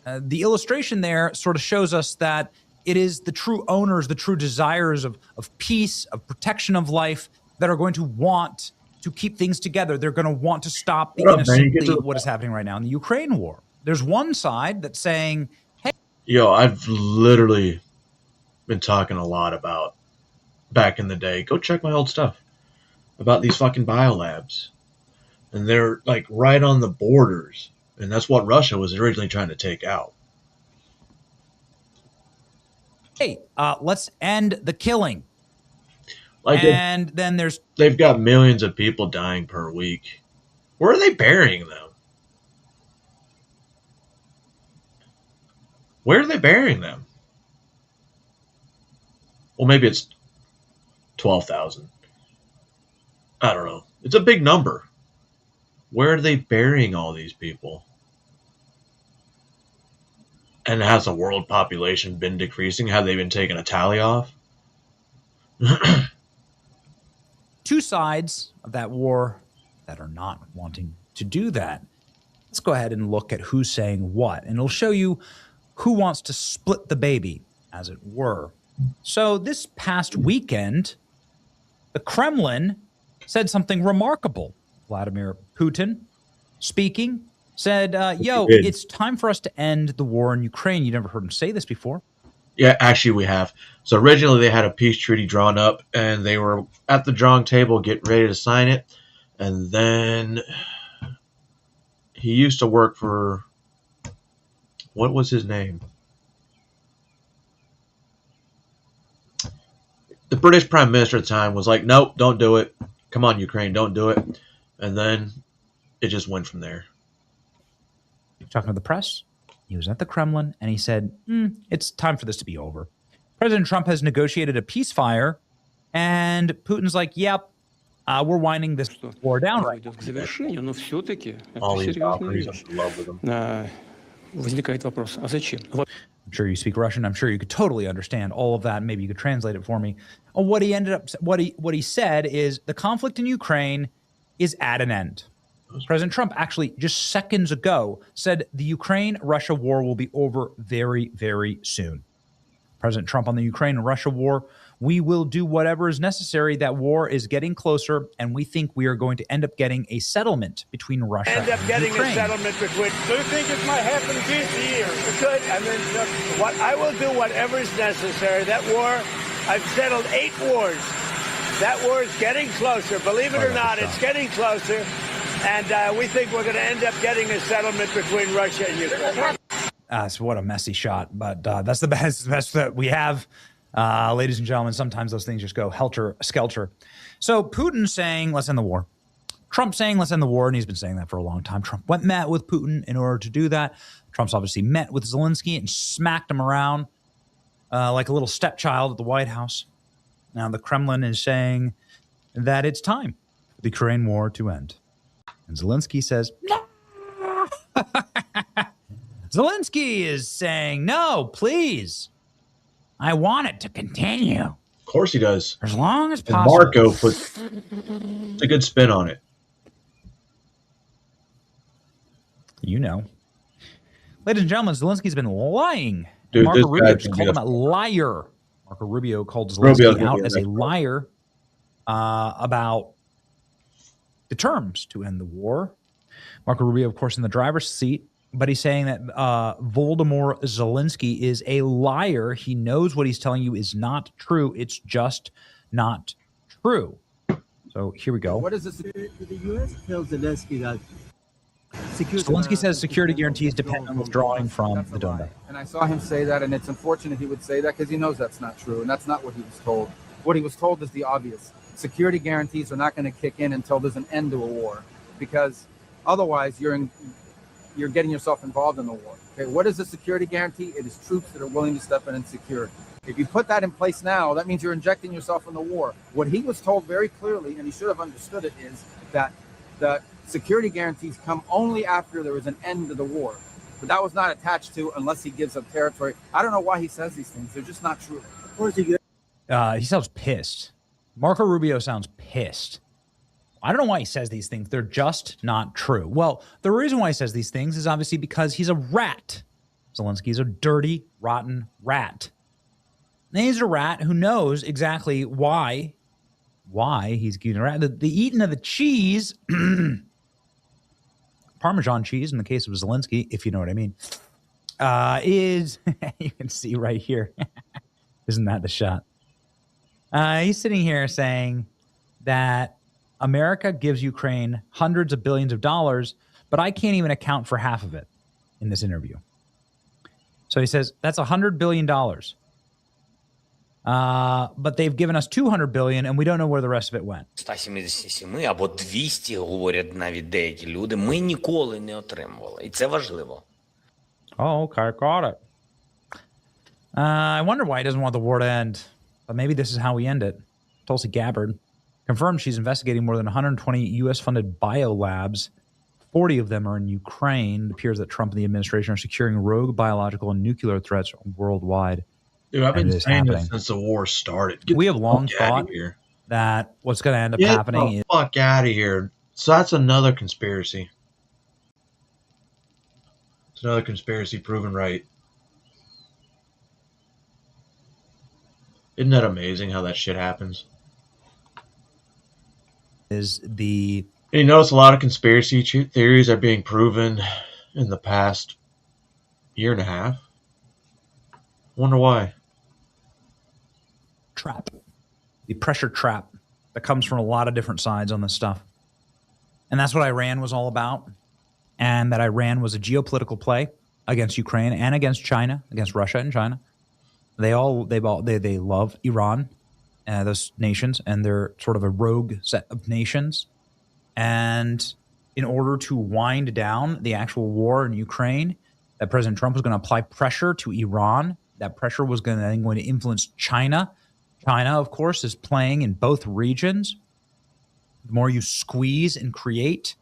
Speaker 2: The illustration there sort of shows us that it is the true owners, the true desires of peace, of protection of life that are going to want to keep things together. They're going to want to stop the innocent, what is happening right now in the Ukraine war. There's one side that's saying, hey.
Speaker 1: Yo, I've literally been talking a lot about back in the day. Go check my old stuff about these fucking biolabs. And they're like right on the borders. And that's what Russia was originally trying to take out.
Speaker 2: Hey, let's end the killing.
Speaker 1: Then they've got millions of people dying per week. Where are they burying them? Where are they burying them? Well, maybe it's 12,000. I don't know. It's a big number. Where are they burying all these people? And has the world population been decreasing? Have they been taking a tally off?
Speaker 2: 2 sides of that war that are not wanting to do that. Let's go ahead and look at who's saying what, and it'll show you who wants to split the baby, as it were. So this past weekend, the Kremlin said something remarkable. Vladimir Putin, speaking, said, yo, it's time for us to end the war in Ukraine. You never heard him say this before.
Speaker 1: Yeah, actually we have. So originally they had a peace treaty drawn up, and they were at the drawing table getting ready to sign it. And then he used to work for, what was his name? The British Prime Minister at the time was like, nope, don't do it. Come on, Ukraine, don't do it. And then it just went from there.
Speaker 2: Talking to the press, he was at the Kremlin, and he said, it's time for this to be over. President Trump has negotiated a ceasefire, and Putin's like, yep, we're winding this war down right now.
Speaker 1: All these Valkyries, I'm in love with them.
Speaker 2: I'm sure you speak Russian. I'm sure you could totally understand all of that. Maybe you could translate it for me. What he said is the conflict in Ukraine is at an end. President Trump actually just seconds ago said the Ukraine-Russia war will be over very, very soon. President Trump on the Ukraine-Russia war, we will do whatever is necessary. That war is getting closer, and we think we are going to end up getting a settlement between Russia and Ukraine.
Speaker 15: End up getting a settlement between. Do you think it might happen this year? It could. I mean, what I will do whatever is necessary. That war, I've settled 8 wars. That war is getting closer. Believe it or not, it's getting closer. And we think we're going to end up getting a settlement between Russia and Ukraine.
Speaker 2: So what a messy shot, but that's the best that we have. Ladies and gentlemen, sometimes those things just go helter-skelter. So Putin saying, let's end the war. Trump saying, let's end the war, and he's been saying that for a long time. Trump met with Putin in order to do that. Trump's obviously met with Zelensky and smacked him around like a little stepchild at the White House. Now the Kremlin is saying that it's time for the Ukraine war to end. And Zelensky says, no. Zelensky is saying, no, please. I want it to continue.
Speaker 1: Of course he does.
Speaker 2: As long as
Speaker 1: and
Speaker 2: possible.
Speaker 1: Marco puts a good spin on it.
Speaker 2: You know. Ladies and gentlemen, Zelensky's been lying.
Speaker 1: Dude,
Speaker 2: Marco Rubio just called him a liar. Marco Rubio called Zelensky out as a liar about the terms to end the war. Marco Rubio, of course, in the driver's seat but he's saying that Volodymyr Zelensky is a liar. He knows what he's telling you is not true. It's just not true. So here we go.
Speaker 3: What is this? The U.S. tells Zelensky that
Speaker 2: Zelensky says security guarantees depend on withdrawing from the Donbas.
Speaker 3: And I saw him say that, and it's unfortunate he would say that because he knows that's not true, and that's not what he was told. What he was told is the obvious. Security guarantees are not going to kick in until there's an end to a war, because otherwise you're getting yourself involved in the war. Okay, what is a security guarantee? It is troops that are willing to step in and secure it. If you put that in place now, that means you're injecting yourself in the war. What he was told very clearly, and he should have understood it, is that the security guarantees come only after there is an end to the war. But that was not attached to unless he gives up territory. I don't know why he says these things. They're just not true. Of course he
Speaker 2: sounds pissed. Marco Rubio sounds pissed. I don't know why he says these things. They're just not true. Well, the reason why he says these things is obviously because he's a rat. Zelensky's a dirty, rotten rat. And he's a rat who knows exactly why he's eating a rat. The eating of the cheese, Parmesan cheese in the case of Zelensky, if you know what I mean, is, you can see right here. Isn't that the shot? He's sitting here saying that America gives Ukraine hundreds of billions of dollars, but I can't even account for half of it in this interview. So he says, that's $100 billion. But they've given us 200 billion and we don't know where the rest of it went.
Speaker 7: 177 або 200, говорять навіть деякі люди, ми ніколи не отримували. І це важливо.
Speaker 2: Oh, okay, got it. I wonder why he doesn't want the war to end. But maybe this is how we end it. Tulsi Gabbard confirmed she's investigating more than 120 U.S.-funded biolabs. 40 of them are in Ukraine. It appears that Trump and the administration are securing rogue biological and nuclear threats worldwide.
Speaker 1: Dude, I've been saying this since the war started.
Speaker 2: We have long thought that what's going to end up happening is...
Speaker 1: fuck out of here. So that's another conspiracy. It's another conspiracy proven right. Isn't that amazing how that shit happens?
Speaker 2: And
Speaker 1: you notice a lot of conspiracy theories are being proven in the past year and a half. Wonder why.
Speaker 2: Trap. The pressure trap that comes from a lot of different sides on this stuff. And that's what Iran was all about. And that Iran was a geopolitical play against Ukraine and against China, against Russia and China. They love Iran, those nations, and they're sort of a rogue set of nations. And in order to wind down the actual war in Ukraine, that President Trump was going to apply pressure to Iran. That pressure was going to influence China. China, of course, is playing in both regions. The more you squeeze and create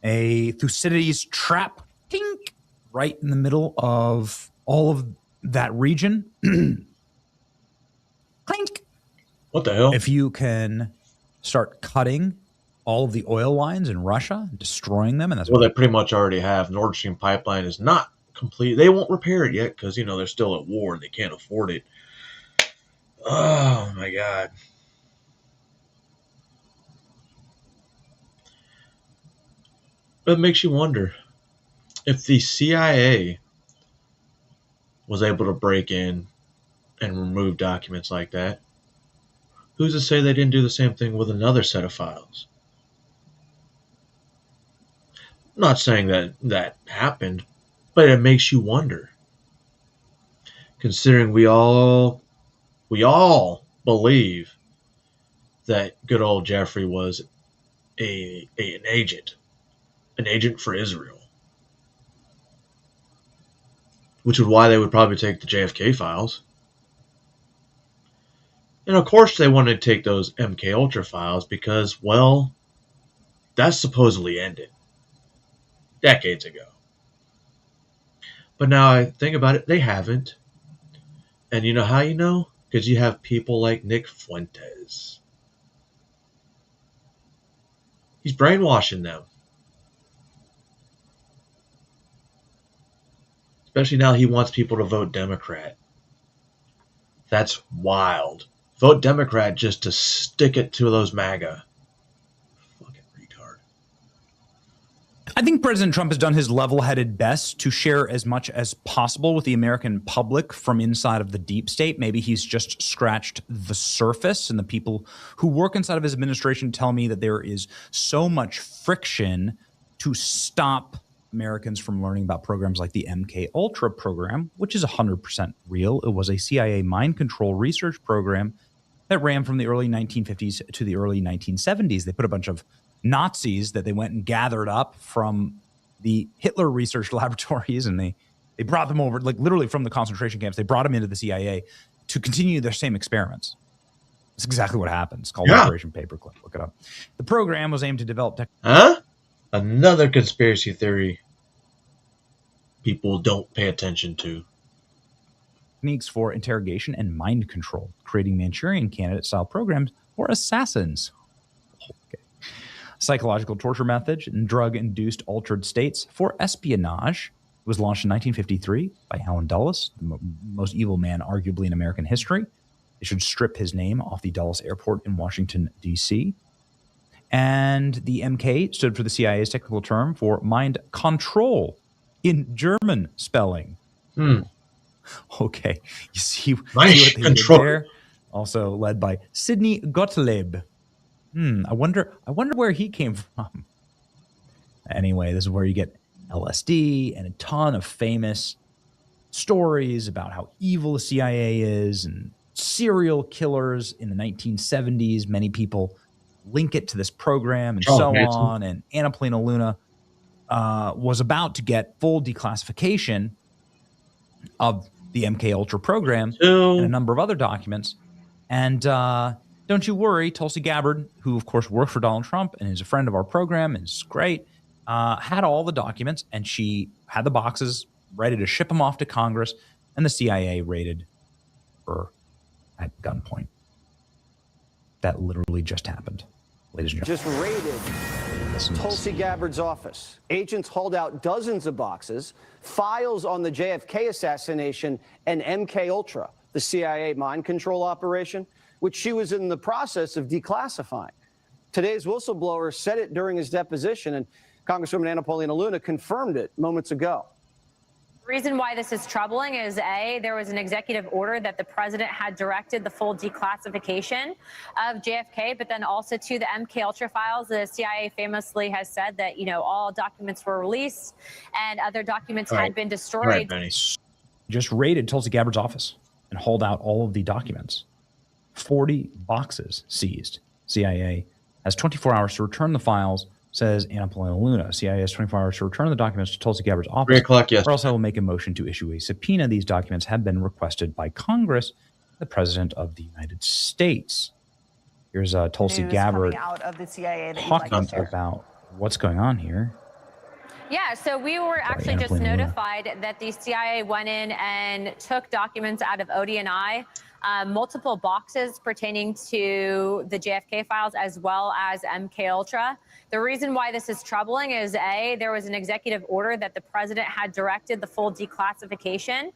Speaker 2: a Thucydides trap, tink, right in the middle of all of that region. Clink.
Speaker 1: What the hell?
Speaker 2: If you can start cutting all of the oil lines in Russia, destroying them, and that's
Speaker 1: well, they pretty much already have. Nord Stream pipeline is not complete. They won't repair it yet because they're still at war and they can't afford it. Oh my God. But it makes you wonder if the CIA was able to break in and remove documents like that. Who's to say they didn't do the same thing with another set of files? I'm not saying that happened, but it makes you wonder. Considering we all believe that good old Jeffrey was an agent for Israel. Which is why they would probably take the JFK files. And of course they wanted to take those MK Ultra files because, well, that's supposedly ended decades ago. But now I think about it, they haven't. And you know how you know? Because you have people like Nick Fuentes. He's brainwashing them. Especially now he wants people to vote Democrat. That's wild. Vote Democrat just to stick it to those MAGA. Fucking retard.
Speaker 2: I think President Trump has done his level-headed best to share as much as possible with the American public from inside of the deep state. Maybe he's just scratched the surface, and the people who work inside of his administration tell me that there is so much friction to stop Americans from learning about programs like the MK Ultra program, which is 100% real. It was a CIA mind control research program that ran from the early 1950s to the early 1970s. They put a bunch of Nazis that they went and gathered up from the Hitler research laboratories, and they brought them over, like literally from the concentration camps. They brought them into the CIA to continue their same experiments. That's exactly what happened. It's called Operation Paperclip. Look it up. The program was aimed to develop
Speaker 1: Another conspiracy theory people don't pay attention to.
Speaker 2: Techniques for interrogation and mind control, creating Manchurian candidate-style programs for assassins. Okay. Psychological torture methods and drug-induced altered states for espionage. It was launched in 1953 by Allen Dulles, the most evil man arguably in American history. They should strip his name off the Dulles Airport in Washington, D.C. And the MK stood for the CIA's technical term for mind control in German spelling. Okay, you see what they did there? Also led by Sidney Gottlieb. I wonder where he came from. Anyway, this is where you get LSD and a ton of famous stories about how evil the CIA is and serial killers in the 1970s. Many people link it to this program and so on. And Anna Paulina Luna was about to get full declassification of the MK Ultra program and a number of other documents. And don't you worry, Tulsi Gabbard, who of course worked for Donald Trump and is a friend of our program, is great, had all the documents, and she had the boxes ready to ship them off to Congress, and the CIA raided her at gunpoint. That literally just happened, ladies and gentlemen.
Speaker 8: Just raided Tulsi Gabbard's office. Agents hauled out dozens of boxes, files on the JFK assassination and MK Ultra, the CIA mind control operation, which she was in the process of declassifying. Today's whistleblower said it during his deposition, and Congresswoman Anna Paulina Luna confirmed it moments ago.
Speaker 6: The reason why this is troubling is, A, there was an executive order that the president had directed the full declassification of JFK, but then also to the MK Ultra files. The CIA famously has said that, all documents were released and other documents had been destroyed.
Speaker 2: Just raided Tulsi Gabbard's office and hauled out all of the documents. 40 boxes seized. CIA has 24 hours to return the files, says Anna Paulina Luna. CIA has 24 hours to return the documents to Tulsi Gabbard's office.
Speaker 1: 3 o'clock, yes.
Speaker 2: Or else I will make a motion to issue a subpoena. These documents have been requested by Congress, the President of the United States. Here's Tulsi Gabbard
Speaker 16: out of the CIA that
Speaker 2: talking about what's going on here.
Speaker 6: Yeah, so we were actually just notified that the CIA went in and took documents out of ODNI, multiple boxes pertaining to the JFK files as well as MK Ultra. The reason why this is troubling is, A, there was an executive order that the president had directed the full declassification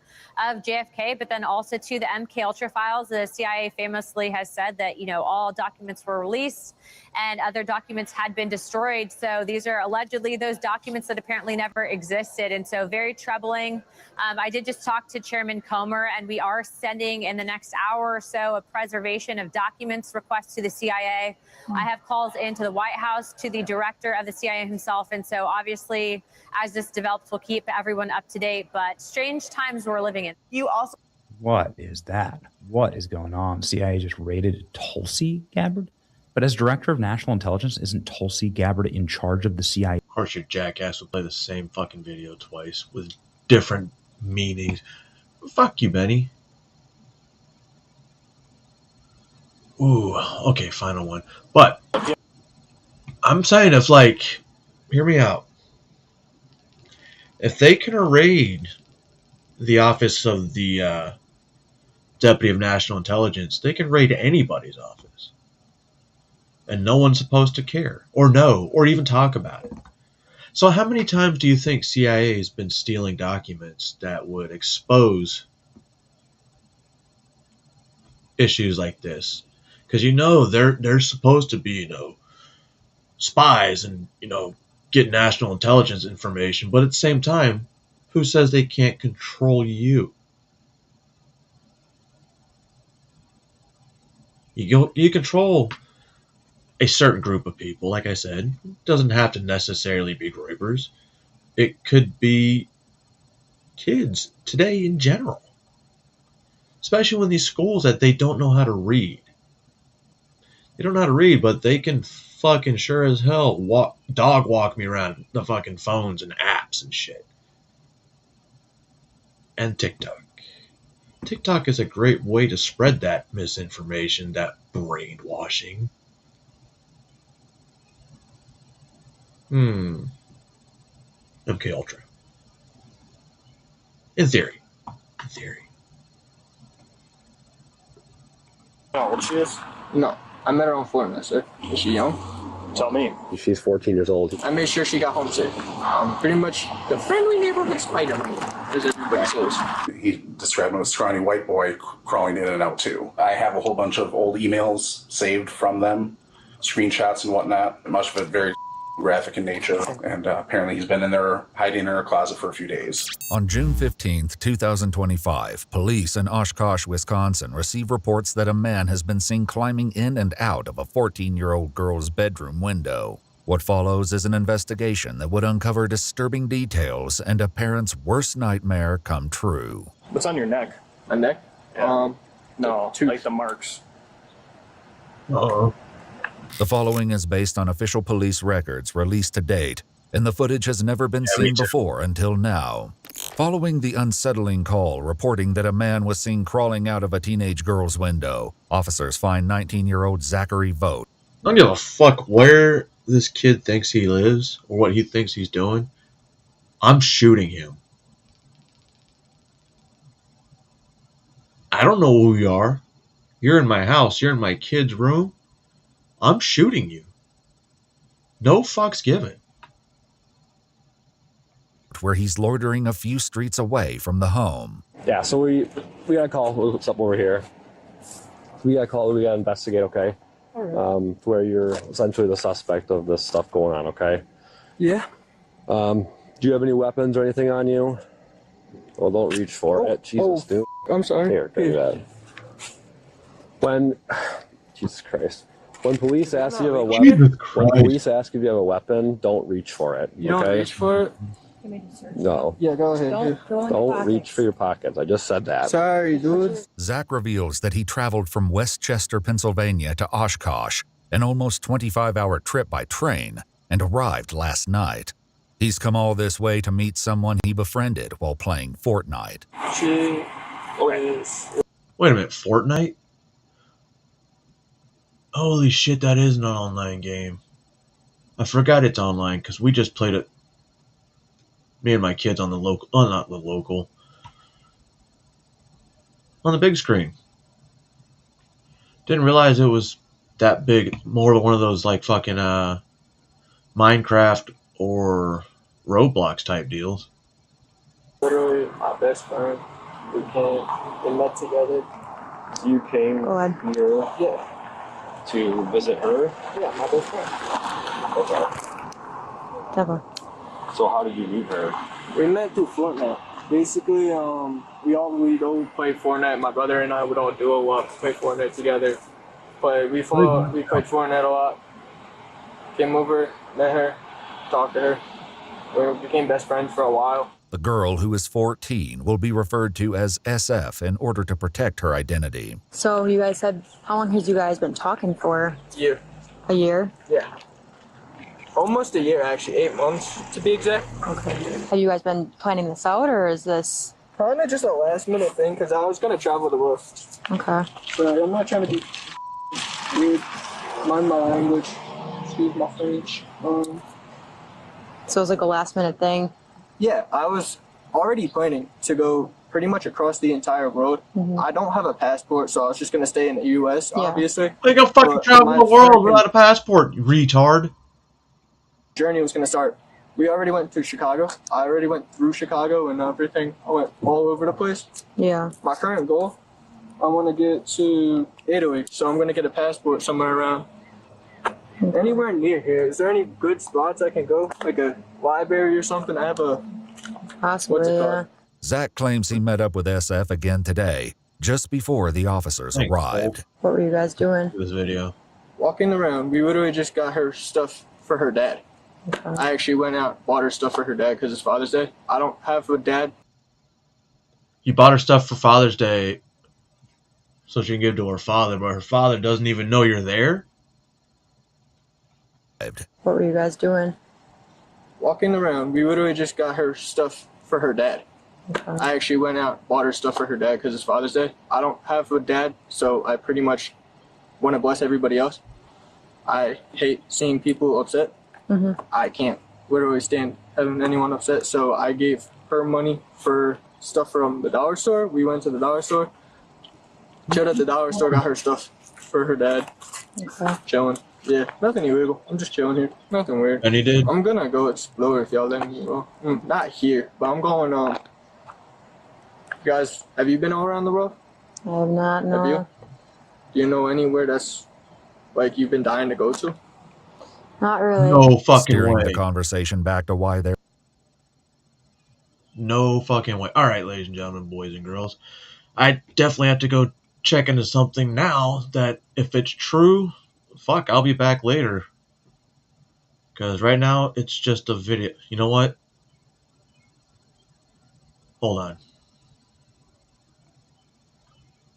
Speaker 6: of JFK, but then also to the MK Ultra files. The CIA famously has said that, all documents were released and other documents had been destroyed. So these are allegedly those documents that apparently never existed. And so very troubling. I did just talk to Chairman Comer, and we are sending in the next hour or so a preservation of documents request to the CIA. I have calls into the White House, to the director of the CIA himself. And so obviously, as this develops, we'll keep everyone up to date. But strange times we're living in.
Speaker 16: You also.
Speaker 2: What is that? What is going on? CIA just raided Tulsi Gabbard? But as director of national intelligence, isn't Tulsi Gabbard in charge of the CIA?
Speaker 1: Of course, your jackass will play the same fucking video twice with different meanings. Fuck you, Benny. Ooh, okay, final one. But I'm saying hear me out. If they can raid the office of the Deputy of National Intelligence, they can raid anybody's office. And no one's supposed to care, or know, or even talk about it. So how many times do you think CIA has been stealing documents that would expose issues like this? Because they're supposed to be, spies and, get national intelligence information, but at the same time, who says they can't control you? You control a certain group of people, like I said. It doesn't have to necessarily be groypers. It could be kids today in general. Especially when these schools that they don't know how to read. They don't know how to read, but they can fucking sure as hell dog walk me around the fucking phones and apps and shit. And TikTok. TikTok is a great way to spread that misinformation, that brainwashing. MK Ultra. In theory. In theory.
Speaker 4: How old she is? No. I met her on Fortnite, sir. Is she young? Tell me.
Speaker 18: She's 14 years old.
Speaker 4: I made sure she got home safe. Pretty much the friendly neighborhood Spider-Man, as everybody says.
Speaker 20: He described him as a scrawny white boy crawling in and out too. I have a whole bunch of old emails saved from them, screenshots and whatnot. Much of it very graphic in nature, and apparently he's been in there hiding in her closet for a few days.
Speaker 24: On June 15, 2025, police in Oshkosh, Wisconsin receive reports that a man has been seen climbing in and out of a 14-year-old girl's bedroom window. What follows is an investigation that would uncover disturbing details and a parent's worst nightmare come true.
Speaker 4: What's on your neck? My neck? No, like the marks.
Speaker 1: Uh-oh.
Speaker 24: The following is based on official police records released to date, and the footage has never been seen before until now. Following the unsettling call reporting that a man was seen crawling out of a teenage girl's window, officers find 19-year-old Zachary Vogt.
Speaker 1: I don't give a fuck where this kid thinks he lives or what he thinks he's doing. I'm shooting him. I don't know who you are. You're in my house. You're in my kid's room. I'm shooting you. No fucks given.
Speaker 24: Where he's loitering a few streets away from the home.
Speaker 18: Yeah, so we got a call. What's up over here? We got a call. We got to investigate, okay? Right. Where you're essentially the suspect of this stuff going on, okay?
Speaker 4: Yeah.
Speaker 18: Do you have any weapons or anything on you? Well, don't reach for it. Jesus, dude.
Speaker 4: I'm sorry.
Speaker 18: Here, do that. Jesus Christ. When police ask you if you have a weapon, don't reach for it.
Speaker 4: You don't reach for it?
Speaker 18: No.
Speaker 4: Yeah, go ahead.
Speaker 18: Don't reach for your pockets. I just said that.
Speaker 4: Sorry, dude.
Speaker 24: Zach reveals that he traveled from Westchester, Pennsylvania to Oshkosh, an almost 25-hour trip by train, and arrived last night. He's come all this way to meet someone he befriended while playing Fortnite.
Speaker 1: Wait a minute, Fortnite? Holy shit, that is an online game. I forgot it's online because we just played it. Me and my kids on the local, not the local, on the big screen. Didn't realize it was that big. More one of those like fucking Minecraft or Roblox type deals.
Speaker 4: Literally my best friend. We met together. You came here. Yeah.
Speaker 18: To visit her?
Speaker 4: Yeah, my best friend.
Speaker 18: Okay.
Speaker 10: Never.
Speaker 18: So how did you meet her?
Speaker 4: We met through Fortnite. Basically, we go play Fortnite. My brother and I would all do a lot, play Fortnite together. But we played Fortnite a lot. Came over, met her, talked to her. We became best friends for a while.
Speaker 24: The girl, who is 14, will be referred to as SF in order to protect her identity.
Speaker 10: So you guys said, how long has you guys been talking for?
Speaker 4: Year.
Speaker 10: A year?
Speaker 4: Yeah. Almost a year, actually. 8 months, to be exact.
Speaker 10: Okay. Have you guys been planning this out, or is this...
Speaker 4: Kind of just a last-minute thing, because I was going to travel the world.
Speaker 10: Okay.
Speaker 4: But I'm not trying to be weird. Mind my language. Excuse my French.
Speaker 10: So it's like a last-minute thing?
Speaker 4: Yeah, I was already planning to go pretty much across the entire world. Mm-hmm. I don't have a passport, so I was just going to stay in the U.S., obviously.
Speaker 1: You go fucking travel the world without a passport, you retard.
Speaker 4: Journey was going to start. We already went through Chicago. I already went through Chicago and everything. I went all over the place.
Speaker 10: Yeah.
Speaker 4: My current goal, I want to get to Italy, so I'm going to get a passport somewhere around Anywhere near here. Is there any good spots I can go? Like a library or something? I have a...
Speaker 9: Possibly, yeah.
Speaker 24: Zach claims he met up with SF again today, just before the officers arrived.
Speaker 9: What were you guys doing?
Speaker 1: This video.
Speaker 4: Walking around. We literally just got her stuff for her dad.
Speaker 9: Okay.
Speaker 4: I actually went out, bought her stuff for her dad because it's Father's Day. I don't have a dad.
Speaker 1: You bought her stuff for Father's Day so she can give to her father, but her father doesn't even know you're there?
Speaker 9: What were you guys doing?
Speaker 4: Walking around. We literally just got her stuff for her dad.
Speaker 9: Okay.
Speaker 4: I actually went out, bought her stuff for her dad because it's Father's Day. I don't have a dad, so I pretty much want to bless everybody else. I hate seeing people upset. I can't literally stand having anyone upset, so I gave her money for stuff from the dollar store. We went to the dollar store, chilled at the dollar store, got her stuff for her dad.
Speaker 9: Okay.
Speaker 4: Chilling. Yeah, nothing illegal. I'm just chilling here. Nothing weird.
Speaker 1: And he did?
Speaker 4: I'm gonna go explore if y'all let me go. Not here, but I'm going, you guys, have you been all around the world?
Speaker 9: I have not, no.
Speaker 4: Have you? Do you know anywhere that's, like, you've been dying to go to?
Speaker 9: Not really.
Speaker 1: No fucking
Speaker 24: Steering
Speaker 1: way.
Speaker 24: the conversation back to why they're...
Speaker 1: No fucking way. All right, ladies and gentlemen, boys and girls. I definitely have to go check into something now that if it's true, fuck, I'll be back later. Because right now, it's just a video. You know what? Hold on.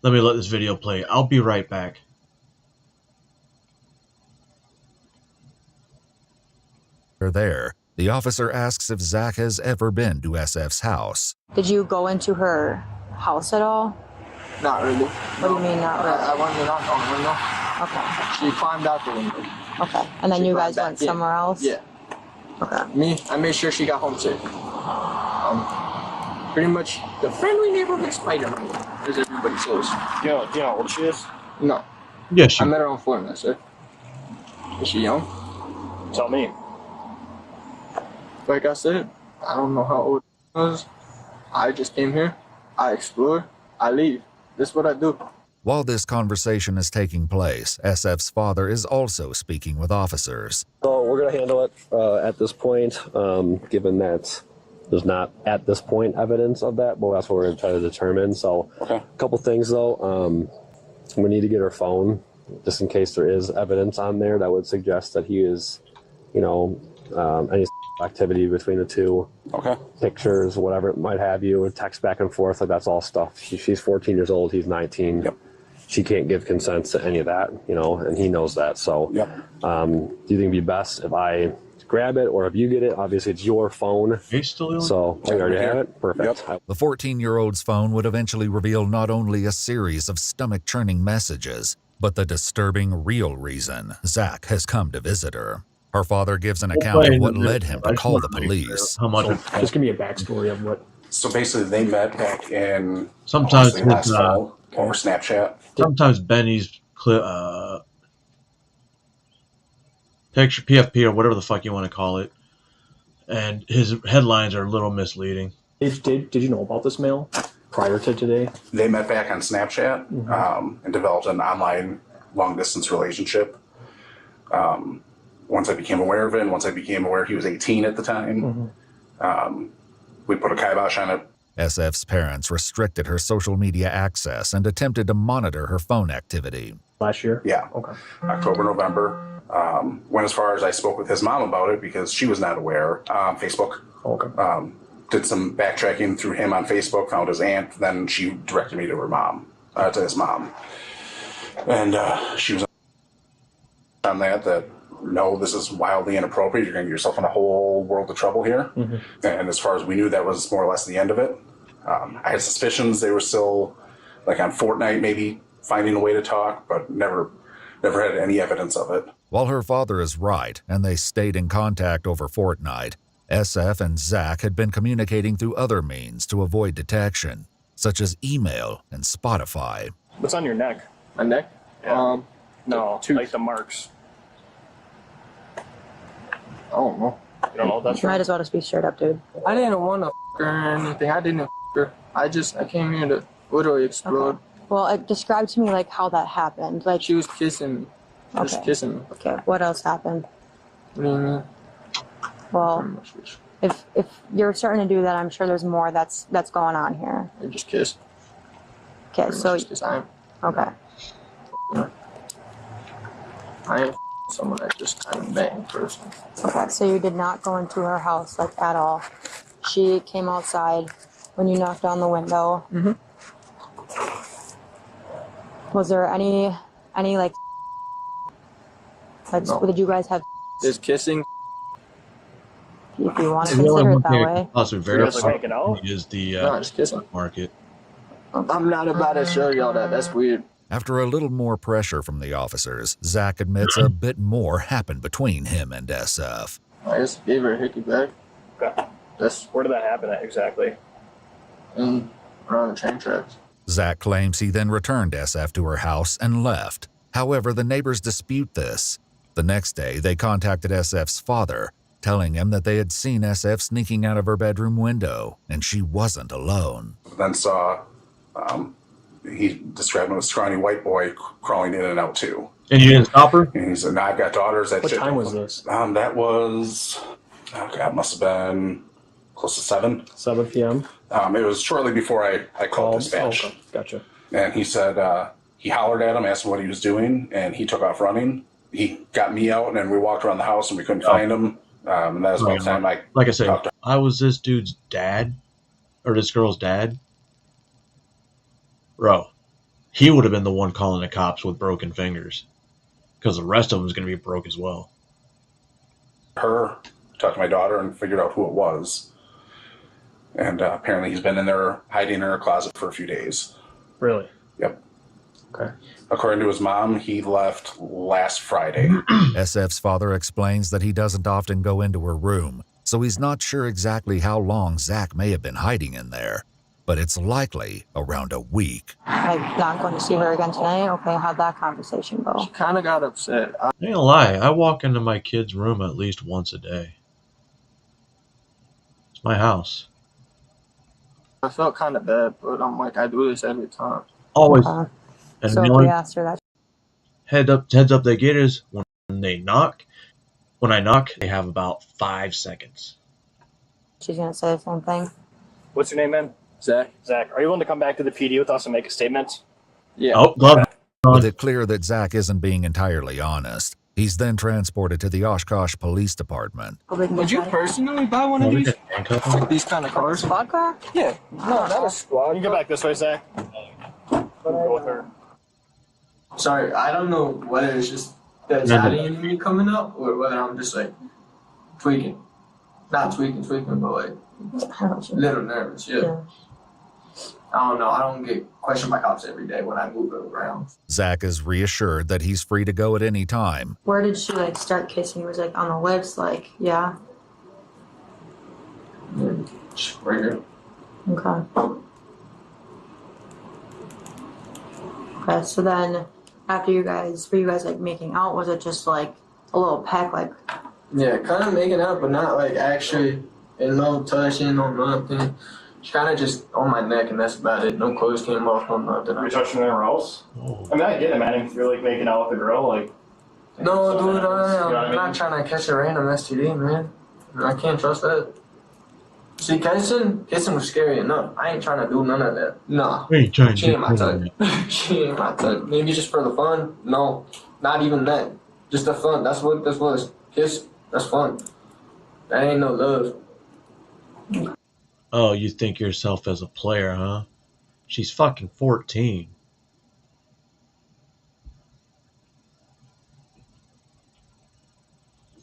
Speaker 1: Let me let this video play. I'll be right back.
Speaker 24: there. The officer asks if Zach has ever been to SF's house.
Speaker 9: Did you go into her house at all?
Speaker 4: Not really.
Speaker 9: What do you mean, not really?
Speaker 4: I wanted to knock on the window.
Speaker 9: Okay.
Speaker 4: She climbed out the window.
Speaker 9: Okay. And then
Speaker 4: She
Speaker 9: you
Speaker 4: climbed
Speaker 9: guys went
Speaker 4: back in.
Speaker 9: somewhere else?
Speaker 4: Yeah.
Speaker 9: Okay.
Speaker 4: I made sure she got home safe. Pretty much the friendly neighborhood Spider-Man, as everybody says. Do you know how old she is? No.
Speaker 1: Yeah,
Speaker 4: I met her on Fortnite, sir. Is she young? Tell me. Like I said, I don't know how old she was. I just came here, I explore, I leave. This is what I do.
Speaker 24: While this conversation is taking place, SF's father is also speaking with officers.
Speaker 18: So we're going to handle it at this point, given that there's not at this point evidence of that, but that's what we're going to try to determine. So a couple things though, we need to get her phone just in case there is evidence on there that would suggest that he is, any activity between the two. Pictures, whatever it might have you, text back and forth, like that's all stuff. She's 14 years old, he's 19. Yep. She can't give consent to any of that, and he knows that. So do you think it'd be best if I grab it or if you get it? Obviously it's your phone. So you already have it? Perfect.
Speaker 24: The 14-year-old's phone would eventually reveal not only a series of stomach-churning messages, but the disturbing real reason Zach has come to visit her. Her father gives an account of what led him to call the police.
Speaker 20: Just give me a backstory of what. So basically, they met back in
Speaker 1: sometimes
Speaker 20: last fall over Snapchat.
Speaker 1: Sometimes Benny's picture PFP or whatever the fuck you want to call it, and his headlines are a little misleading.
Speaker 20: Did you know about this mail prior to today? They met back on Snapchat and developed an online long distance relationship. Once I became aware of it, and once I became aware he was 18 at the time, we put a kibosh on it.
Speaker 24: SF's parents restricted her social media access and attempted to monitor her phone activity.
Speaker 20: Last year? Yeah. Okay. October, November. Went as far as I spoke with his mom about it because she was not aware. Facebook. Okay. Did some backtracking through him on Facebook, found his aunt, then she directed me to her mom, to his mom. And she was on that no, this is wildly inappropriate. You're going to get yourself in a whole world of trouble here. And as far as we knew, that was more or less the end of it. I had suspicions they were still, like on Fortnite, maybe finding a way to talk, but never had any evidence of it.
Speaker 24: While her father is right, and they stayed in contact over Fortnite, SF and Zach had been communicating through other means to avoid detection, such as email and Spotify.
Speaker 11: What's on your neck?
Speaker 4: My neck?
Speaker 11: Yeah. No, like the marks.
Speaker 4: I don't know.
Speaker 11: You don't know what that's
Speaker 9: You might as well just be straight up, dude.
Speaker 4: I didn't want to her or anything. I didn't her. I came here to literally explore.
Speaker 9: Okay. Well, describe to me like how that happened. Like
Speaker 4: she was kissing me. Just
Speaker 9: Okay.
Speaker 4: kissing.
Speaker 9: Okay. What else happened?
Speaker 4: What do you mean?
Speaker 9: Well, if you're starting to do that, I'm sure there's more that's going on here.
Speaker 4: I just kissed.
Speaker 9: Okay. So.
Speaker 4: Just kiss. I
Speaker 9: Okay.
Speaker 4: ain't someone that just kind of bang person.
Speaker 9: Okay. So you did not go into her house like at all. She came outside when you knocked on the window.
Speaker 4: Mm-hmm.
Speaker 9: Was there any like?
Speaker 4: No.
Speaker 9: Did you guys have?
Speaker 4: Just kissing.
Speaker 9: If you want to
Speaker 1: The only
Speaker 9: consider
Speaker 1: one
Speaker 9: it that
Speaker 1: thing I
Speaker 9: way.
Speaker 1: could possibly
Speaker 11: You guys
Speaker 1: verify
Speaker 11: like making out?
Speaker 1: is the
Speaker 4: No, just kissing.
Speaker 1: market.
Speaker 4: I'm not about to show y'all that. That's weird.
Speaker 24: After a little more pressure from the officers, Zach admits a bit more happened between him and SF.
Speaker 4: I just gave her a hickey back.
Speaker 11: Okay.
Speaker 4: That's
Speaker 11: Where did that happen at exactly?
Speaker 4: around the train tracks.
Speaker 24: Zach claims he then returned SF to her house and left. However, the neighbors dispute this. The next day, they contacted SF's father, telling him that they had seen SF sneaking out of her bedroom window, and she wasn't alone.
Speaker 20: Then saw, he described him as a scrawny white boy crawling in and out too.
Speaker 1: And you didn't stop her?
Speaker 20: And he said, "No, I've got daughters." That
Speaker 11: What
Speaker 20: shit
Speaker 11: time
Speaker 20: don't
Speaker 11: was
Speaker 20: fuck-"
Speaker 11: this?
Speaker 20: That was, oh God, must have been close to 7.
Speaker 11: 7 p.m.
Speaker 20: It was shortly before I called dispatch.
Speaker 11: Oh, okay. Gotcha.
Speaker 20: And he said, he hollered at him, asked him what he was doing, and he took off running. He got me out, and then we walked around the house, and we couldn't find him. And that was about the time
Speaker 1: Like I said,
Speaker 20: talked to
Speaker 1: I was this dude's dad, or this girl's dad. Bro, he would have been the one calling the cops with broken fingers. Because the rest of them is going to be broke as well.
Speaker 20: her, talked to my daughter, and figured out who it was. And apparently he's been in there hiding in her closet for a few days.
Speaker 11: Really?
Speaker 20: Yep.
Speaker 11: Okay.
Speaker 20: According to his mom, he left last Friday.
Speaker 24: SF's father explains that he doesn't often go into her room, so he's not sure exactly how long Zach may have been hiding in there, but it's likely around a week.
Speaker 9: I'm not going to see her again tonight. Okay, how'd that conversation go?
Speaker 4: She kind of got upset.
Speaker 1: I ain't gonna lie, I walk into my kid's room at least once a day. It's my house.
Speaker 4: I felt kind of bad, but I'm like, I do this every time.
Speaker 1: Always. And
Speaker 9: So
Speaker 1: the
Speaker 9: if
Speaker 1: only
Speaker 9: we asked her that,
Speaker 1: heads up they get is when they knock. When I knock, they have about 5 seconds.
Speaker 9: she's going to say the same thing.
Speaker 11: What's your name, man?
Speaker 4: Zach.
Speaker 11: Zach, are you willing to come back to the PD with us and make a statement?
Speaker 4: Yeah.
Speaker 1: Oh, glove.
Speaker 24: With it clear that Zach isn't being entirely honest, he's then transported to the Oshkosh Police Department.
Speaker 4: Would you personally buy one of these? Like these kind of cars?
Speaker 9: Squad car?
Speaker 4: Yeah. No, not a squad.
Speaker 11: You can get back this way, Zach. Go with her.
Speaker 4: Sorry, I don't know whether it's just the Italian in me coming up or whether I'm just like tweaking. Not tweaking, but like a little nervous, yeah. I don't know. I don't get questioned by cops every day when I move around.
Speaker 24: Zach is reassured that he's free to go at any time.
Speaker 9: Where did she like start kissing? It was like on the lips, like, yeah.
Speaker 4: Right here.
Speaker 9: Okay. Okay, so then after were you guys like making out? Was it just like a little peck, like?
Speaker 4: Yeah, kind of making out, but not like actually, and no touching, no nothing. She kind of just on my neck, and that's about it. No clothes came off, no nothing.
Speaker 11: You're touching anywhere else? I mean, I get it, man. If you're like making out with a girl, like.
Speaker 4: No, dude,
Speaker 11: You know what I
Speaker 4: I'm
Speaker 11: mean?
Speaker 4: not trying to catch a random STD, man. I can't trust that. See, kissing was scary enough. I ain't trying to do none of that. Nah,
Speaker 1: Hey, trying
Speaker 4: she ain't my type. She ain't my type. Maybe just for the fun. No, not even that. Just the fun. That's what this was. Kiss. That's fun. That ain't no love.
Speaker 1: Oh, you think yourself as a player, huh? She's fucking 14.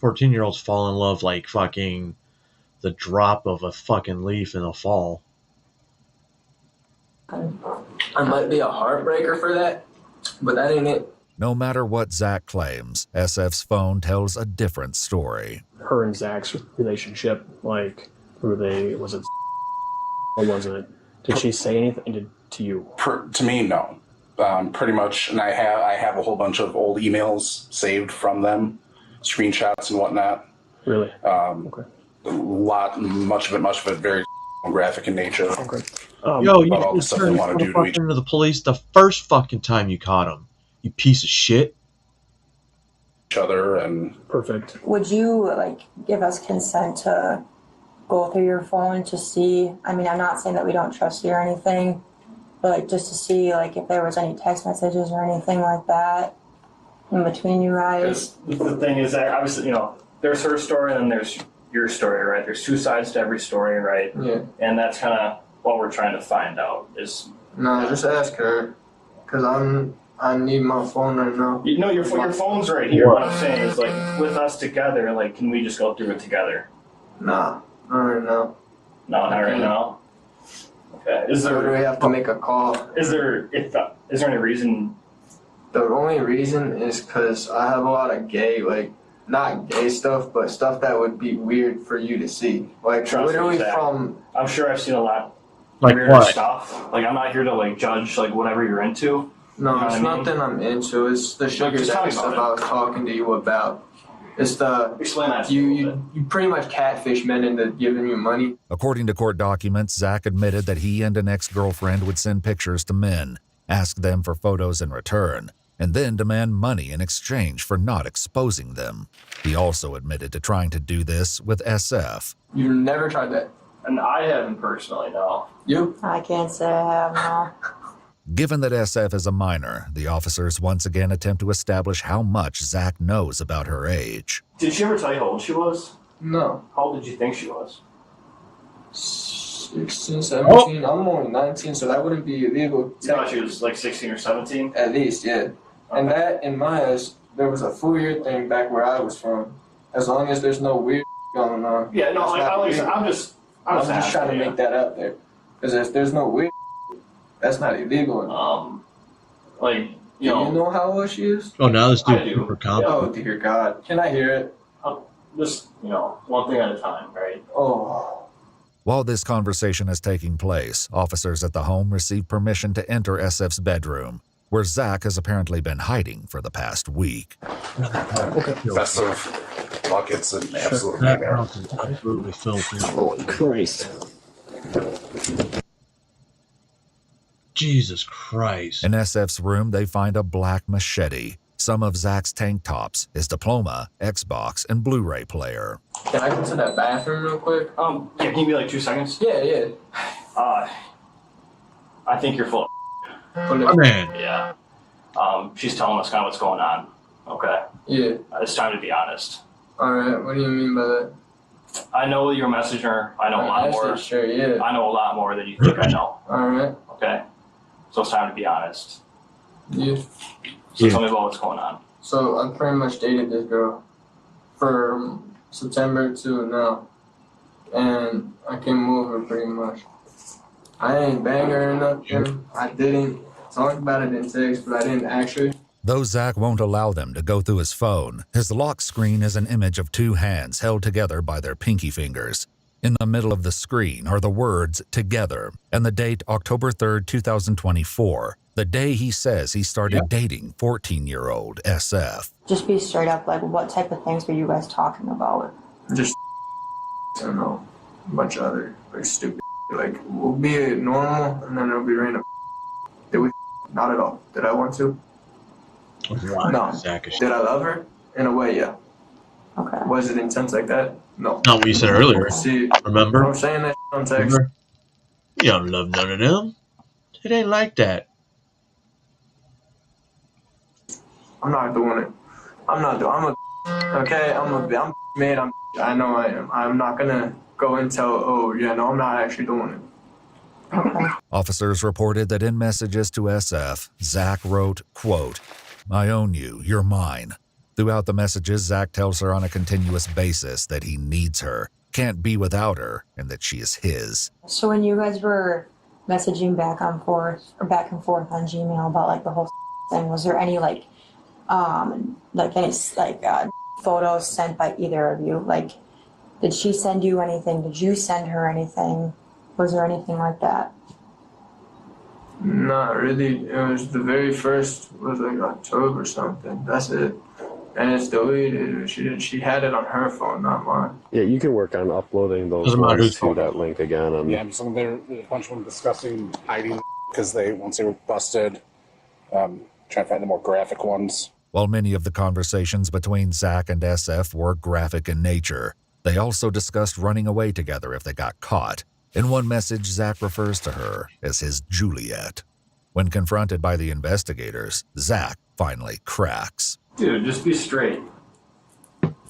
Speaker 1: "14-year-olds fall in love like fucking the drop of a fucking leaf in a fall."
Speaker 4: I might be a heartbreaker for that, but that ain't it.
Speaker 24: No matter what Zach claims, SF's phone tells a different story.
Speaker 11: Her and Zach's relationship, like, was it or was it? Did she say anything to you?
Speaker 20: To me, no. Pretty much, and I have a whole bunch of old emails saved from them, screenshots and whatnot.
Speaker 11: Really?
Speaker 20: Okay. Much of it very graphic in nature.
Speaker 11: Okay.
Speaker 1: Yo, you
Speaker 20: about all the
Speaker 1: just
Speaker 20: stuff they
Speaker 1: turned
Speaker 20: want to do to each
Speaker 1: into the police the first fucking time you caught him. You piece of shit.
Speaker 20: each other and
Speaker 22: perfect.
Speaker 9: Would you like give us consent to go through your phone to see? I mean, I'm not saying that we don't trust you or anything, but like just to see like if there was any text messages or anything like that in between you guys.
Speaker 11: The thing is that obviously, you know, there's her story and there's your story, right? There's two sides to every story, right?
Speaker 4: Yeah.
Speaker 11: And that's kind of what we're trying to find out is.
Speaker 4: No, just ask her, cause I need my phone right now.
Speaker 11: You know, your phone's right here. What I'm saying is, like, with us together, like, can we just go through it together?
Speaker 4: Nah, not right now.
Speaker 11: No, not right now. Okay. Is there?
Speaker 4: Or do we have to make a call?
Speaker 11: Is there any reason?
Speaker 4: The only reason is because I have a lot of gay, like, not gay stuff, but stuff that would be weird for you to see. Like, literally from.
Speaker 11: I'm sure I've seen a lot.
Speaker 1: Like
Speaker 11: weirder
Speaker 1: what?
Speaker 11: Stuff. Like, I'm not here to like judge like whatever you're into.
Speaker 4: No,
Speaker 11: You know
Speaker 4: it's
Speaker 11: what I mean?
Speaker 4: nothing I'm into. It's the sugar
Speaker 11: Just tell
Speaker 4: daddy
Speaker 11: me about
Speaker 4: stuff I was talking to you about. It's the
Speaker 11: explain that.
Speaker 4: You pretty much catfish men into giving you money.
Speaker 24: According to court documents, Zach admitted that he and an ex-girlfriend would send pictures to men, ask them for photos in return, and then demand money in exchange for not exposing them. He also admitted to trying to do this with SF.
Speaker 4: You've never tried that?
Speaker 11: And I haven't personally, no.
Speaker 4: You?
Speaker 9: I can't say I have, no.
Speaker 24: Given that SF is a minor, the officers once again attempt to establish how much Zach knows about her age.
Speaker 11: Did she ever tell you how old she was?
Speaker 4: No.
Speaker 11: How old did you think she was?
Speaker 4: 16, 17. I'm only 19, so that wouldn't be illegal.
Speaker 11: You thought she was like 16 or 17?
Speaker 4: At least, yeah. And that, in my eyes, there was a full year thing back where I was from. As long as there's no weird going on.
Speaker 11: Yeah, no, I'm just
Speaker 4: trying to make that out there. Because if there's no weird, that's not illegal.
Speaker 11: Like,
Speaker 4: you know how old she is?
Speaker 1: Oh, now this
Speaker 11: I
Speaker 1: dude's
Speaker 11: do.
Speaker 1: super confident.
Speaker 4: Oh, dear God. Can I hear it?
Speaker 11: Just, one thing at a time, right?
Speaker 4: Oh.
Speaker 24: While this conversation is taking place, officers at the home receive permission to enter SF's bedroom, where Zach has apparently been hiding for the past week.
Speaker 20: Best of luck. It's an absolute nightmare.
Speaker 1: Absolutely filthy.
Speaker 18: Holy Christ.
Speaker 1: Jesus Christ.
Speaker 24: In SF's room, they find a black machete, some of Zach's tank tops, his diploma, Xbox, and Blu-ray player.
Speaker 4: Can I go to that bathroom real quick?
Speaker 11: Yeah, can you be like 2 seconds?
Speaker 4: Yeah.
Speaker 11: I think you're full of
Speaker 1: Oh, man.
Speaker 11: Yeah. She's telling us kind of what's going on. Okay.
Speaker 4: Yeah.
Speaker 11: It's time to be honest.
Speaker 4: Alright, what do you mean by that?
Speaker 11: I know you're a messenger. I know a lot more.
Speaker 4: Sure, yeah.
Speaker 11: I know a lot more than you think I know.
Speaker 4: Alright.
Speaker 11: Okay? So it's time to be honest.
Speaker 4: Yeah.
Speaker 11: So tell me about what's going on.
Speaker 4: So I pretty much dated this girl from September to now. And I can move her pretty much. I ain't bang her or nothing. I didn't talk about it in text, but I didn't actually.
Speaker 24: Though Zach won't allow them to go through his phone, his lock screen is an image of two hands held together by their pinky fingers. In the middle of the screen are the words "together" and the date October 3rd, 2024, the day he says he started dating 14-year-old SF.
Speaker 9: Just be straight up, like, what type of things were you guys talking about?
Speaker 4: Just, I don't know, a bunch of other, like, stupid. Like, we'll be normal, and then it'll be random. Did we? Not at all. Did I want to? No. Did I love her? In a way, yeah.
Speaker 9: Okay.
Speaker 4: Was it intense like that? No.
Speaker 1: Not what you said earlier.
Speaker 4: See,
Speaker 1: remember?
Speaker 4: I'm saying that on text.
Speaker 1: Remember? You don't love none of them. It ain't like that.
Speaker 4: I'm not doing it. I'm not doing it. I'm made. I know I am. I'm not gonna go and tell, I'm not actually doing it.
Speaker 24: Officers reported that in messages to SF, Zach wrote, quote, "I own you, you're mine." Throughout the messages, Zach tells her on a continuous basis that he needs her, can't be without her, and that she is his.
Speaker 9: So when you guys were messaging back and forth on Gmail about like the whole thing, was there any photos sent by either of you? Like, did she send you anything? Did you send her anything? Was there anything like that?
Speaker 4: Not really. It was the very first, was like October or something. That's it. And it's deleted. She had it on her phone, not mine.
Speaker 18: Yeah, you can work on uploading those
Speaker 20: Doesn't matter
Speaker 18: ones
Speaker 20: whose
Speaker 18: to that link again.
Speaker 20: Yeah, some there's a bunch of them discussing hiding because once they were busted, trying to find the more graphic ones.
Speaker 24: While many of the conversations between Zach and SF were graphic in nature, they also discussed running away together if they got caught. In one message, Zach refers to her as his Juliet. When confronted by the investigators, Zach finally cracks.
Speaker 11: Dude, just be straight.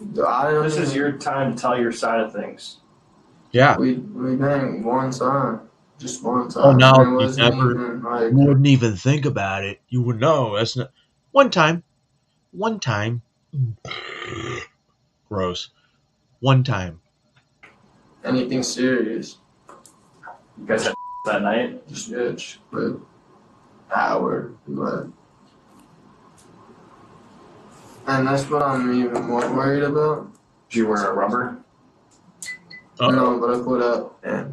Speaker 11: This is your time to tell your side of things.
Speaker 1: Yeah.
Speaker 4: We banged one time. Just one time.
Speaker 1: Oh, no,
Speaker 4: It
Speaker 1: you
Speaker 4: wasn't
Speaker 1: never
Speaker 4: even, like,
Speaker 1: wouldn't even think about it. You would know. That's not one time. Gross. One time.
Speaker 4: anything serious.
Speaker 11: You guys had that night?
Speaker 4: Just bitch, but hour, but. And that's what I'm even more worried about.
Speaker 11: Did you wear a rubber?
Speaker 4: No, but I put up and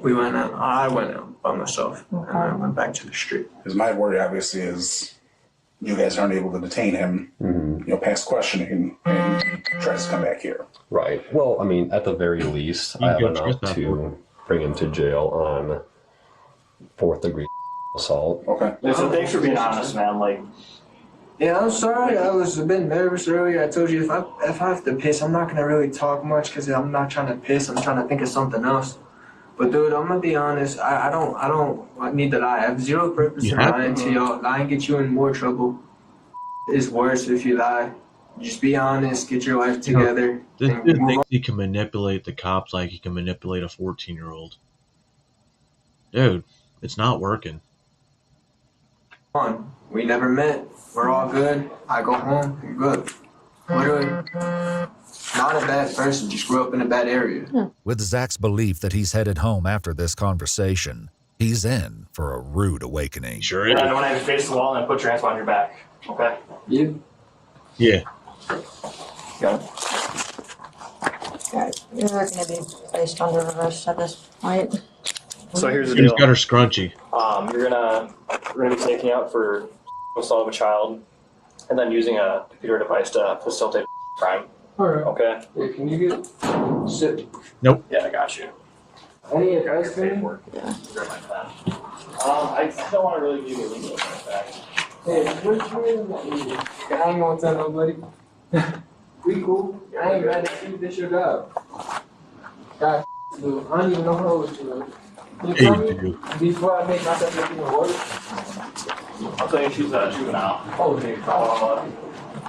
Speaker 4: we went out. I went out by myself and I went back to the street.
Speaker 20: Because my worry, obviously, is you guys aren't able to detain him, past questioning, and he tries to come back here.
Speaker 18: Right. Well, I mean, at the very least, I have enough to bring him to jail on 4th degree assault.
Speaker 20: Okay.
Speaker 11: Listen, thanks for being honest, man. Like,
Speaker 4: Yeah, I'm sorry. I was a bit nervous earlier. I told you if I have to piss, I'm not gonna really talk much because I'm not trying to piss. I'm trying to think of something else. But dude, I'm gonna be honest. I don't need to lie. I have zero purpose in lying to y'all. Lying gets you in more trouble. It's worse if you lie. Just be honest. Get your life together.
Speaker 1: This dude thinks he can manipulate the cops like he can manipulate a 14-year-old. Dude, it's not working.
Speaker 4: On. We never met. We're all good. I go home. You're good. Literally, not a bad person. Just grew up in a bad area.
Speaker 24: With Zach's belief that he's headed home after this conversation, he's in for a rude awakening.
Speaker 1: Sure
Speaker 11: I don't want to have you face the wall and put your hands behind your back. Okay?
Speaker 4: You?
Speaker 1: Yeah.
Speaker 11: Got it.
Speaker 9: Okay, you're gonna be placed under arrest at this point.
Speaker 11: So here's the
Speaker 1: He's
Speaker 11: deal.
Speaker 1: got her scrunchy.
Speaker 11: We're gonna be taking you out for assault of a child, and then using a computer device to facilitate crime.
Speaker 4: Alright.
Speaker 11: Okay.
Speaker 4: Yeah, can you get sit?
Speaker 1: Nope.
Speaker 11: Yeah, I got you.
Speaker 4: Any advice for me?
Speaker 9: Yeah.
Speaker 11: I don't want to really give you a legal advice back.
Speaker 4: Hey, what you mean? I ain't gonna tell nobody. We cool. I ain't mad at you. This your job. God, dude, I don't even know how to do it. You
Speaker 1: Hey,
Speaker 4: tell me
Speaker 1: dude.
Speaker 4: before I make myself look even worse.
Speaker 11: I'll tell you she's a juvenile.
Speaker 4: Okay,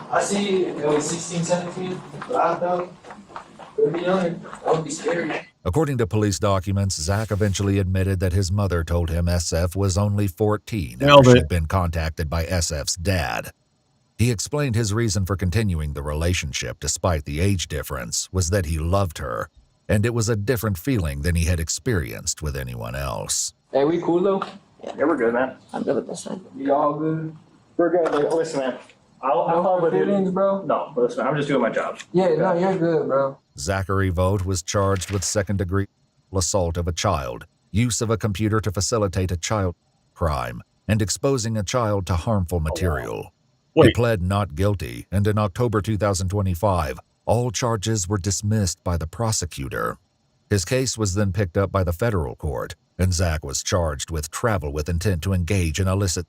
Speaker 4: I see it was 16, 17, but I thought it would be younger. That would be scary.
Speaker 24: According to police documents, Zach eventually admitted that his mother told him SF was only 14
Speaker 1: Nailed
Speaker 24: after
Speaker 1: it.
Speaker 24: she'd been contacted by SF's dad. He explained his reason for continuing the relationship despite the age difference was that he loved her, and it was a different feeling than he had experienced with anyone else.
Speaker 4: Hey, we cool though?
Speaker 11: Yeah, we're good, man.
Speaker 9: I'm good with this one.
Speaker 4: You all good?
Speaker 11: We're good. Like, listen, man. I'll
Speaker 4: No
Speaker 11: talk with
Speaker 4: hard
Speaker 11: you.
Speaker 4: feelings, bro?
Speaker 11: No, listen, I'm just doing my job.
Speaker 4: Yeah, no, you're good, bro.
Speaker 24: Zachary Vogt was charged with second-degree assault of a child, use of a computer to facilitate a child crime, and exposing a child to harmful material. He
Speaker 1: Wait.
Speaker 24: pled not guilty, and in October 2025, all charges were dismissed by the prosecutor. His case was then picked up by the federal court, and Zach was charged with travel with intent to engage in illicit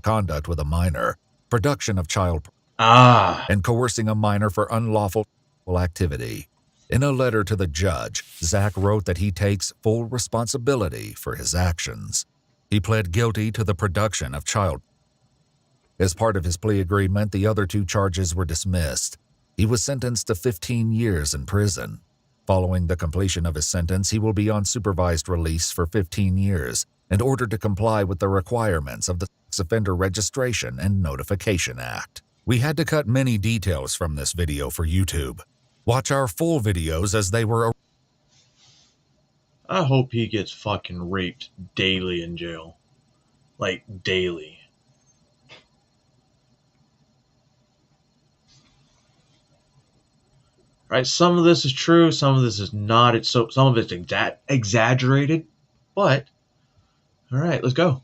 Speaker 24: conduct with a minor, production of child and coercing a minor for unlawful activity. In a letter to the judge, Zach wrote that he takes full responsibility for his actions. He pled guilty to the production of child. As part of his plea agreement, the other two charges were dismissed. He was sentenced to 15 years in prison. Following the completion of his sentence, he will be on supervised release for 15 years in order to comply with the requirements of the Sex Offender Registration and Notification Act. We had to cut many details from this video for YouTube. Watch our full videos as they were.
Speaker 1: I hope he gets fucking raped daily in jail. Like, daily. Right, some of this is true, some of this is not. It's so some of it's exaggerated, but all right, let's go.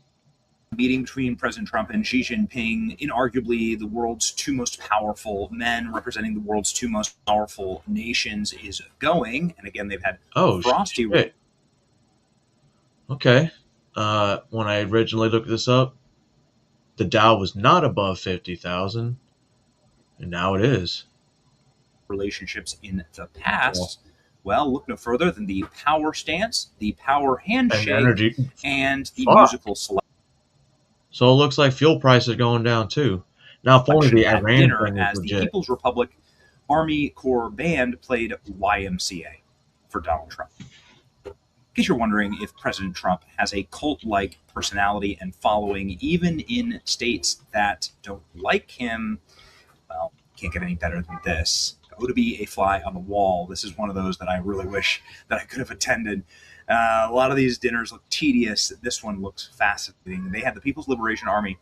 Speaker 2: Meeting between President Trump and Xi Jinping, inarguably the world's two most powerful men representing the world's two most powerful nations, is going. And again, they've had frosty.
Speaker 1: Shit. Okay. When I originally looked this up, the Dow was not above 50,000. And now it is.
Speaker 2: Relationships in the past. Well, look no further than the power stance, the power handshake,
Speaker 1: And energy.
Speaker 2: and the
Speaker 1: Fuck.
Speaker 2: musical selection.
Speaker 1: So it looks like fuel prices going down too. Now, if only the
Speaker 2: At
Speaker 1: Iran
Speaker 2: dinner
Speaker 1: thing
Speaker 2: as
Speaker 1: is
Speaker 2: the
Speaker 1: legit.
Speaker 2: People's Republic Army Corps Band played YMCA for Donald Trump. In case you're wondering if President Trump has a cult-like personality and following, even in states that don't like him, well, can't get any better than this. Oh, to be a fly on the wall. This is one of those that I really wish that I could have attended. A lot of these dinners look tedious. This one looks fascinating. They had the People's Liberation Army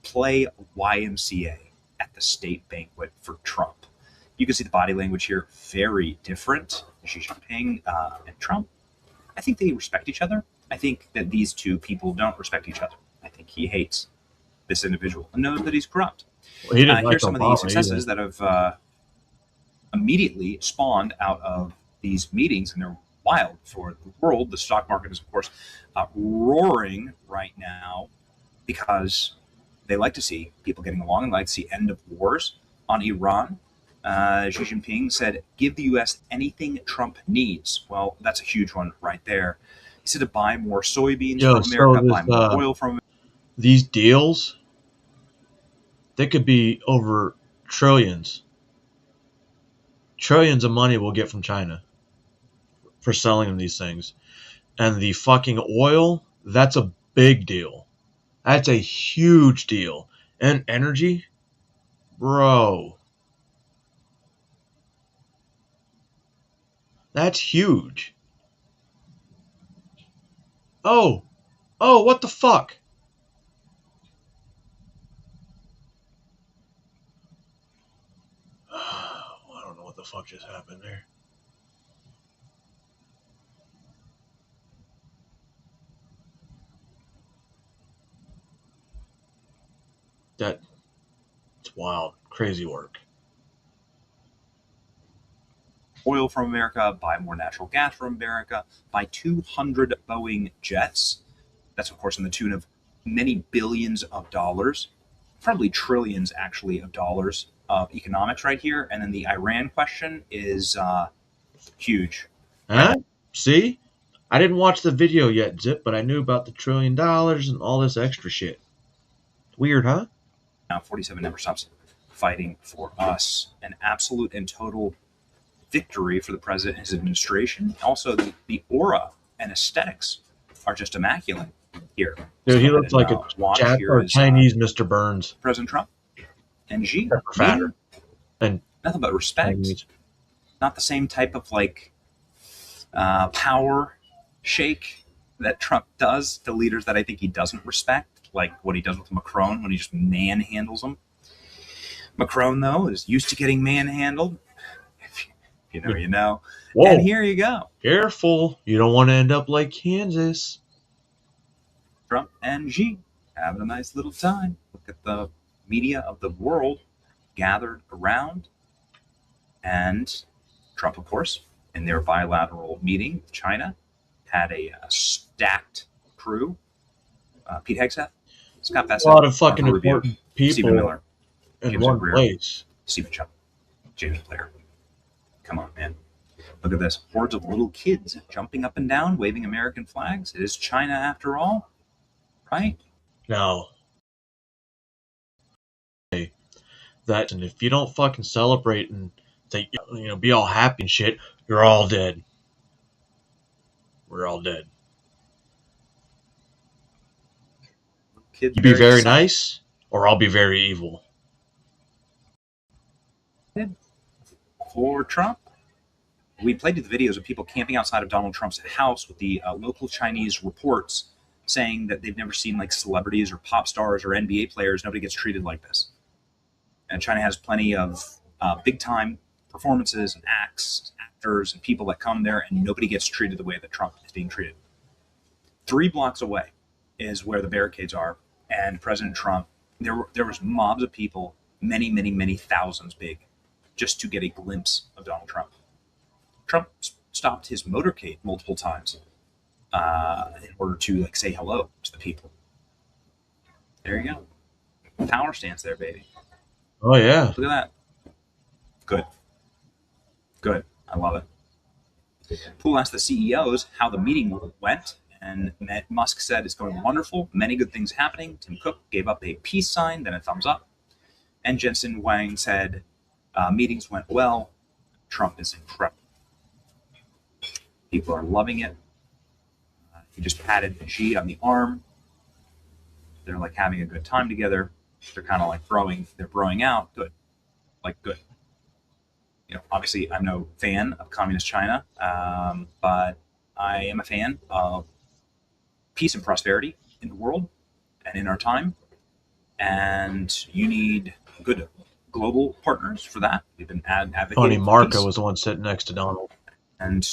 Speaker 2: play YMCA at the state banquet for Trump. You can see the body language here, very different. Xi Jinping and Trump, I think they respect each other. I think that these two people don't respect each other. I think he hates this individual and knows that he's corrupt.
Speaker 1: Well, he didn't like
Speaker 2: Here's some of the
Speaker 1: Obama
Speaker 2: successes
Speaker 1: either.
Speaker 2: that have immediately spawned out of these meetings, and they're wild for the world. The stock market is, of course, roaring right now because they like to see people getting along and like to see end of wars on Iran. Xi Jinping said, give the U.S. anything Trump needs. Well, that's a huge one right there. He said to buy more soybeans
Speaker 1: Yo,
Speaker 2: from America,
Speaker 1: so
Speaker 2: buy
Speaker 1: this,
Speaker 2: more oil from
Speaker 1: these deals, they could be over trillions. Trillions of money we'll get from China for selling them these things. And the fucking oil, that's a big deal. That's a huge deal. And energy, bro. That's huge. Oh, what the fuck? I don't know what the fuck just happened there. It's wild. Crazy work.
Speaker 2: oil from America, buy more natural gas from America, buy 200 Boeing jets. That's, of course, in the tune of many billions of dollars, probably trillions, actually, of dollars of economics right here. And then the Iran question is huge.
Speaker 1: Huh? See? I didn't watch the video yet, Zip, but I knew about the $1 trillion and all this extra shit. Weird, huh?
Speaker 2: Now 47 never stops fighting for us. An absolute and total victory for the president and his administration. Also, the aura and aesthetics are just immaculate here.
Speaker 1: Dude, he looks like a Chinese Mr. Burns.
Speaker 2: President Trump and Xi.
Speaker 1: Fatter. And
Speaker 2: nothing but respect. Not the same type of power shake that Trump does to leaders that I think he doesn't respect, like what he does with Macron when he just manhandles them. Macron, though, is used to getting manhandled. If you know, you know.
Speaker 1: Whoa.
Speaker 2: And here you go.
Speaker 1: Careful. You don't want to end up like Kansas.
Speaker 2: Trump and Xi having a nice little time. Look at the media of the world gathered around. And Trump, of course, in their bilateral meeting with China, had a stacked crew. Pete Hegseth, Scott Bassett,
Speaker 1: A lot of fucking
Speaker 2: Marco Rubio,
Speaker 1: important people
Speaker 2: Stephen Miller,
Speaker 1: in
Speaker 2: James
Speaker 1: one
Speaker 2: O'Breer,
Speaker 1: place.
Speaker 2: Stephen Chuck, James Blair. Come on, man. Look at this. Hordes of little kids jumping up and down, waving American flags. It is China after all, right?
Speaker 1: No. That, and if you don't fucking celebrate and say, be all happy and shit, you're all dead. We're all dead.
Speaker 2: Kids
Speaker 1: You be very
Speaker 2: excited.
Speaker 1: nice, or I'll be very evil.
Speaker 2: For Trump. We played the videos of people camping outside of Donald Trump's house with the local Chinese reports saying that they've never seen celebrities or pop stars or NBA players. Nobody gets treated like this. And China has plenty of big-time performances and actors and people that come there, and nobody gets treated the way that Trump is being treated. 3 blocks away is where the barricades are, and President Trump, there was mobs of people, many, many, many thousands big, just to get a glimpse of Donald Trump. Trump stopped his motorcade multiple times in order to say hello to the people. There you go. Power stance there, baby.
Speaker 1: Oh, yeah.
Speaker 2: Look at that. Good. Good. I love it. Poole asked the CEOs how the meeting went, and Musk said it's going wonderful, many good things happening. Tim Cook gave up a peace sign, then a thumbs up. And Jensen Huang said meetings went well. Trump is incredible. People are loving it. He just patted Xi on the arm. They're like having a good time together. They're kind of like they're broing out. Good. Like, good. You know, obviously, I'm no fan of communist China, but I am a fan of peace and prosperity in the world and in our time. And you need good global partners for that. We've been advocating.
Speaker 1: Tony Marco was the one sitting next to Donald.
Speaker 2: And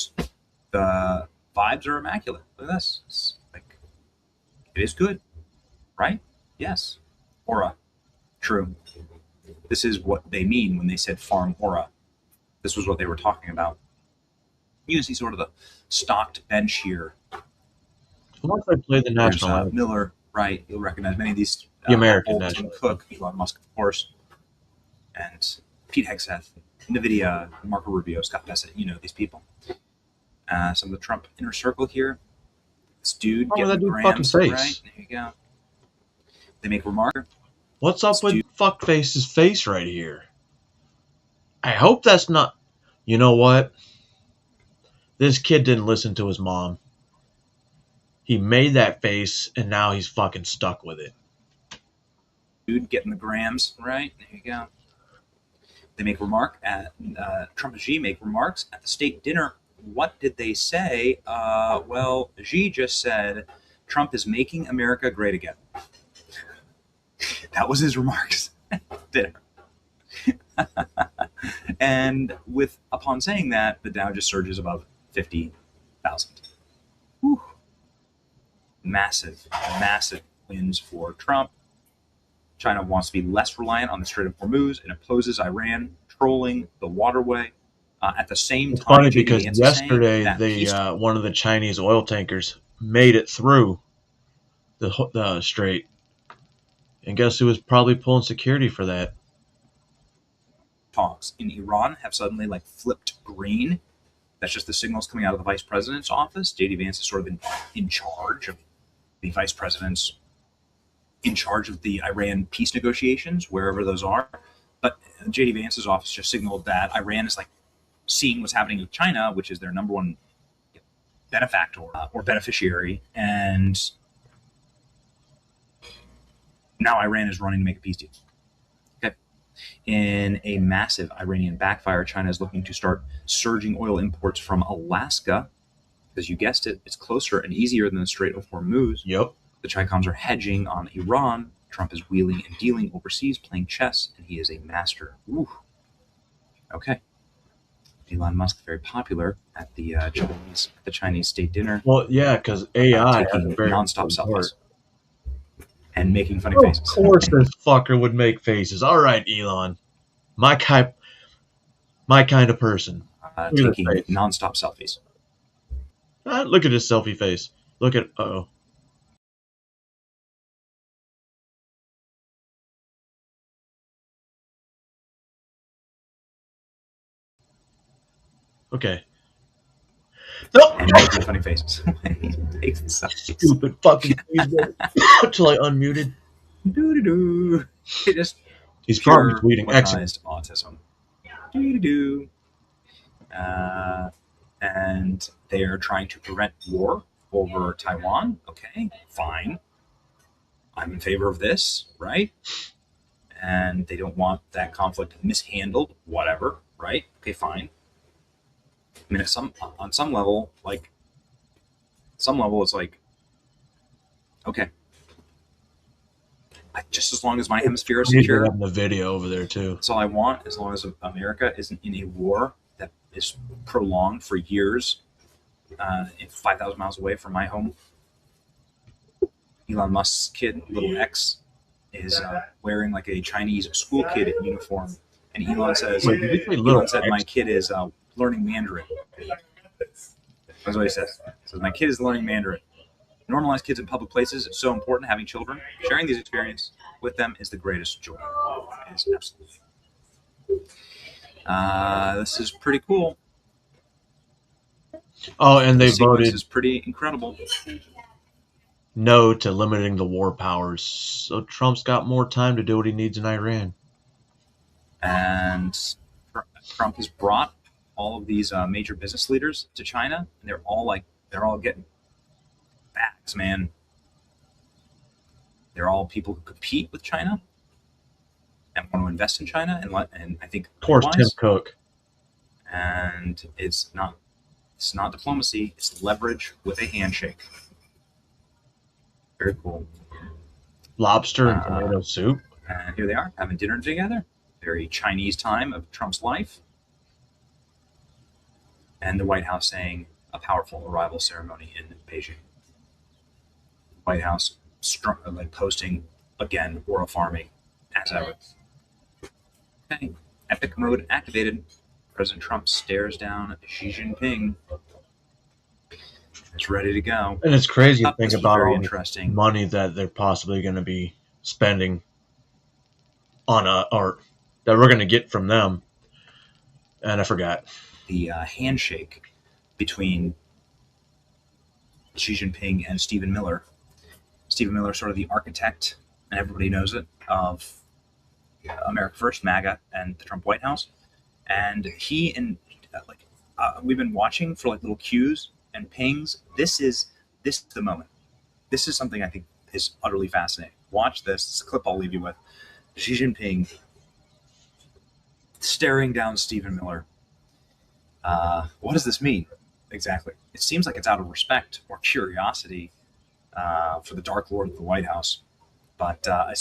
Speaker 2: the vibes are immaculate. Look at this. It's like, it is good, right? Yes. Aura. True. This is what they mean when they said farm aura. This was what they were talking about. You can see sort of the stocked bench here.
Speaker 1: Once I played the national anthem.
Speaker 2: Miller, right? You'll recognize many of these.
Speaker 1: The American
Speaker 2: Bolton,
Speaker 1: national
Speaker 2: Cook, Elon Musk, of course, and Pete Hegseth, NVIDIA, Marco Rubio, Scott Bessent. You know these people. Some of the Trump inner circle here. This dude getting
Speaker 1: that
Speaker 2: the
Speaker 1: dude
Speaker 2: grams,
Speaker 1: fucking
Speaker 2: right?
Speaker 1: face.
Speaker 2: There you go. They make remark.
Speaker 1: What's up with fuckface's face right here? I hope that's not... You know what? This kid didn't listen to his mom. He made that face, and now he's fucking stuck with it.
Speaker 2: Dude getting the grams, right? There you go. They make remark at... Trump and Xi make remarks at the state dinner. What did they say? Well, Xi just said, Trump is making America great again. That was his remarks at dinner. And upon saying that, the Dow just surges above 50,000. Massive, massive wins for Trump. China wants to be less reliant on the Strait of Hormuz and opposes Iran trolling the waterway. At the same
Speaker 1: It's
Speaker 2: time,
Speaker 1: funny
Speaker 2: J.D.
Speaker 1: because
Speaker 2: Vance is saying
Speaker 1: yesterday
Speaker 2: that
Speaker 1: one of the Chinese oil tankers made it through the strait, and guess who was probably pulling security for that?
Speaker 2: talks in Iran have suddenly like flipped green. That's just the signals coming out of the vice president's office. J.D. Vance has sort of been in charge of the vice president's in charge of the Iran peace negotiations, wherever those are. But J.D. Vance's office just signaled that Iran is like seeing what's happening with China, which is their number one benefactor or beneficiary. And now Iran is running to make a peace deal. Okay. In a massive Iranian backfire, China is looking to start surging oil imports from Alaska, because you guessed it, it's closer and easier than the Strait of Hormuz.
Speaker 1: Yep.
Speaker 2: The Chicoms are hedging on Iran. Trump is wheeling and dealing overseas, playing chess, and he is a master. Ooh. Okay. Elon Musk very popular at the Chinese state dinner.
Speaker 1: Well, yeah, because AI
Speaker 2: taking
Speaker 1: has a very
Speaker 2: nonstop
Speaker 1: important
Speaker 2: selfies and making funny
Speaker 1: Of
Speaker 2: faces.
Speaker 1: course, this fucker would make faces. All right, Elon, my kind of person.
Speaker 2: Taking nonstop selfies.
Speaker 1: Look at his selfie face. Look at uh-oh.
Speaker 2: Okay.
Speaker 1: Nope.
Speaker 2: And making funny faces.
Speaker 1: Stupid fucking until I unmuted.
Speaker 2: Doo-doo-doo.
Speaker 1: He's probably tweeting
Speaker 2: weaponized autism. Doo-doo-doo. And they are trying to prevent war over Taiwan. Okay, fine. I'm in favor of this, right? And they don't want that conflict mishandled, whatever, right? Okay, fine. I mean, on some level, it's like, okay. Just as long as my hemisphere is secure.
Speaker 1: Having the video over there too.
Speaker 2: That's all I want, as long as America isn't in a war that is prolonged for years, 5,000 miles away from my home. Elon Musk's kid, little X, is wearing like a Chinese school kid uniform, and Elon says, my kid is learning Mandarin. That's what he says. He says, my kid is learning Mandarin. Normalize kids in public places. It's so important. Having children, sharing these experiences with them is the greatest joy. It is absolutely. This is pretty cool.
Speaker 1: Oh, and they
Speaker 2: The sequence
Speaker 1: voted
Speaker 2: is pretty incredible.
Speaker 1: no to limiting the war powers. So Trump's got more time to do what he needs in Iran.
Speaker 2: And Trump has brought all of these major business leaders to China, and they're all getting facts, man. They're all people who compete with China and want to invest in China, and I think
Speaker 1: Of course, Tim Cook.
Speaker 2: And it's not diplomacy; it's leverage with a handshake. Very cool.
Speaker 1: Lobster and tomato soup.
Speaker 2: And here they are having dinner together. Very Chinese time of Trump's life. And the White House saying a powerful arrival ceremony in Beijing. White House posting again, oral farming as ever. Okay, epic mode activated. President Trump stares down Xi Jinping. It's ready to go.
Speaker 1: And it's crazy to think about
Speaker 2: very
Speaker 1: all the money that they're possibly going to be spending on art that we're going to get from them. And I forgot.
Speaker 2: The handshake between Xi Jinping and Stephen Miller. Stephen Miller, sort of the architect, and everybody knows it, of America First, MAGA, and the Trump White House. And he and we've been watching for little cues and pings. This is the moment. This is something I think is utterly fascinating. Watch this. It's a clip I'll leave you with. Xi Jinping staring down Stephen Miller. What does this mean exactly? It seems like it's out of respect or curiosity for the Dark Lord of the White House, but I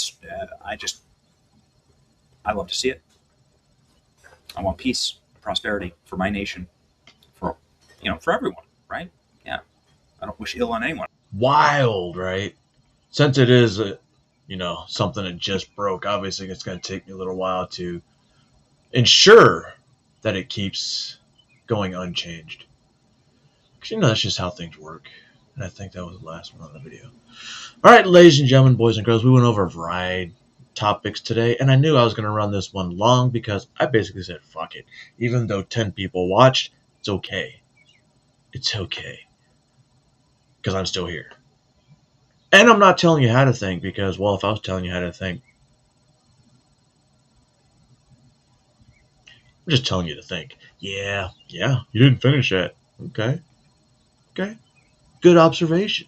Speaker 2: love to see it. I want peace, prosperity for my nation, for everyone, right? Yeah, I don't wish ill on anyone.
Speaker 1: Wild, right? Since it is something that just broke, obviously it's going to take me a little while to ensure that it keeps going unchanged. Because that's just how things work. And I think that was the last one on the video. All right, ladies and gentlemen, boys and girls, we went over a variety of topics today, and I knew I was going to run this one long because I basically said, fuck it. Even though 10 people watched, it's okay. It's okay. Because I'm still here. And I'm not telling you how to think because, well, if I was telling you how to think, I'm just telling you to think. Yeah, you didn't finish that. Okay. Good observation.